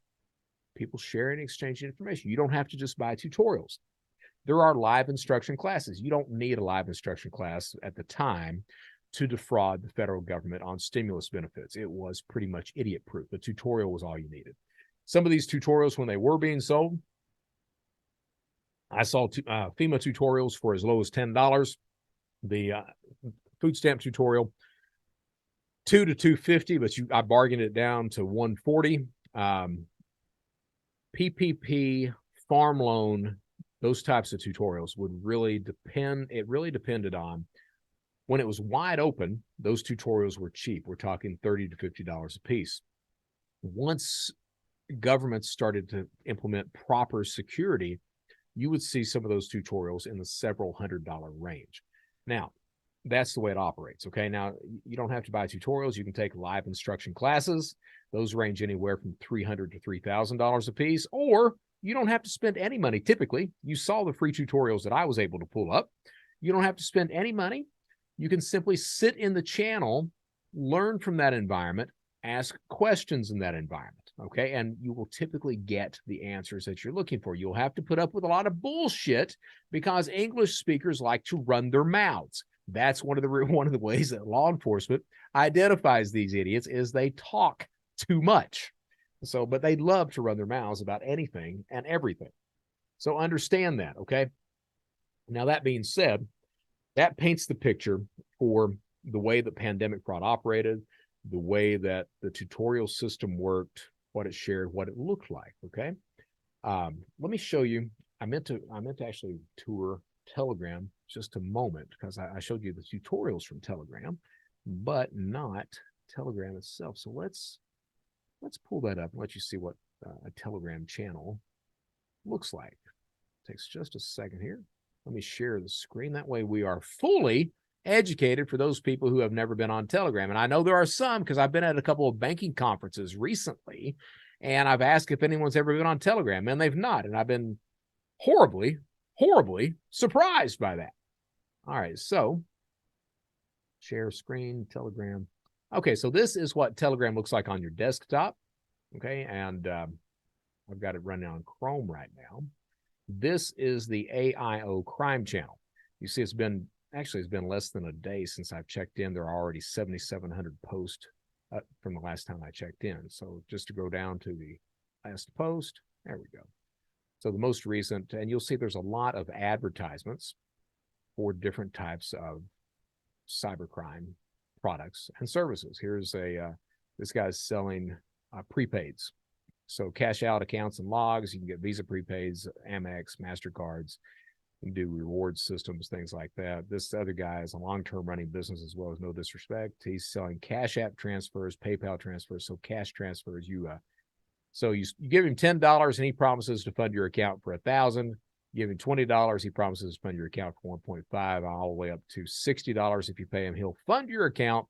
People sharing and exchanging information. You don't have to just buy tutorials. There are live instruction classes. You don't need a live instruction class at the time to defraud the federal government on stimulus benefits. It was pretty much idiot-proof. The tutorial was all you needed. Some of these tutorials, when they were being sold, I saw FEMA tutorials for as low as $10. The food stamp tutorial, $2 to $250, but I bargained it down to $140. PPP, farm loan, those types of tutorials would really depend. It really depended on when it was wide open. Those tutorials were cheap. We're talking $30 to $50 a piece. Once governments started to implement proper security, you would see some of those tutorials in the several $100 range. Now, that's the way it operates. Okay. Now, you don't have to buy tutorials. You can take live instruction classes. Those range anywhere from $300 to $3,000 a piece, or you don't have to spend any money. Typically, you saw the free tutorials that I was able to pull up. You don't have to spend any money. You can simply sit in the channel, learn from that environment, ask questions in that environment. Okay. And you will typically get the answers that you're looking for. You'll have to put up with a lot of bullshit because English speakers like to run their mouths. That's one of the ways that law enforcement identifies these idiots is they talk too much. So, but they love to run their mouths about anything and everything. So understand that, okay? Now, that being said, that paints the picture for the way that pandemic fraud operated, the way that the tutorial system worked, what it shared, what it looked like, okay? Let me show you. I meant to actually tour Telegram just a moment because I showed you the tutorials from Telegram, but not Telegram itself. So let's pull that up and let you see what a Telegram channel looks like. Takes just a second here. Let me share the screen. That way we are fully educated for those people who have never been on Telegram. And I know there are some because I've been at a couple of banking conferences recently, and I've asked if anyone's ever been on Telegram, and they've not. And I've been horribly surprised by that. All right, so share screen, Telegram. Okay, so this is what Telegram looks like on your desktop. Okay, and I've got it running on Chrome right now. This is the AIO crime channel. You see, it's been less than a day since I've checked in. There are already 7,700 posts from the last time I checked in. So just to go down to the last post, there we go. So the most recent, and you'll see there's a lot of advertisements for different types of cybercrime products and services. Here's this guy's selling prepaids. So cash out accounts and logs. You can get Visa prepaids, Amex, MasterCards. You can do reward systems, things like that. This other guy is a long-term running business as well, as no disrespect. He's selling Cash App transfers, PayPal transfers, so cash transfers. So you give him $10 and he promises to fund your account for $1,000. You give him $20, he promises to fund your account for $1.5, all the way up to $60 if you pay him. He'll fund your account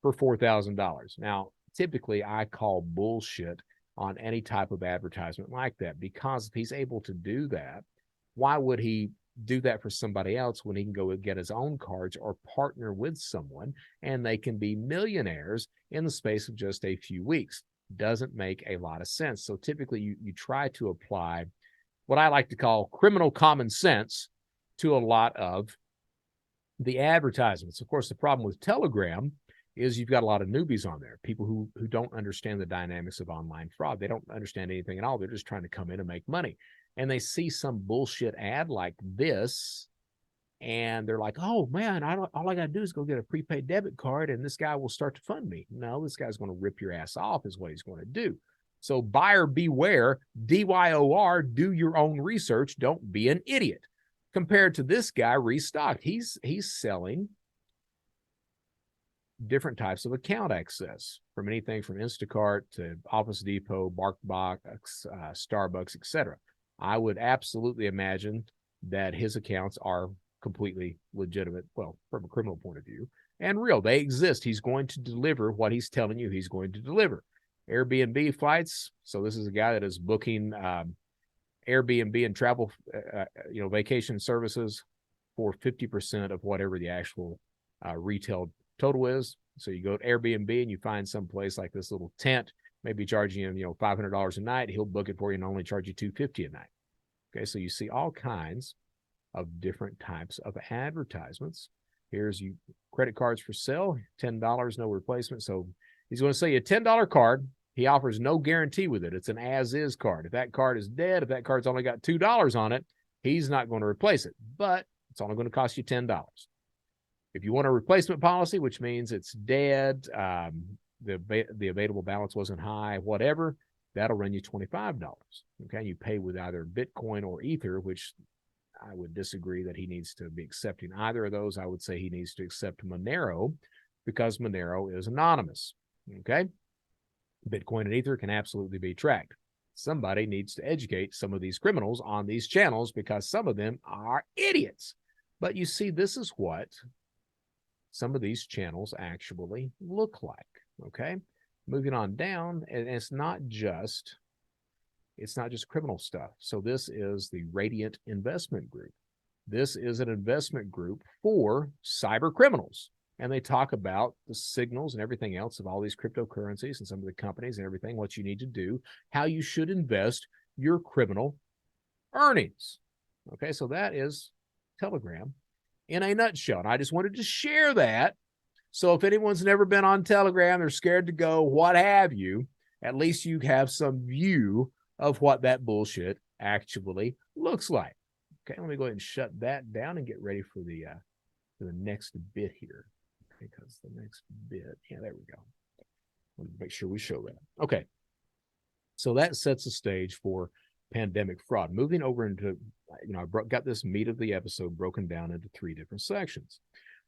for $4,000. Now, typically, I call bullshit on any type of advertisement like that, because if he's able to do that, why would he do that for somebody else when he can go and get his own cards or partner with someone and they can be millionaires in the space of just a few weeks? Doesn't make a lot of sense. So typically you try to apply what I like to call criminal common sense to a lot of the advertisements. Of course, the problem with Telegram is you've got a lot of newbies on there, people who don't understand the dynamics of online fraud. They don't understand anything at all. They're just trying to come in and make money. And they see some bullshit ad like this, and they're like, oh, man, all I got to do is go get a prepaid debit card, and this guy will start to fund me. No, this guy's going to rip your ass off is what he's going to do. So buyer beware, DYOR, do your own research. Don't be an idiot. Compared to this guy, Restocked, he's selling different types of account access, from anything from Instacart to Office Depot, BarkBox, Starbucks, etc. I would absolutely imagine that his accounts are completely legitimate, well, from a criminal point of view, and real. They exist. He's going to deliver what he's telling you he's going to deliver. Airbnb flights. So this is a guy that is booking Airbnb and travel, vacation services for 50% of whatever the actual retail total is. So you go to Airbnb and you find some place like this little tent, maybe charging him, $500 a night. He'll book it for you and only charge you $250 a night. Okay, so you see all kinds of different types of advertisements. Here's you credit cards for sale, $10, no replacement. So he's going to sell you a $10 card. He offers no guarantee with it. It's an as-is card. If that card is dead, if that card's only got $2 on it, he's not going to replace it, but it's only going to cost you $10. If you want a replacement policy, which means it's dead, the available balance wasn't high, whatever, that'll run you $25. Okay, you pay with either Bitcoin or Ether, which I would disagree that he needs to be accepting either of those. I would say he needs to accept Monero because Monero is anonymous. Okay, Bitcoin and Ether can absolutely be tracked. Somebody needs to educate some of these criminals on these channels because some of them are idiots. But you see, this is what some of these channels actually look like. Okay, moving on down, and it's not just criminal stuff. So this is the Radiant Investment Group. This is an investment group for cyber criminals. And they talk about the signals and everything else of all these cryptocurrencies and some of the companies and everything, what you need to do, how you should invest your criminal earnings. Okay, so that is Telegram in a nutshell. And I just wanted to share that. So if anyone's never been on Telegram, they're scared to go, what have you, at least you have some view of what that bullshit actually looks like. Okay, let me go ahead and shut that down and get ready for the next bit here. Because the next bit, yeah, there we go. Let me make sure we show that. Okay, so that sets the stage for pandemic fraud. Moving over into, I got this meat of the episode broken down into 3 different sections.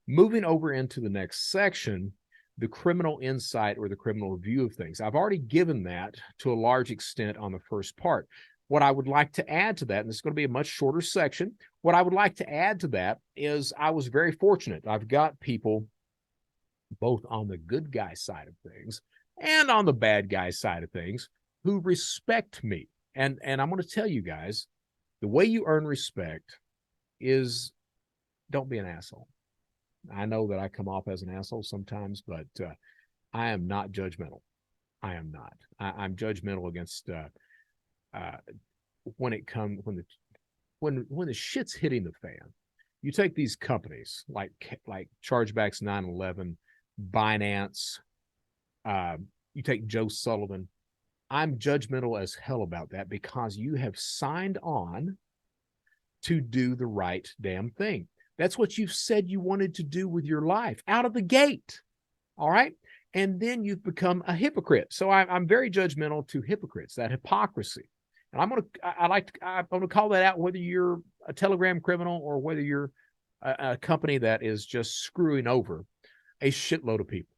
Moving over into the next section, the criminal insight or the criminal view of things. I've already given that to a large extent on the first part. What I would like to add to that, and this is going to be a much shorter section, what I would like to add to that is I was very fortunate. I've got people both on the good guy side of things and on the bad guy side of things who respect me. And I'm going to tell you guys, the way you earn respect is don't be an asshole. I know that I come off as an asshole sometimes, but I am not judgmental. I am not. I'm judgmental against when the shit's hitting the fan. You take these companies like Chargebacks 9/11, Binance, you take Joe Sullivan. I'm judgmental as hell about that because you have signed on to do the right damn thing. That's what you've said you wanted to do with your life out of the gate. All right. And then you've become a hypocrite. So I'm very judgmental to hypocrites, that hypocrisy. And I'm going to call that out, whether you're a Telegram criminal or whether you're a company that is just screwing over a shitload of people.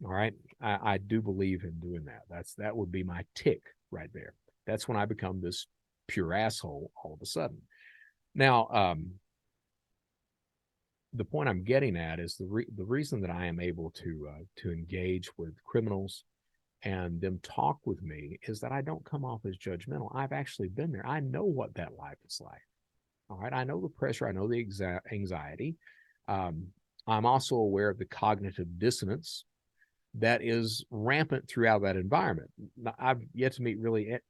All right. I do believe in doing that. That would be my tick right there. That's when I become this pure asshole all of a sudden. Now, the point I'm getting at is the reason that I am able to engage with criminals and them talk with me is that I don't come off as judgmental. I've actually been there. I know what that life is like. All right. I know the pressure. I know the anxiety. I'm also aware of the cognitive dissonance that is rampant throughout that environment. I've yet to meet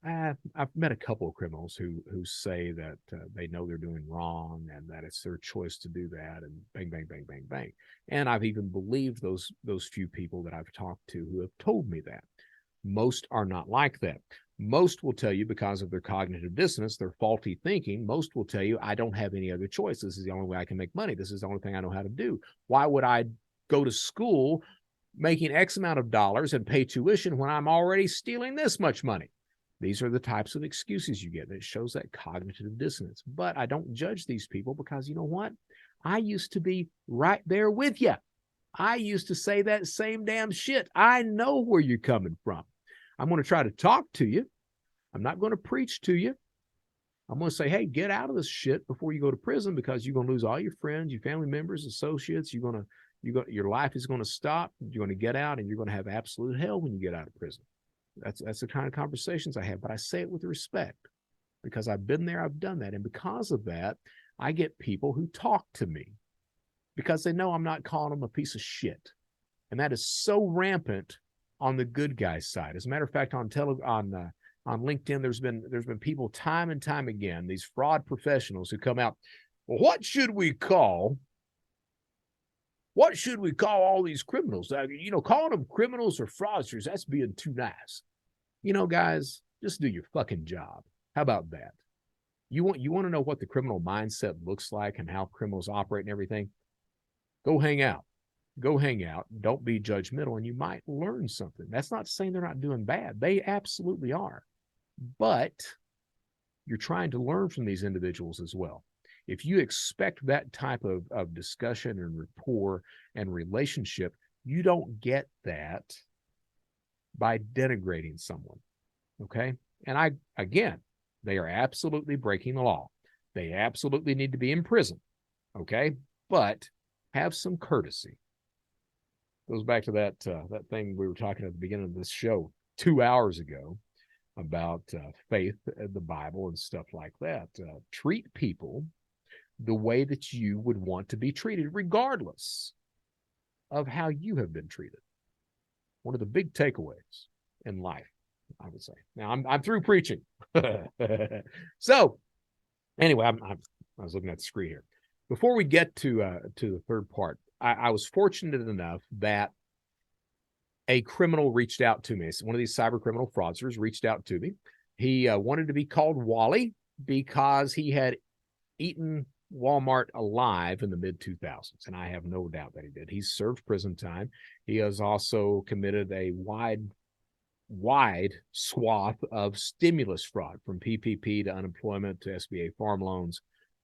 I've met a couple of criminals who say that they know they're doing wrong and that it's their choice to do that, and bang, bang, bang, bang, bang. And I've even believed those few people that I've talked to who have told me that. Most are not like that. Most will tell you, because of their cognitive dissonance, their faulty thinking, most will tell you, I don't have any other choice. This is the only way I can make money. This is the only thing I know how to do. Why would I go to school making X amount of dollars and pay tuition when I'm already stealing this much money? These are the types of excuses you get. That shows that cognitive dissonance. But I don't judge these people because you know what? I used to be right there with you. I used to say that same damn shit. I know where you're coming from. I'm going to try to talk to you. I'm not going to preach to you. I'm going to say, hey, get out of this shit before you go to prison, because you're going to lose all your friends, your family members, associates. Your life is going to stop. You're going to get out, and you're going to have absolute hell when you get out of prison. That's the kind of conversations I have, but I say it with respect because I've been there, I've done that. And because of that, I get people who talk to me because they know I'm not calling them a piece of shit. And that is so rampant on the good guy side. As a matter of fact, on LinkedIn, there's been people time and time again, these fraud professionals who come out, well, what should we call all these criminals? Calling them criminals or fraudsters, that's being too nice. Guys, just do your fucking job. How about that? You want to know what the criminal mindset looks like and how criminals operate and everything? Go hang out. Don't be judgmental, and you might learn something. That's not saying they're not doing bad. They absolutely are. But you're trying to learn from these individuals as well. If you expect that type of discussion and rapport and relationship, you don't get that by denigrating someone. Okay? And they are absolutely breaking the law. They absolutely need to be in prison. Okay? But have some courtesy. Goes back to that thing we were talking at the beginning of this show 2 hours ago about faith, the Bible, and stuff like that. Treat people the way that you would want to be treated, regardless of how you have been treated. One of the big takeaways in life, I would say. Now, I'm through preaching. So, anyway, I was looking at the screen here. Before we get to the third part, I was fortunate enough that a criminal reached out to me. So one of these cybercriminal fraudsters reached out to me. He wanted to be called Wally because he had eaten Walmart alive in the mid-2000s, and I have no doubt that he did. He's served prison time. He has also committed a wide swath of stimulus fraud, from PPP to unemployment to SBA farm loans,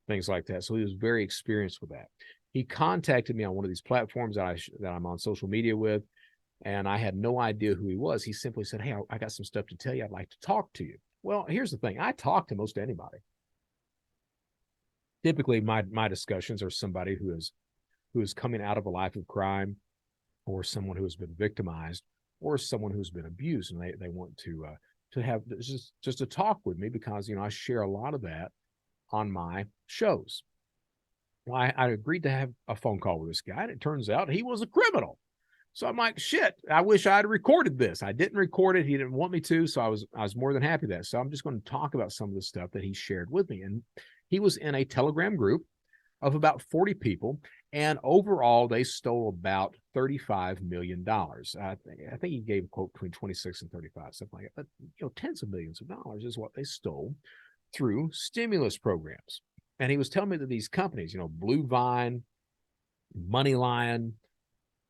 things like that. So he was very experienced with that. He contacted me on one of these platforms that I'm on social media with, and I had no idea who he was. He simply said, hey, I got some stuff to tell you. I'd like to talk to you. Well, here's the thing. I talk to most anybody. Typically, my discussions are somebody who is coming out of a life of crime, or someone who has been victimized, or someone who's been abused, and they want to have just to talk with me because I share a lot of that on my shows. Well, I agreed to have a phone call with this guy, and it turns out he was a criminal. So I'm like, shit, I wish I had recorded this. I didn't record it. He didn't want me to, so I was more than happy with that. So I'm just going to talk about some of the stuff that he shared with me. And he was in a Telegram group of about 40 people, and overall they stole about $35 million. I think he gave a quote between 26 and 35, something like that. But tens of millions of dollars is what they stole through stimulus programs. And he was telling me that these companies, BlueVine, MoneyLion,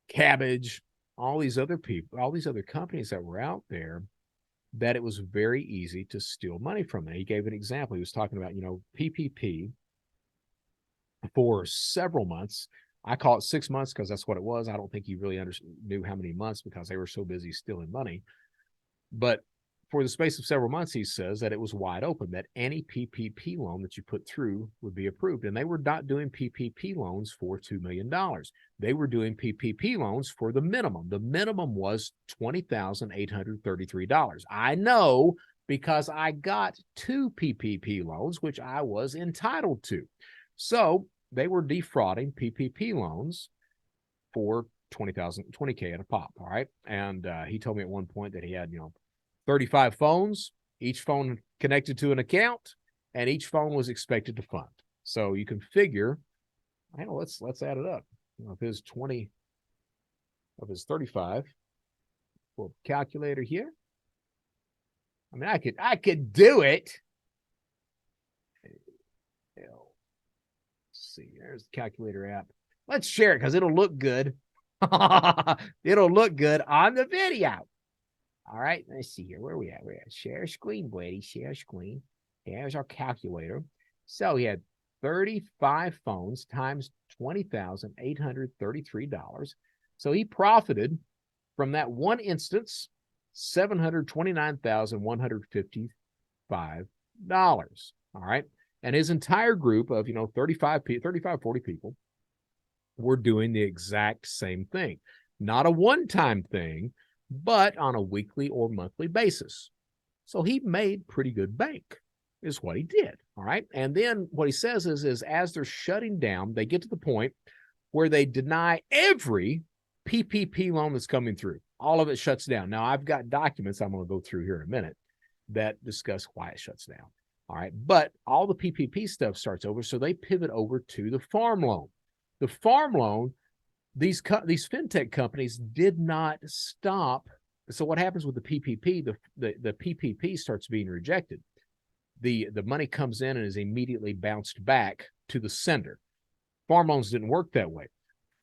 Cabbage, all these other companies that were out there, that it was very easy to steal money from them. He gave an example. He was talking about, PPP for several months. I call it 6 months because that's what it was. I don't think he really knew how many months because they were so busy stealing money. But for the space of several months, he says that it was wide open, that any PPP loan that you put through would be approved. And they were not doing PPP loans for $2 million. They were doing PPP loans for the minimum. The minimum was $20,833. I know because I got 2 PPP loans, which I was entitled to. So they were defrauding PPP loans for $20K at a pop. All right. And he told me at one point that he had, 35 phones, each phone connected to an account, and each phone was expected to fund. So you can figure, let's add it up. Of his 35, well, calculator here. I mean, I could do it. Let's see, there's the calculator app. Let's share it because it'll look good. It'll look good on the video. All right, let's see here. Where are we at? We're at share screen, Brady. Share screen. There's our calculator. So he had 35 phones times $20,833. So he profited from that one instance, $729,155. All right. And his entire group of, 35, 40 people were doing the exact same thing. Not a one-time thing, but on a weekly or monthly basis. So he made pretty good bank, is what he did. All right. And then what he says is as they're shutting down, they get to the point where they deny every PPP loan that's coming through. All of it shuts down. Now, I've got documents I'm going to go through here in a minute that discuss why it shuts down. All right. But all the PPP stuff starts over. So they pivot over to the farm loan. The farm loan, these fintech companies did not stop. So what happens with the PPP? The PPP starts being rejected. The money comes in and is immediately bounced back to the sender. Farm loans didn't work that way.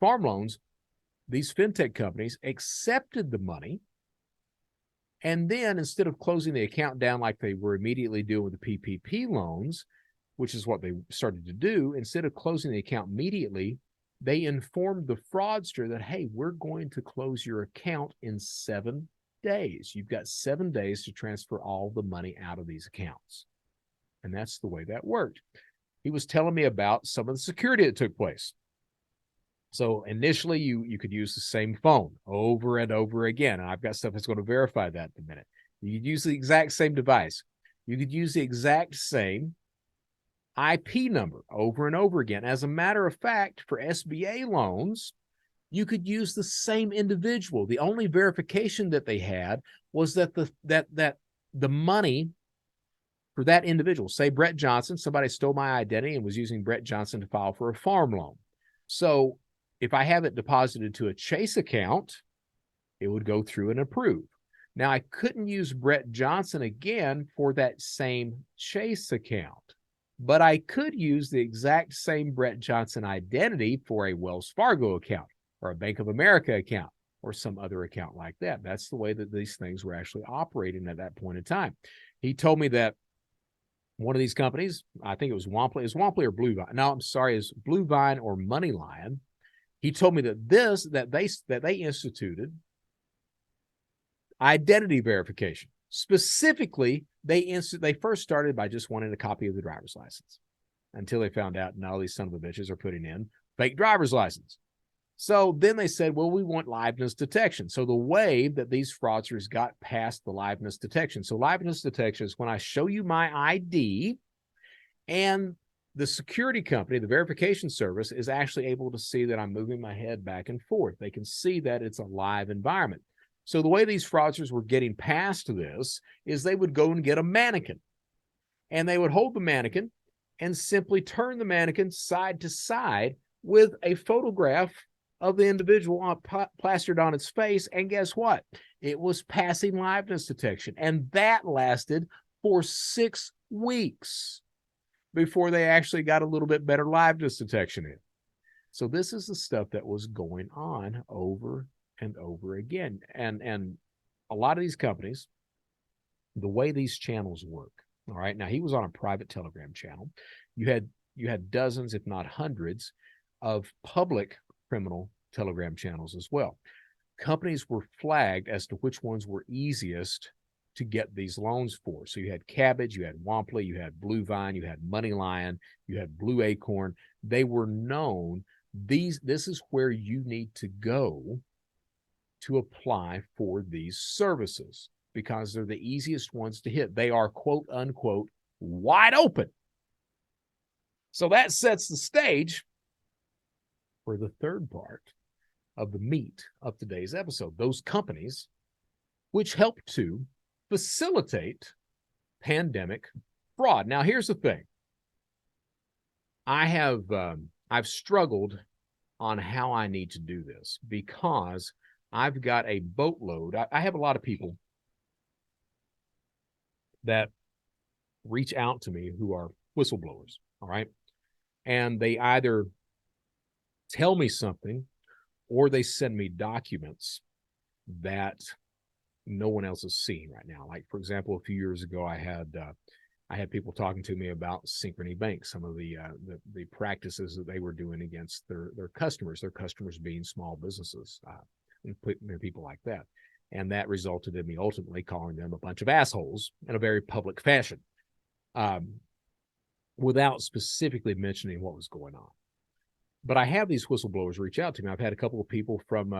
Farm loans, these fintech companies accepted the money, and then instead of closing the account down like they were immediately doing with the PPP loans, which is what they started to do, instead of closing the account immediately, they informed the fraudster that, hey, we're going to close your account in 7 days. You've got 7 days to transfer all the money out of these accounts. And that's the way that worked. He was telling me about some of the security that took place. So initially, you could use the same phone over and over again. And I've got stuff that's going to verify that in a minute. You could use the exact same device. You could use the exact same IP number over and over again. As a matter of fact, for SBA loans, you could use the same individual. The only verification that they had was that the money for that individual, say Brett Johnson, somebody stole my identity and was using Brett Johnson to file for a farm loan. So if I have it deposited to a Chase account, it would go through and approve. Now, I couldn't use Brett Johnson again for that same Chase account, but I could use the exact same Brett Johnson identity for a Wells Fargo account or a Bank of America account or some other account like that. That's the way that these things were actually operating at that point in time. He told me that one of these companies, I think it was Womply. Is Womply or BlueVine? No, I'm sorry, is BlueVine or MoneyLion. He told me that they instituted identity verification. Specifically, they first started by just wanting a copy of the driver's license until they found out now these son of a bitches are putting in fake driver's license. So then they said, well, we want liveness detection. So the way that these fraudsters got past the liveness detection. So liveness detection is when I show you my ID and the security company, the verification service, is actually able to see that I'm moving my head back and forth. They can see that it's a live environment. So the way these fraudsters were getting past this is they would go and get a mannequin, and they would hold the mannequin and simply turn the mannequin side to side with a photograph of the individual plastered on its face. And guess what? It was passing liveness detection. And that lasted for 6 weeks before they actually got a little bit better liveness detection in. So this is the stuff that was going on over and over again. And a lot of these companies, the way these channels work, all right, now he was on a private Telegram channel. You had dozens, if not hundreds, of public criminal Telegram channels as well. Companies were flagged as to which ones were easiest to get these loans for. So you had Cabbage, you had Womply, you had BlueVine, you had MoneyLion, you had Blue Acorn. They were known. This is where you need to go to apply for these services because they're the easiest ones to hit. They are, quote unquote, wide open. So that sets the stage for the third part of the meat of today's episode. Those companies which help to facilitate pandemic fraud. Now, here's the thing. I've struggled on how I need to do this because I've got a boatload. I have a lot of people that reach out to me who are whistleblowers, all right? And they either tell me something or they send me documents that no one else is seeing right now. Like, for example, a few years ago, I had people talking to me about Synchrony Bank, some of the practices that they were doing against their customers being small businesses, and people like that. And that resulted in me ultimately calling them a bunch of assholes in a very public fashion. without specifically mentioning what was going on. But I have these whistleblowers reach out to me. I've had a couple of people from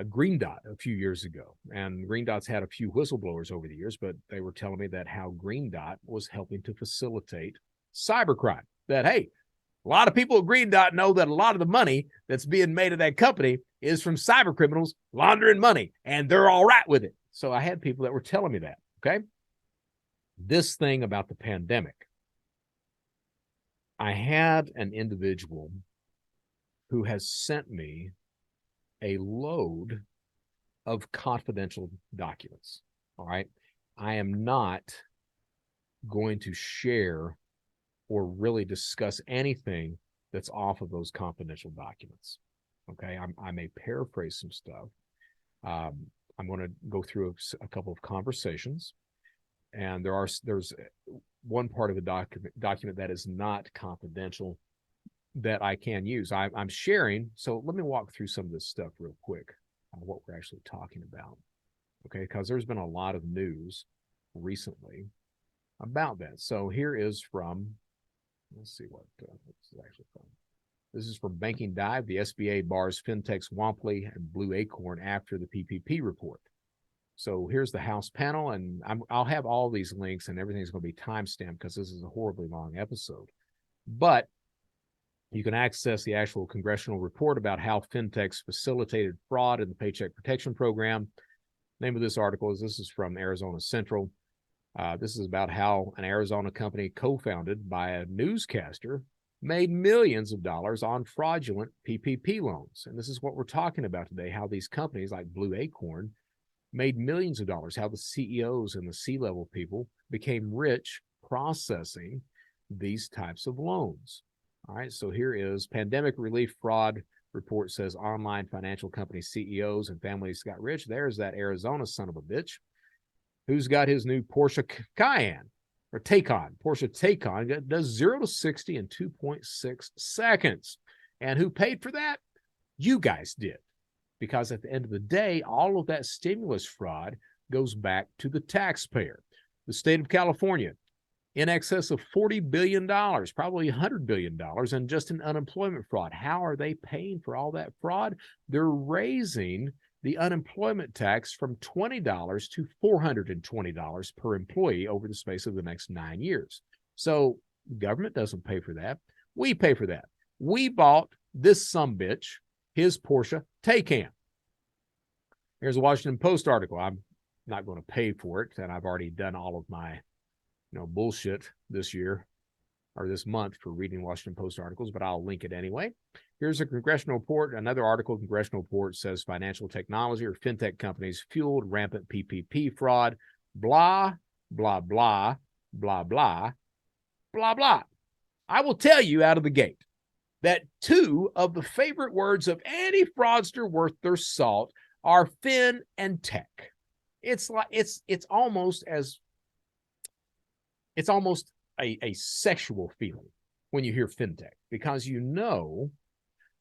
Green Dot a few years ago, and Green Dot's had a few whistleblowers over the years, but they were telling me that how Green Dot was helping to facilitate cybercrime. That, hey, a lot of people at Green Dot know that a lot of the money that's being made at that company is from cyber criminals laundering money, and they're all right with it. So I had people that were telling me that, okay? This thing about the pandemic. I had an individual who has sent me a load of confidential documents, all right? I am not going to share or really discuss anything that's off of those confidential documents, okay? I may paraphrase some stuff. I'm going to go through a couple of conversations, and there's one part of the document that is not confidential that I can use. I'm sharing, so let me walk through some of this stuff real quick, what we're actually talking about, okay? Because there's been a lot of news recently about that. So here is from, let's see what this is actually from. This is from Banking Dive. The SBA bars fintechs Womply and Blue Acorn after the PPP report. So here's the House panel, and I'll have all these links, and everything's going to be timestamped because this is a horribly long episode. But you can access the actual congressional report about how fintechs facilitated fraud in the Paycheck Protection Program. Name of this article this is from Arizona Central. This is about how an Arizona company co-founded by a newscaster made millions of dollars on fraudulent PPP loans. And this is what we're talking about today, how these companies like Blue Acorn made millions of dollars, how the CEOs and the C-level people became rich processing these types of loans. All right, so here is Pandemic Relief Fraud Report says online financial company CEOs and families got rich. There's that Arizona son of a bitch who's got his new Porsche Cayenne or Taycan. Porsche Taycan does 0 to 60 in 2.6 seconds. And who paid for that? You guys did. Because at the end of the day, all of that stimulus fraud goes back to the taxpayer. The state of California, in excess of $40 billion, probably $100 billion, and just in unemployment fraud. How are they paying for all that fraud? They're raising the unemployment tax from $20 to $420 per employee over the space of the next 9 years. So the government doesn't pay for that. We pay for that. We bought this sumbitch, his Porsche Taycan. Here's a Washington Post article. I'm not going to pay for it, and I've already done all of my bullshit this year or this month for reading Washington Post articles, but I'll link it anyway. Here's a congressional report. Another article, congressional report says financial technology or fintech companies fueled rampant PPP fraud. Blah, blah, blah, blah, blah, blah, blah. I will tell you out of the gate that two of the favorite words of any fraudster worth their salt are fin and tech. It's like it's almost a sexual feeling when you hear fintech, because you know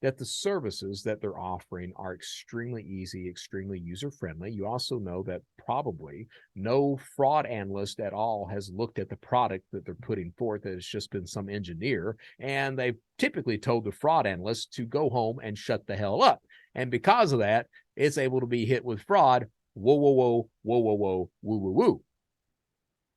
that the services that they're offering are extremely easy, extremely user-friendly. You also know that probably no fraud analyst at all has looked at the product that they're putting forth. That it's just been some engineer, and they've typically told the fraud analyst to go home and shut the hell up. And because of that, it's able to be hit with fraud. Whoa, whoa, whoa, whoa, whoa, whoa, woo, woo, woo.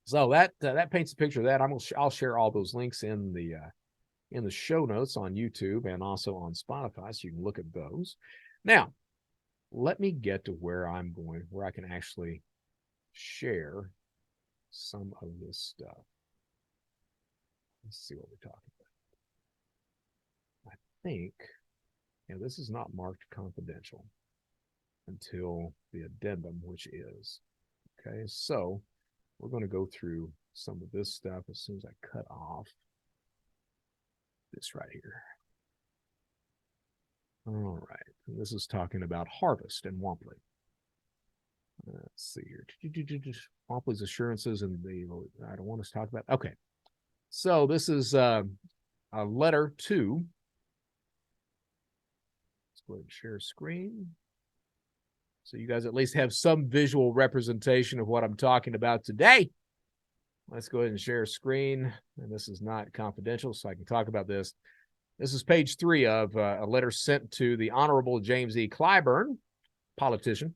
So that paints a picture of that. I'll share all those links in the show notes on YouTube and also on Spotify, so you can look at those. Now, let me get to where I'm going, where I can actually share some of this stuff. Let's see what we're talking about. I think, this is not marked confidential until the addendum, which is, okay, so we're going to go through some of this stuff as soon as I cut off this right here. All right. And this is talking about Harvest and Womply. Let's see here. Womply's assurances and I don't want us to talk about. Okay. So this is a letter to. Let's go ahead and share screen. So you guys at least have some visual representation of what I'm talking about today. let's go ahead and share screen. And this is not confidential, so I can talk about this. This is page 3 of a letter sent to the Honorable James E. Clyburn, politician.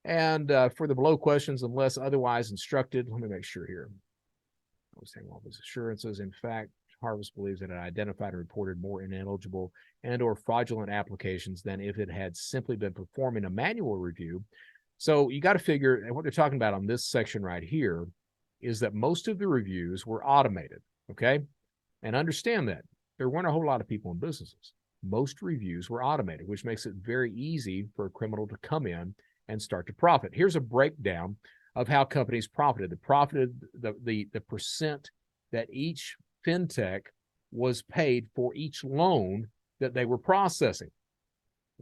And for the below questions, unless otherwise instructed, let me make sure here. I was saying all these assurances. In fact, Harvest believes that it identified and reported more ineligible and or fraudulent applications than if it had simply been performing a manual review. So you got to figure, and what they're talking about on this section right here is that most of the reviews were automated, okay? And understand that there weren't a whole lot of people in businesses. Most reviews were automated, which makes it very easy for a criminal to come in and start to profit. Here's a breakdown of how companies profited. The percent that each fintech was paid for each loan that they were processing.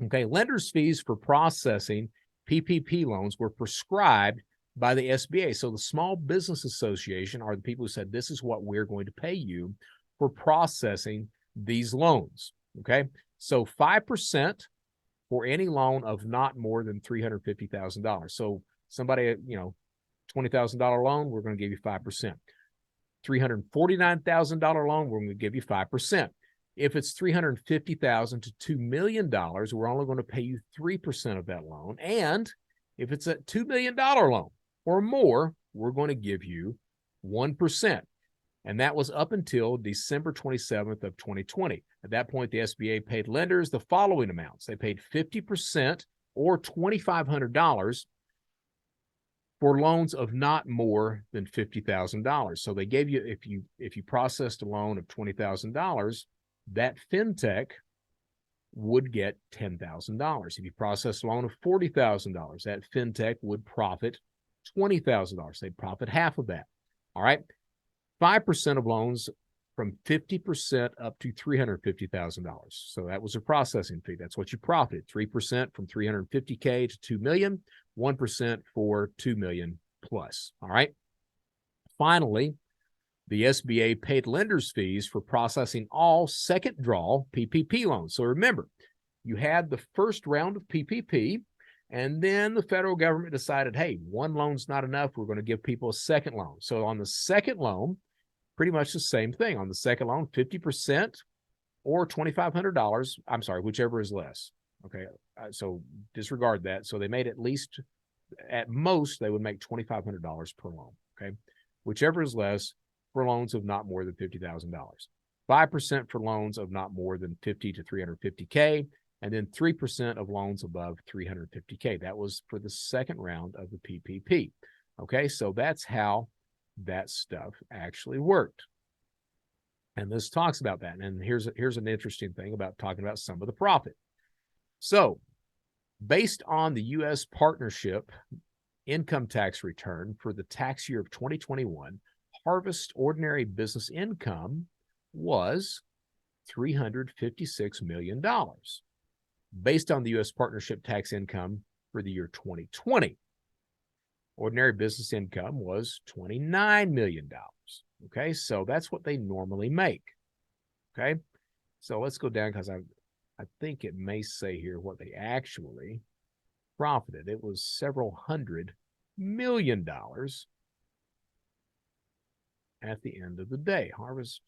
Okay, lenders' fees for processing PPP loans were prescribed by the SBA. So the Small Business Association are the people who said, this is what we're going to pay you for processing these loans. Okay, so 5% for any loan of not more than $350,000. So somebody, $20,000 loan, we're going to give you 5%. $349,000 loan, we're going to give you 5%. If it's $350,000 to $2 million, we're only going to pay you 3% of that loan. And if it's a $2 million loan or more, we're going to give you 1%. And that was up until December 27th of 2020. At that point, the SBA paid lenders the following amounts. They paid 50% or $2,500 for loans of not more than $50,000. So they gave you, if you processed a loan of $20,000, that fintech would get $10,000. If you processed a loan of $40,000, that fintech would profit $20,000. They'd profit half of that. All right. 5% of loans from 50% up to $350,000. So that was a processing fee. That's what you profited. 3% from $350K to $2 million, 1% for $2 million plus. All right. Finally, the SBA paid lenders fees for processing all second draw PPP loans. So remember, you had the first round of PPP, and then the federal government decided, hey, one loan's not enough. We're going to give people a second loan. So on the second loan, pretty much the same thing. On the second loan, 50% or $2,500. I'm sorry, whichever is less. Okay, so disregard that. So they made at most, they would make $2,500 per loan. Okay, whichever is less for loans of not more than $50,000. 5% for loans of not more than $50 to $350K, and then 3% of loans above $350K. That was for the second round of the PPP. Okay, so that's how that stuff actually worked. And this talks about that. And here's an interesting thing about talking about some of the profit. So based on the U.S. partnership income tax return for the tax year of 2021, Harvest ordinary business income was $356 million. Based on the U.S. partnership tax income for the year 2020, ordinary business income was $29 million. Okay, so that's what they normally make. Okay, so let's go down because I think it may say here what they actually profited. It was several $100 million at the end of the day. Harvest,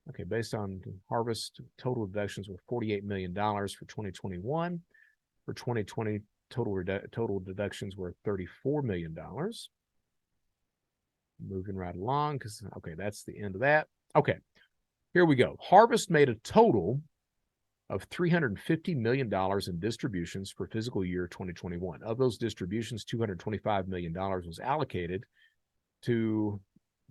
okay, based on Harvest, total deductions were $48 million for 2021. For 2020, total deductions were $34 million. Moving right along, because, okay, that's the end of that. Okay, here we go. Harvest made a total of $350 million in distributions for fiscal year 2021. Of those distributions, $225 million was allocated to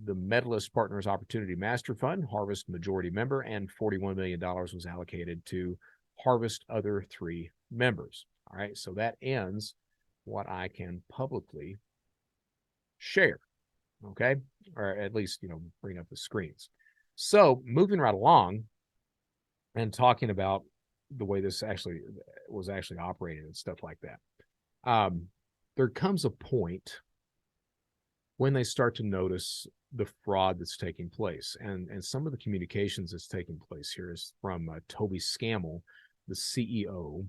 the Medalist Partners Opportunity Master Fund, Harvest majority member, and $41 million was allocated to Harvest other 3 members. All right, so that ends what I can publicly share, okay? Or at least, bring up the screens. So moving right along and talking about the way this was actually operated and stuff like that. There comes a point when they start to notice the fraud that's taking place. And some of the communications that's taking place here is from Toby Scammell, the CEO,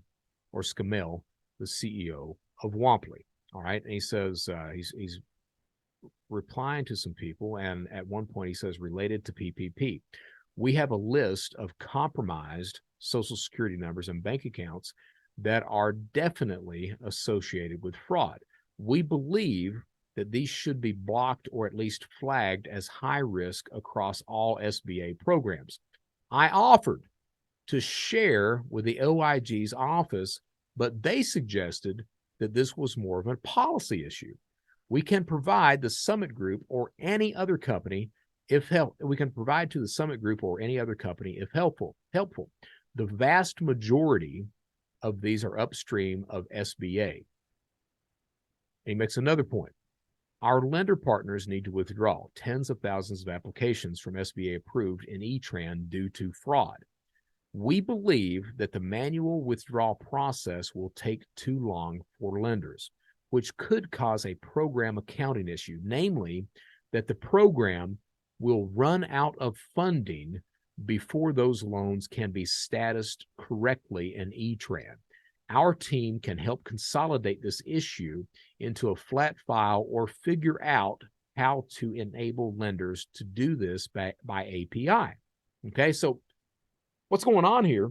or Scammell, the CEO of Womply. All right. And he says he's replying to some people, and at one point he says, related to PPP. We have a list of compromised Social Security numbers and bank accounts that are definitely associated with fraud. We believe that these should be blocked or at least flagged as high risk across all SBA programs. I offered to share with the OIG's office, but they suggested that this was more of a policy issue. We can provide the Summit Group or any other company if we can provide to the Summit Group or any other company if helpful. The vast majority of these are upstream of SBA. And he makes another point. Our lender partners need to withdraw tens of thousands of applications from SBA approved in E-Tran due to fraud. We believe that the manual withdrawal process will take too long for lenders, which could cause a program accounting issue, namely that the program will run out of funding before those loans can be statused correctly in E-Tran. Our team can help consolidate this issue into a flat file or figure out how to enable lenders to do this by API. Okay, so what's going on here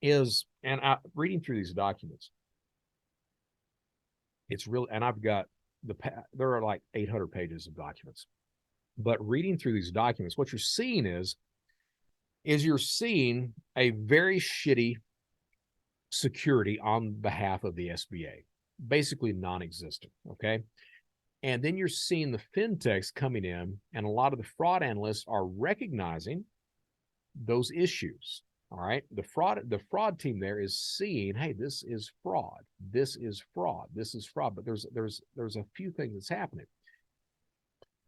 is, and reading through these documents, it's really, and I've got there are like 800 pages of documents, but reading through these documents, what you're seeing is you're seeing a very shitty security on behalf of the SBA, basically non-existent, okay? And then you're seeing the fintechs coming in, and a lot of the fraud analysts are recognizing those issues, all right? The fraud team there is seeing, hey, this is fraud, this is fraud, this is fraud, but there's a few things that's happening.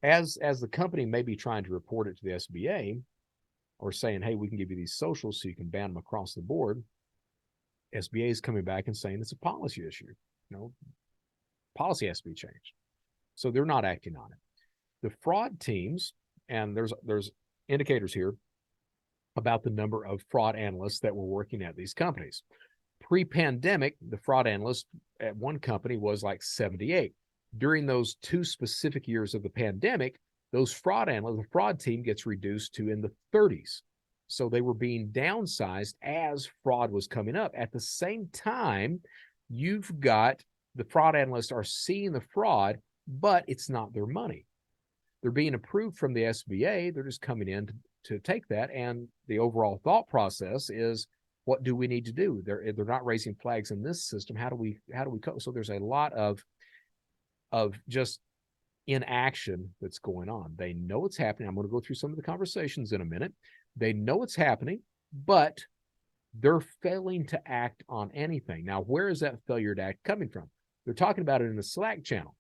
As the company may be trying to report it to the SBA or saying, hey, we can give you these socials so you can ban them across the board, SBA is coming back and saying it's a policy issue. You know, policy has to be changed. So they're not acting on it. The fraud teams, and there's indicators here about the number of fraud analysts that were working at these companies. Pre-pandemic, the fraud analyst at one company was like 78. During those 2 specific years of the pandemic, those fraud analysts, the fraud team gets reduced to in the 30s. So they were being downsized as fraud was coming up. At the same time, you've got the fraud analysts are seeing the fraud, but it's not their money. They're being approved from the SBA. They're just coming in to take that. And the overall thought process is, what do we need to do? They're not raising flags in this system. How do we cope? So there's a lot of just inaction that's going on. They know it's happening. I'm going to go through some of the conversations in a minute. They know it's happening, but they're failing to act on anything. Now, where is that failure to act coming from? They're talking about it in the Slack channel.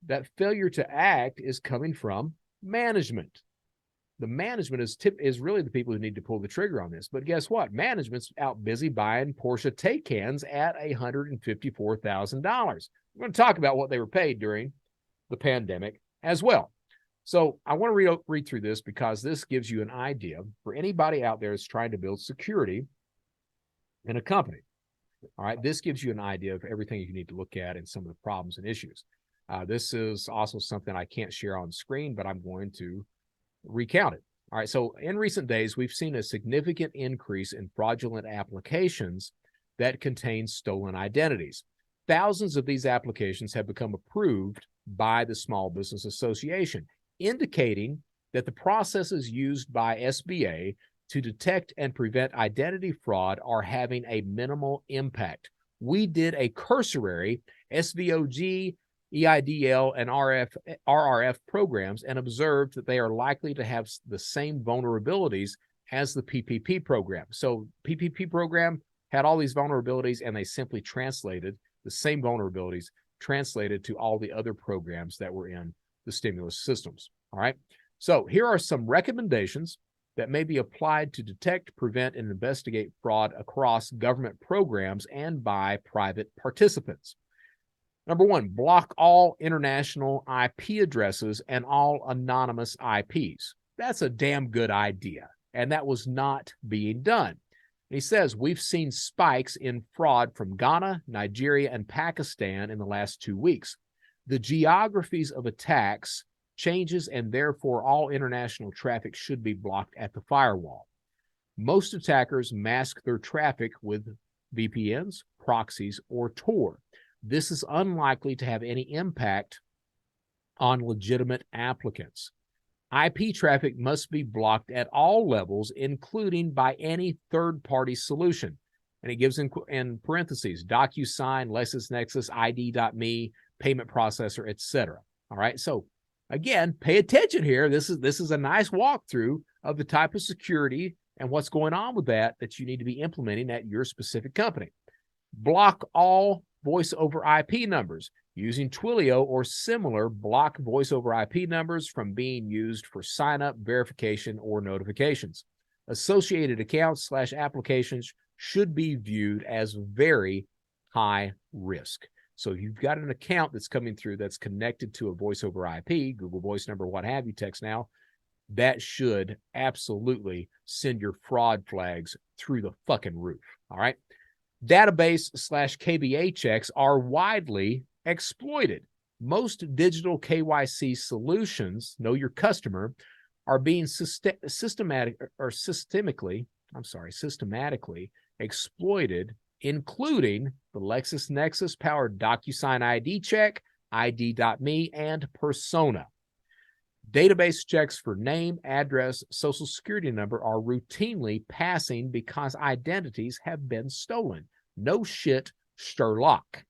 That failure to act is coming from management. The management is really the people who need to pull the trigger on this. But guess what? Management's out busy buying Porsche Taycans at $154,000. We're going to talk about what they were paid during the pandemic as well. So I want to read through this because this gives you an idea for anybody out there that's trying to build security in a company. All right, this gives you an idea of everything you need to look at and some of the problems and issues. This is also something I can't share on screen, but I'm going to recount it. All right, so in recent days, we've seen a significant increase in fraudulent applications that contain stolen identities. Thousands of these applications have become approved by the Small Business Association, indicating that the processes used by SBA to detect and prevent identity fraud are having a minimal impact. We did a cursory SVOG, EIDL, and RRF programs and observed that they are likely to have the same vulnerabilities as the PPP program. So PPP program had all these vulnerabilities, and they simply translated the same vulnerabilities translated to all the other programs that were in the stimulus systems. All right. So here are some recommendations that may be applied to detect, prevent, and investigate fraud across government programs and by private participants. Number 1, block all international IP addresses and all anonymous IPs. That's a damn good idea, and that was not being done. And he says, we've seen spikes in fraud from Ghana, Nigeria, and Pakistan in the last 2 weeks. The geographies of attacks changes, and therefore all international traffic should be blocked at the firewall. Most attackers mask their traffic with VPNs, proxies, or Tor. This is unlikely to have any impact on legitimate applicants. IP traffic must be blocked at all levels, including by any third-party solution. And it gives in parentheses, DocuSign, LexisNexis, ID.me, payment processor, etc. All right, so again, pay attention here. This is a nice walkthrough of the type of security and what's going on with that you need to be implementing at your specific company. Block all voice over IP numbers. Using Twilio or similar, block voice over IP numbers from being used for sign-up, verification, or notifications. Associated accounts / applications should be viewed as very high risk. So if you've got an account that's coming through that's connected to a voice over IP, Google Voice number, what have you, text now, that should absolutely send your fraud flags through the fucking roof. All right. Database / KBA checks are widely exploited. Most digital KYC solutions, know your customer, are being systematically exploited, including the LexisNexis powered DocuSign ID check, ID.me, and Persona. Database checks for name, address, social security number are routinely passing because identities have been stolen. No shit, Sherlock.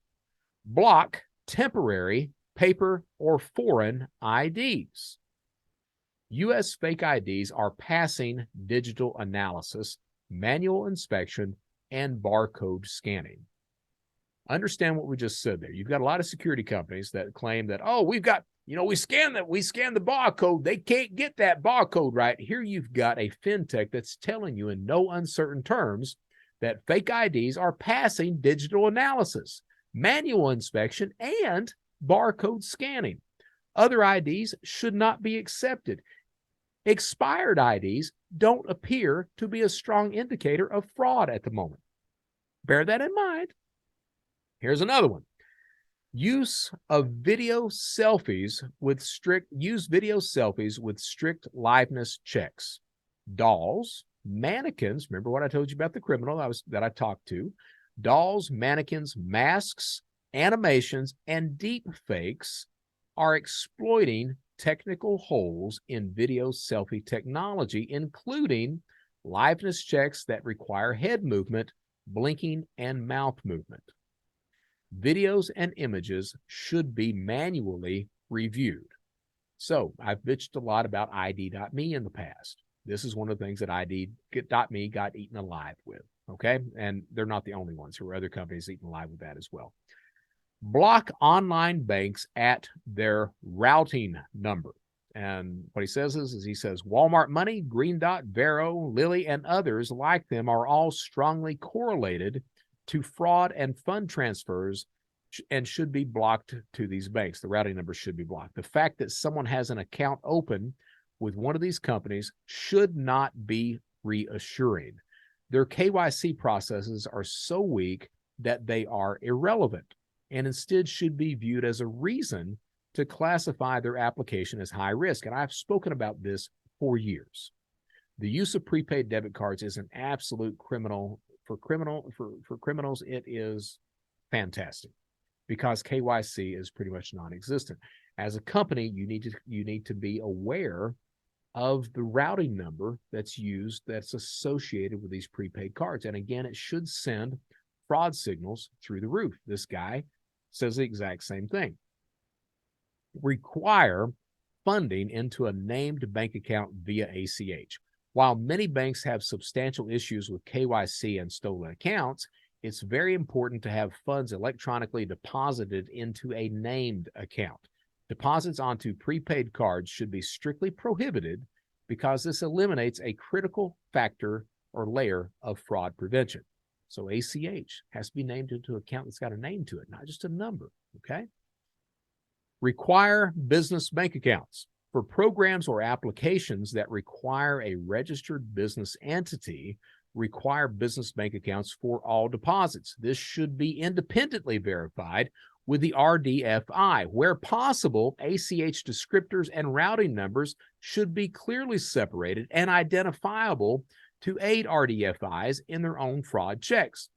Block temporary, paper, or foreign IDs. U.S. fake IDs are passing digital analysis, manual inspection, and barcode scanning. Understand what we just said there. You've got a lot of security companies that claim that, oh, we've got, we scanned the barcode. They can't get that barcode right. Here you've got a fintech that's telling you in no uncertain terms that fake IDs are passing digital analysis, manual inspection, and barcode scanning. Other IDs should not be accepted. Expired IDs don't appear to be a strong indicator of fraud at the moment. Bear that in mind. Here's another one. Use video selfies with strict liveness checks. Dolls, mannequins, remember what I told you about the criminal that I talked to. Dolls, mannequins, masks, animations, and deep fakes are exploiting technical holes in video selfie technology, including liveness checks that require head movement, blinking, and mouth movement. Videos and images should be manually reviewed. So I've bitched a lot about ID.me in the past. This is one of the things that ID.me got eaten alive with, okay? And they're not the only ones. There were other companies eaten alive with that as well. Block online banks at their routing number. And what he says is he says, Walmart Money, Green Dot, Vero, Lily, and others like them are all strongly correlated to fraud and fund transfers and should be blocked to these banks. The routing number should be blocked. The fact that someone has an account open with one of these companies should not be reassuring. Their KYC processes are so weak that they are irrelevant and instead should be viewed as a reason to classify their application as high risk. And I've spoken about this for years. The use of prepaid debit cards is an absolute criminal. For criminals, it is fantastic because KYC is pretty much non-existent. As a company, you need to be aware of the routing number that's used that's associated with these prepaid cards. And again, it should send fraud signals through the roof. This guy says the exact same thing. Require funding into a named bank account via ACH. While many banks have substantial issues with KYC and stolen accounts, it's very important to have funds electronically deposited into a named account. Deposits onto prepaid cards should be strictly prohibited because this eliminates a critical factor or layer of fraud prevention. So ACH has to be named into an account that's got a name to it, not just a number, okay? Require business bank accounts. For programs or applications that require a registered business entity, require business bank accounts for all deposits. This should be independently verified with the RDFI. Where possible, ACH descriptors and routing numbers should be clearly separated and identifiable to aid RDFIs in their own fraud checks.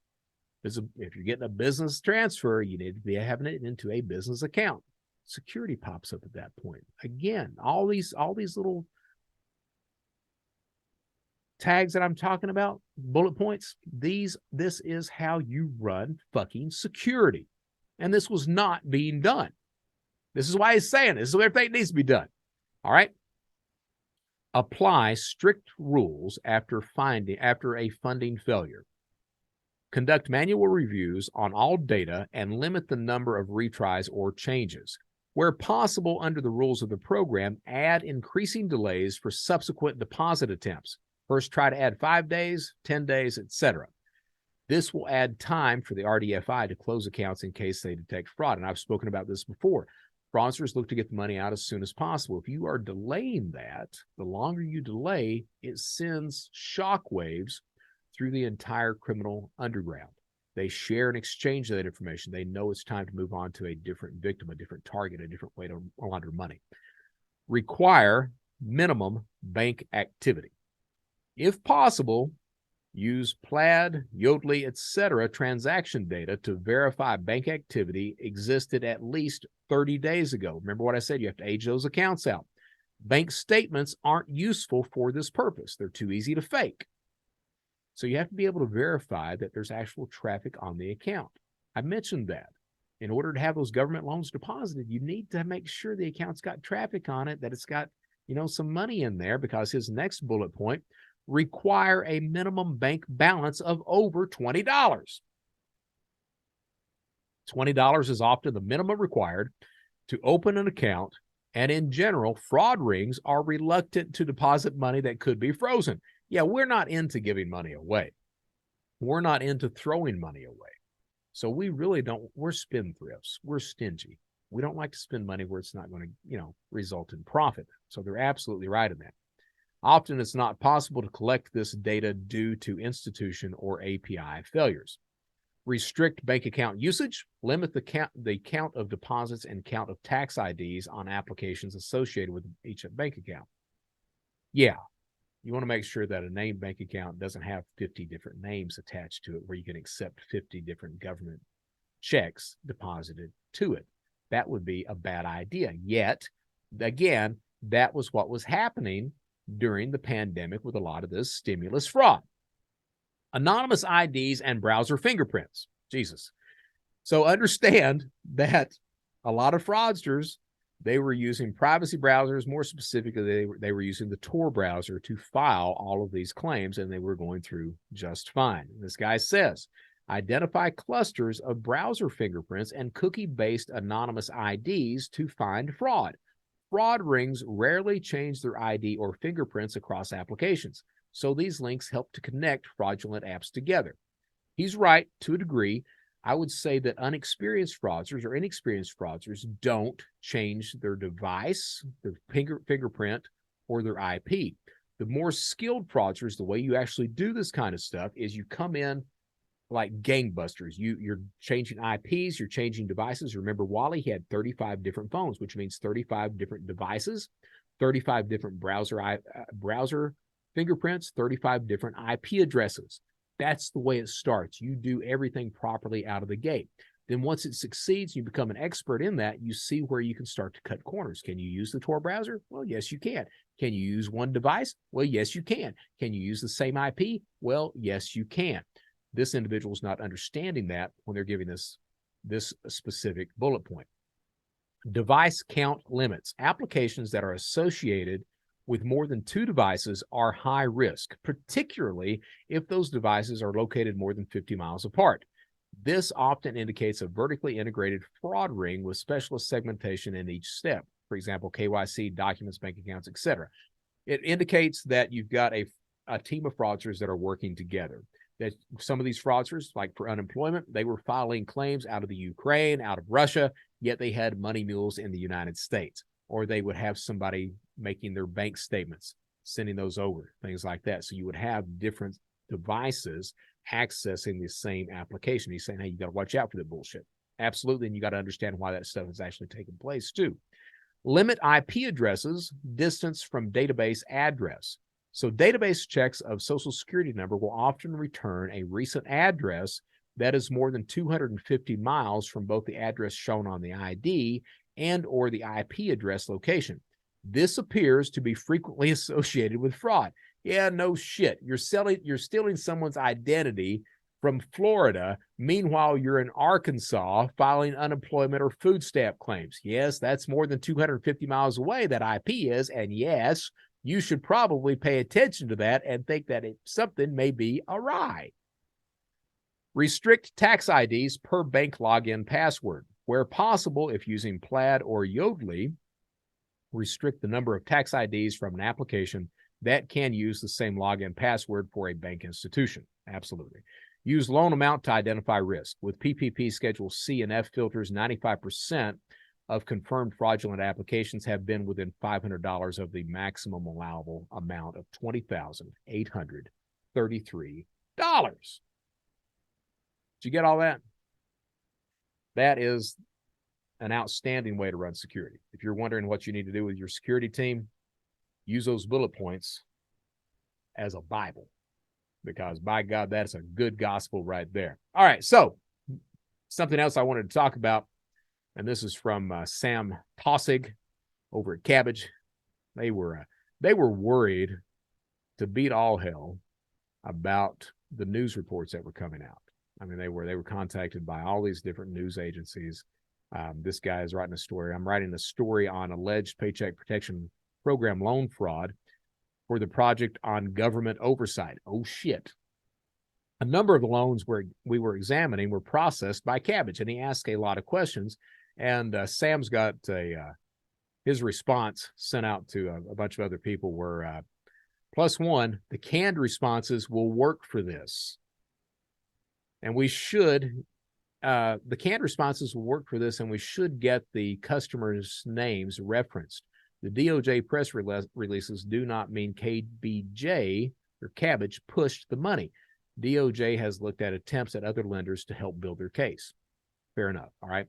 If you're getting a business transfer, you need to be having it into a business account. Security pops up at that point. Again, all these little tags that I'm talking about, bullet points, this is how you run fucking security. And this was not being done. This is why he's saying this is what everything needs to be done. All right. Apply strict rules after a funding failure. Conduct manual reviews on all data and limit the number of retries or changes. Where possible under the rules of the program, add increasing delays for subsequent deposit attempts. First, try to add 5 days, 10 days, etc. This will add time for the RDFI to close accounts in case they detect fraud. And I've spoken about this before. Fraudsters look to get the money out as soon as possible. If you are delaying that, the longer you delay, it sends shockwaves through the entire criminal underground. They share and exchange that information. They know it's time to move on to a different victim, a different target, a different way to launder money. Require minimum bank activity. If possible, use Plaid, Yodlee, etc. transaction data to verify bank activity existed at least 30 days ago. Remember what I said, you have to age those accounts out. Bank statements aren't useful for this purpose. They're too easy to fake. So you have to be able to verify that there's actual traffic on the account. I mentioned that. In order to have those government loans deposited, you need to make sure the account's got traffic on it, that it's got, some money in there, because his next bullet point, require a minimum bank balance of over $20. $20 is often the minimum required to open an account, and in general, fraud rings are reluctant to deposit money that could be frozen. Yeah, we're not into giving money away. We're not into throwing money away. So we really don't, we're spendthrifts. We're stingy. We don't like to spend money where it's not going to, result in profit. So they're absolutely right in that. Often it's not possible to collect this data due to institution or API failures. Restrict bank account usage. Limit the count of deposits and count of tax IDs on applications associated with each bank account. Yeah, you want to make sure that a named bank account doesn't have 50 different names attached to it where you can accept 50 different government checks deposited to it. That would be a bad idea. Yet, again, that was what was happening during the pandemic with a lot of this stimulus fraud. Anonymous IDs and browser fingerprints. Jesus. So understand that a lot of fraudsters, they were using privacy browsers. More specifically, they were using the Tor browser to file all of these claims, and they were going through just fine. This guy says, identify clusters of browser fingerprints and cookie-based anonymous IDs to find fraud. Fraud rings rarely change their ID or fingerprints across applications, so these links help to connect fraudulent apps together. He's right to a degree. I would say that unexperienced fraudsters or inexperienced fraudsters don't change their device, their fingerprint, or their IP. The more skilled fraudsters, the way you actually do this kind of stuff is you come in like gangbusters. You're changing IPs, you're changing devices. Remember, Wally had 35 different phones, which means 35 different devices, 35 different browser fingerprints, 35 different IP addresses. That's the way it starts. You do everything properly out of the gate. Then once it succeeds, you become an expert in that, you see where you can start to cut corners. Can you use the Tor browser? Well, yes, you can. Can you use one device? Well, yes, you can. Can you use the same IP? Well, yes, you can. This individual is not understanding that when they're giving this specific bullet point. Device count limits. Applications that are associated with more than 2 devices are high risk, particularly if those devices are located more than 50 miles apart. This often indicates a vertically integrated fraud ring with specialist segmentation in each step. For example, KYC, documents, bank accounts, etc. It indicates that you've got a team of fraudsters that are working together. That some of these fraudsters, like for unemployment, they were filing claims out of the Ukraine, out of Russia, yet they had money mules in the United States. Or they would have somebody making their bank statements, sending those over, things like that. So you would have different devices accessing the same application. He's saying, hey, you got to watch out for that bullshit. Absolutely. And you got to understand why that stuff is actually taking place too. Limit IP addresses distance from database address. So database checks of social security number will often return a recent address that is more than 250 miles from both the address shown on the ID and or the IP address location. This appears to be frequently associated with fraud. Yeah, no shit. You're stealing someone's identity from Florida. Meanwhile, you're in Arkansas filing unemployment or food stamp claims. Yes, that's more than 250 miles away, that IP is. And yes, you should probably pay attention to that and think that something may be awry. Restrict tax IDs per bank login password. Where possible, if using Plaid or Yodlee, restrict the number of tax IDs from an application that can use the same login password for a bank institution. Absolutely. Use loan amount to identify risk. With PPP Schedule C and F filters, 95% of confirmed fraudulent applications have been within $500 of the maximum allowable amount of $20,833. Did you get all that? That is an outstanding way to run security. If you're wondering what you need to do with your security team, use those bullet points as a Bible, because by God, that's a good gospel right there. All right, so something else I wanted to talk about, and this is from Sam Tossig over at Cabbage. They were worried to beat all hell about the news reports that were coming out. I mean, they were contacted by all these different news agencies. This guy is writing a story. I'm writing a story on alleged Paycheck Protection Program loan fraud for the Project on Government Oversight. Oh, shit. A number of the loans we were examining were processed by Cabbage, and he asked a lot of questions. And Sam's got his response sent out to a bunch of other people were, +1, the canned responses will work for this. And we should, the canned responses will work for this, and we should get the customers' names referenced. The DOJ press releases do not mean KBJ or Cabbage pushed the money. DOJ has looked at attempts at other lenders to help build their case. Fair enough. All right.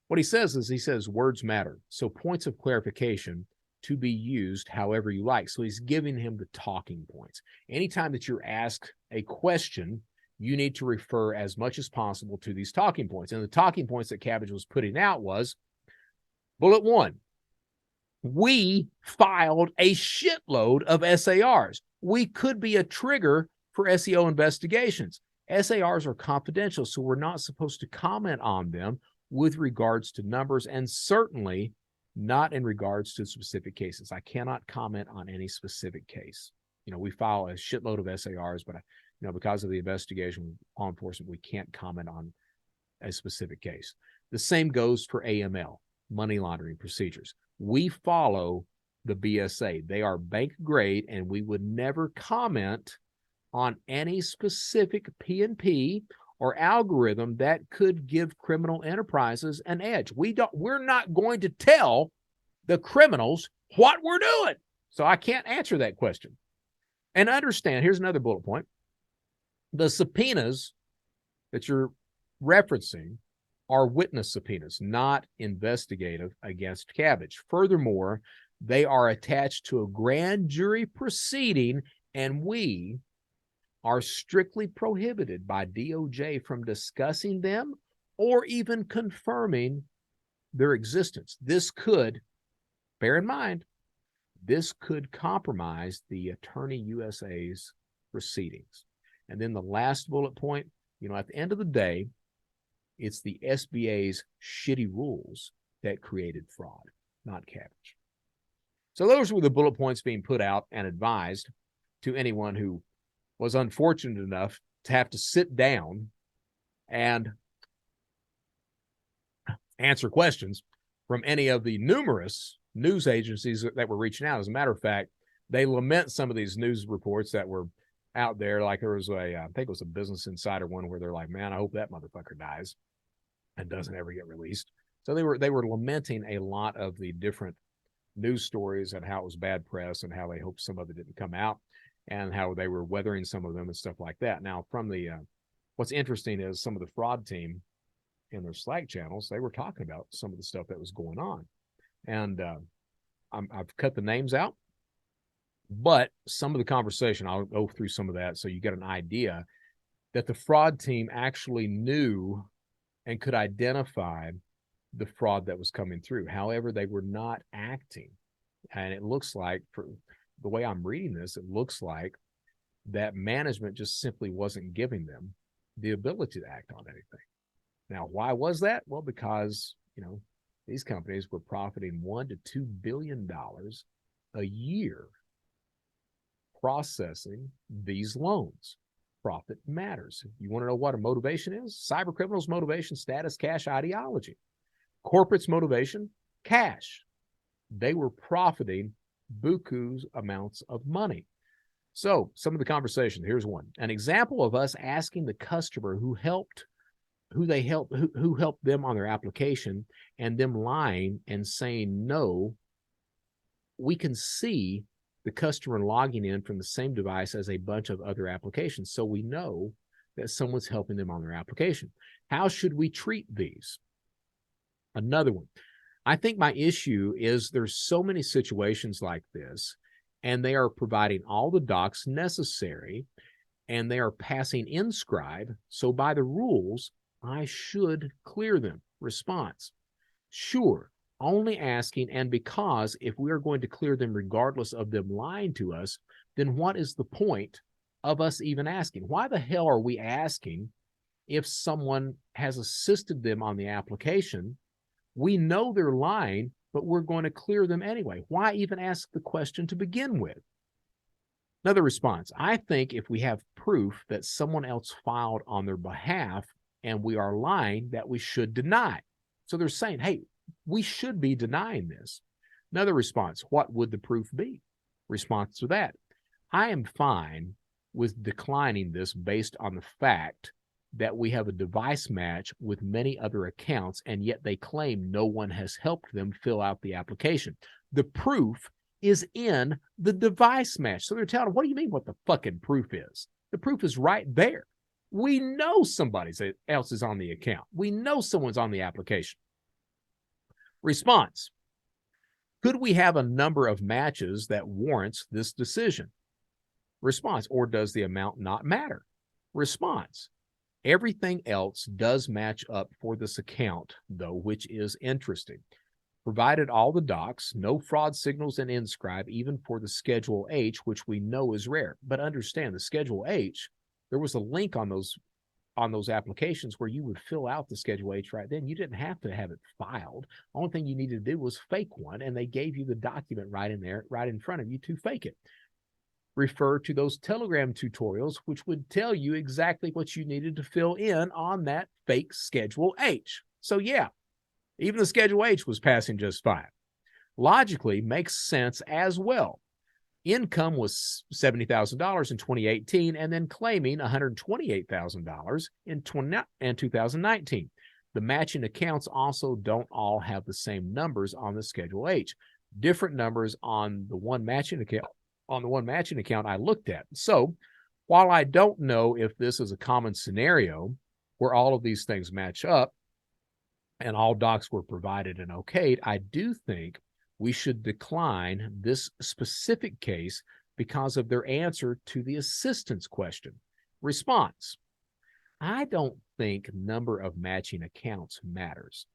What he says is words matter. So points of clarification to be used however you like. So he's giving him the talking points. Anytime that you're asked a question, you need to refer as much as possible to these talking points. And the talking points that Cabbage was putting out was, bullet 1, we filed a shitload of SARs. We could be a trigger for SEO investigations. SARs are confidential, so we're not supposed to comment on them with regards to numbers, and certainly not in regards to specific cases. I cannot comment on any specific case. We file a shitload of SARs, but because of the investigation with law enforcement, we can't comment on a specific case. The same goes for AML, money laundering procedures. We follow the BSA. They are bank grade, and we would never comment on any specific P&P or algorithm that could give criminal enterprises an edge. We're not going to tell the criminals what we're doing. So I can't answer that question. And understand, here's another bullet point. The subpoenas that you're referencing are witness subpoenas, not investigative against Cabbage. Furthermore, they are attached to a grand jury proceeding, and we are strictly prohibited by DOJ from discussing them or even confirming their existence. This could, bear in mind, this could compromise the Attorney USA's proceedings. And then the last bullet point, at the end of the day, it's the SBA's shitty rules that created fraud, not Cabbage. So those were the bullet points being put out and advised to anyone who was unfortunate enough to have to sit down and answer questions from any of the numerous news agencies that were reaching out. As a matter of fact, they lament some of these news reports that were out there. Like there was I think it was a Business Insider one where they're like, man, I hope that motherfucker dies and doesn't ever get released. So they were lamenting a lot of the different news stories and how it was bad press and how they hoped some of it didn't come out and how they were weathering some of them and stuff like that. Now, from the what's interesting is some of the fraud team their Slack channels, they were talking about some of the stuff that was going on. And I've cut the names out, but some of the conversation, I'll go through some of that so you get an idea that the fraud team actually knew and could identify the fraud that was coming through. However, they were not acting. And it looks like, for the way I'm reading this, it looks like that management just simply wasn't giving them the ability to act on anything. Now, why was that? Well, because, these companies were profiting $1 to $2 billion a year processing these loans. Profit matters. You want to know what a motivation is? Cybercriminals' motivation, status, cash, ideology. Corporate's motivation, cash. They were profiting buku amounts of money. So some of the conversation, here's one. An example of us asking the customer who helped them on their application and them lying and saying no. We can see the customer logging in from the same device as a bunch of other applications. So we know that someone's helping them on their application. How should we treat these? Another one. I think my issue is there's so many situations like this, and they are providing all the docs necessary, and they are passing inscribe. So by the rules, I should clear them. Response. Sure. Only asking, and because if we are going to clear them regardless of them lying to us, then what is the point of us even asking? Why the hell are we asking if someone has assisted them on the application? We know they're lying, but we're going to clear them anyway. Why even ask the question to begin with? Another response. I think if we have proof that someone else filed on their behalf and we are lying, that we should deny. So they're saying, hey, we should be denying this. Another response, what would the proof be? Response to that, I am fine with declining this based on the fact that we have a device match with many other accounts, and yet they claim no one has helped them fill out the application. The proof is in the device match. So they're telling them, what do you mean what the fucking proof is? The proof is right there. We know somebody else is on the account. We know someone's on the application. Response. Could we have a number of matches that warrants this decision? Response. Or does the amount not matter? Response. Everything else does match up for this account, though, which is interesting. Provided all the docs, no fraud signals in Inscribe, even for the Schedule H, which we know is rare. But understand, the Schedule H, there was a link on those applications where you would fill out the Schedule H right then. You didn't have to have it filed. The only thing you needed to do was fake one, and they gave you the document right in there, right in front of you to fake it. Refer to those Telegram tutorials, which would tell you exactly what you needed to fill in on that fake Schedule H. So yeah, even the Schedule H was passing just fine. Logically makes sense as well. Income was $70,000 in 2018 and then claiming $128,000 in 2019. The matching accounts also don't all have the same numbers on the Schedule H. Different numbers on the one matching account. On the one matching account I looked at. So while I don't know if this is a common scenario where all of these things match up and all docs were provided and okayed, I do think we should decline this specific case because of their answer to the assistance question. Response. I don't think number of matching accounts matters.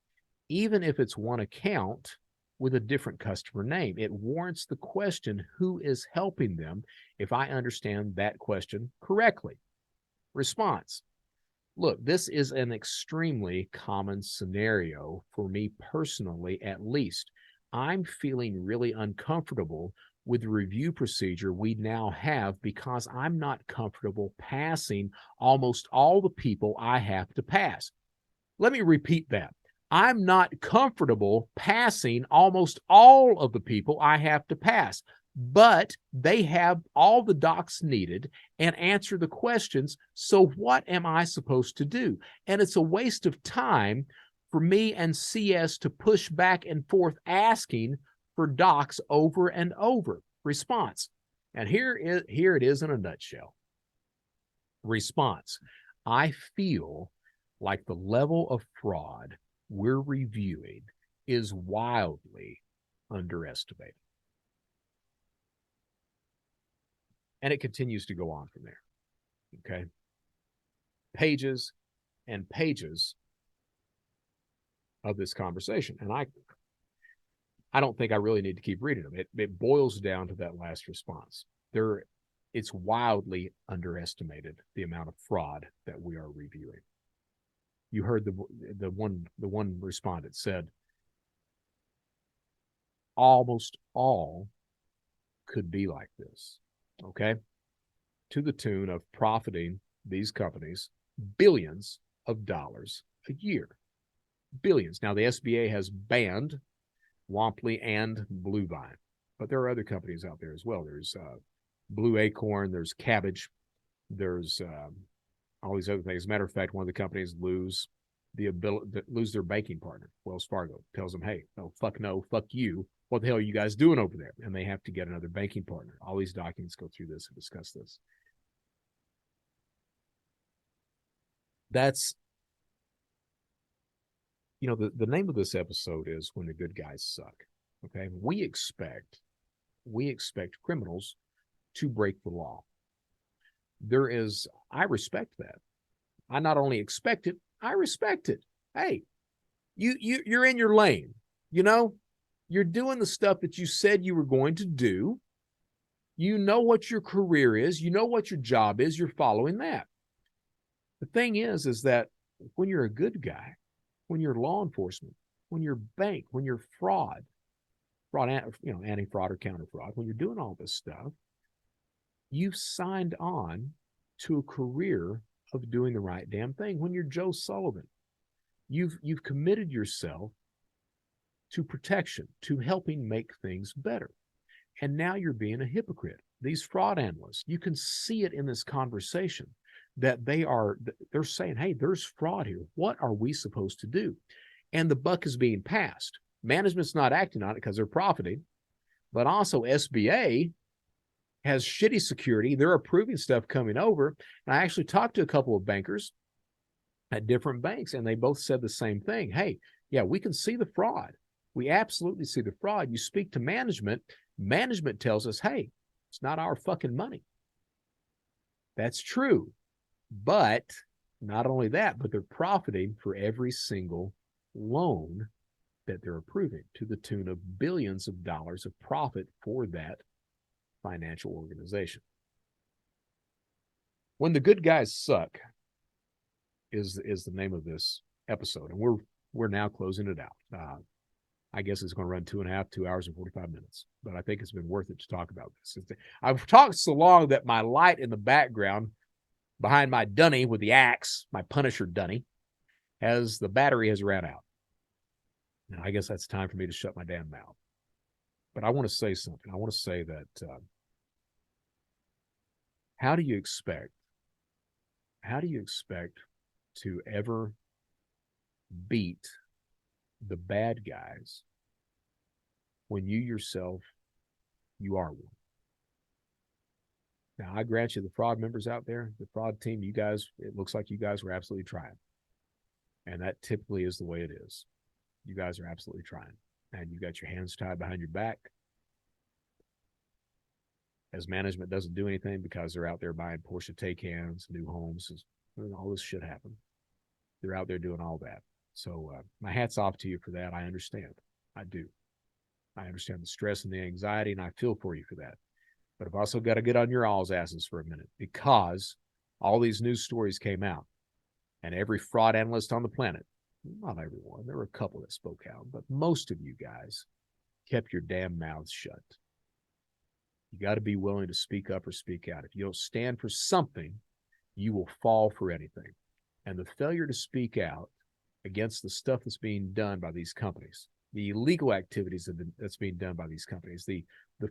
Even if it's one account with a different customer name, it warrants the question, who is helping them, if I understand that question correctly. Response. Look, this is an extremely common scenario for me personally, at least. I'm feeling really uncomfortable with the review procedure we now have because I'm not comfortable passing almost all the people I have to pass. Let me repeat that. I'm not comfortable passing almost all of the people I have to pass, but they have all the docs needed and answer the questions. So what am I supposed to do? And it's a waste of time for me and CS to push back and forth asking for docs over and over. Response. And here it is in a nutshell. Response. I feel like the level of fraud we're reviewing is wildly underestimated. And it continues to go on from there. Okay. Pages and pages of this conversation. And I don't think I really need to keep reading them. It boils down to that last response. It's wildly underestimated the amount of fraud that we are reviewing. You heard the one respondent said almost all could be like this. Okay. To the tune of profiting these companies billions of dollars a year. Billions. Now, the SBA has banned Womply and BlueVine, but there are other companies out there as well. There's Blue Acorn, there's Cabbage, there's all these other things. As a matter of fact, one of the companies lose their banking partner. Wells Fargo tells them, hey, no, fuck you. What the hell are you guys doing over there? And they have to get another banking partner. All these documents go through this and discuss this. That's, the name of this episode is When the Good Guys Suck. Okay. We expect criminals to break the law. I respect that. I not only expect it, I respect it. Hey, you're in your lane. You're doing the stuff that you said you were going to do. You know what your career is. You know what your job is. You're following that. The thing is that when you're a good guy, when you're law enforcement, when you're bank, when you're fraud, anti-fraud or counter-fraud, when you're doing all this stuff, you've signed on to a career of doing the right damn thing. When you're Joe Sullivan, you've committed yourself to protection, to helping make things better. And now you're being a hypocrite. These fraud analysts, you can see it in this conversation that they're saying, hey, there's fraud here. What are we supposed to do? And the buck is being passed. Management's not acting on it because they're profiting, but also SBA has shitty security. They're approving stuff coming over. And I actually talked to a couple of bankers at different banks, and they both said the same thing. Hey, yeah, we can see the fraud. We absolutely see the fraud. You speak to management. Management tells us, hey, it's not our fucking money. That's true. But not only that, but they're profiting for every single loan that they're approving to the tune of billions of dollars of profit for that financial organization. When the Good Guys Suck is the name of this episode, and we're now closing it out. I guess it's going to run 2 hours and 45 minutes, but I think it's been worth it to talk about this. I've talked so long that my light in the background behind my dunny with the axe, my Punisher dunny, the battery has ran out. Now, I guess that's time for me to shut my damn mouth. But I want to say something. I want to say that how do you expect to ever beat the bad guys when you yourself, you are one? Now, I grant you, the fraud members out there, the fraud team, you guys, it looks like you guys were absolutely trying. And that typically is the way it is. You guys are absolutely trying. And you got your hands tied behind your back. As management doesn't do anything because they're out there buying Porsche Taycans, new homes, all this shit happen. They're out there doing all that. So my hat's off to you for that. I understand. I do. I understand the stress and the anxiety, and I feel for you for that. But I've also got to get on your all's asses for a minute, because all these news stories came out, and every fraud analyst on the planet, not everyone, there were a couple that spoke out, but most of you guys kept your damn mouths shut. You got to be willing to speak up or speak out. If you don't stand for something, you will fall for anything. And the failure to speak out against the stuff that's being done by these companies, the illegal activities that's being done by these companies, the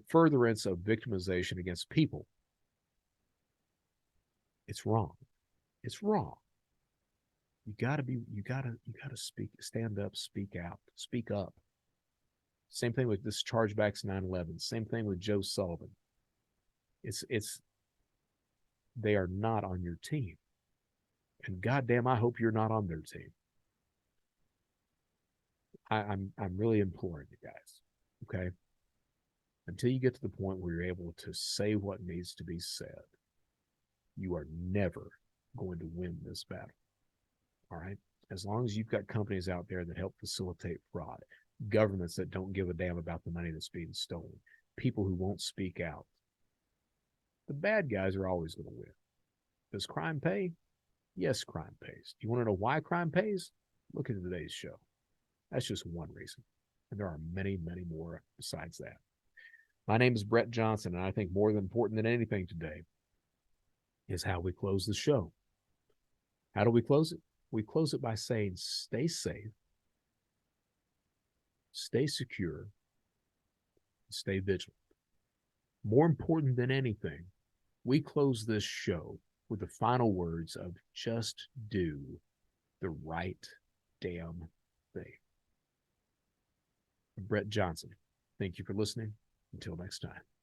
furtherance of victimization against people, it's wrong. It's wrong. You gotta speak, stand up, speak out, speak up. Same thing with this chargebacks 9/11. Same thing with Joe Sullivan. They are not on your team. And goddamn, I hope you're not on their team. I'm really imploring you guys, okay? Until you get to the point where you're able to say what needs to be said, you are never going to win this battle. All right? As long as you've got companies out there that help facilitate fraud, governments that don't give a damn about the money that's being stolen, people who won't speak out, the bad guys are always going to win. Does crime pay? Yes, crime pays. Do you want to know why crime pays? Look at today's show. That's just one reason. And there are many, many more besides that. My name is Brett Johnson, and I think more than important than anything today is how we close the show. How do we close it? We close it by saying, stay safe, stay secure, stay vigilant. More important than anything, we close this show with the final words of just do the right damn thing. Brett Johnson, thank you for listening. Until next time.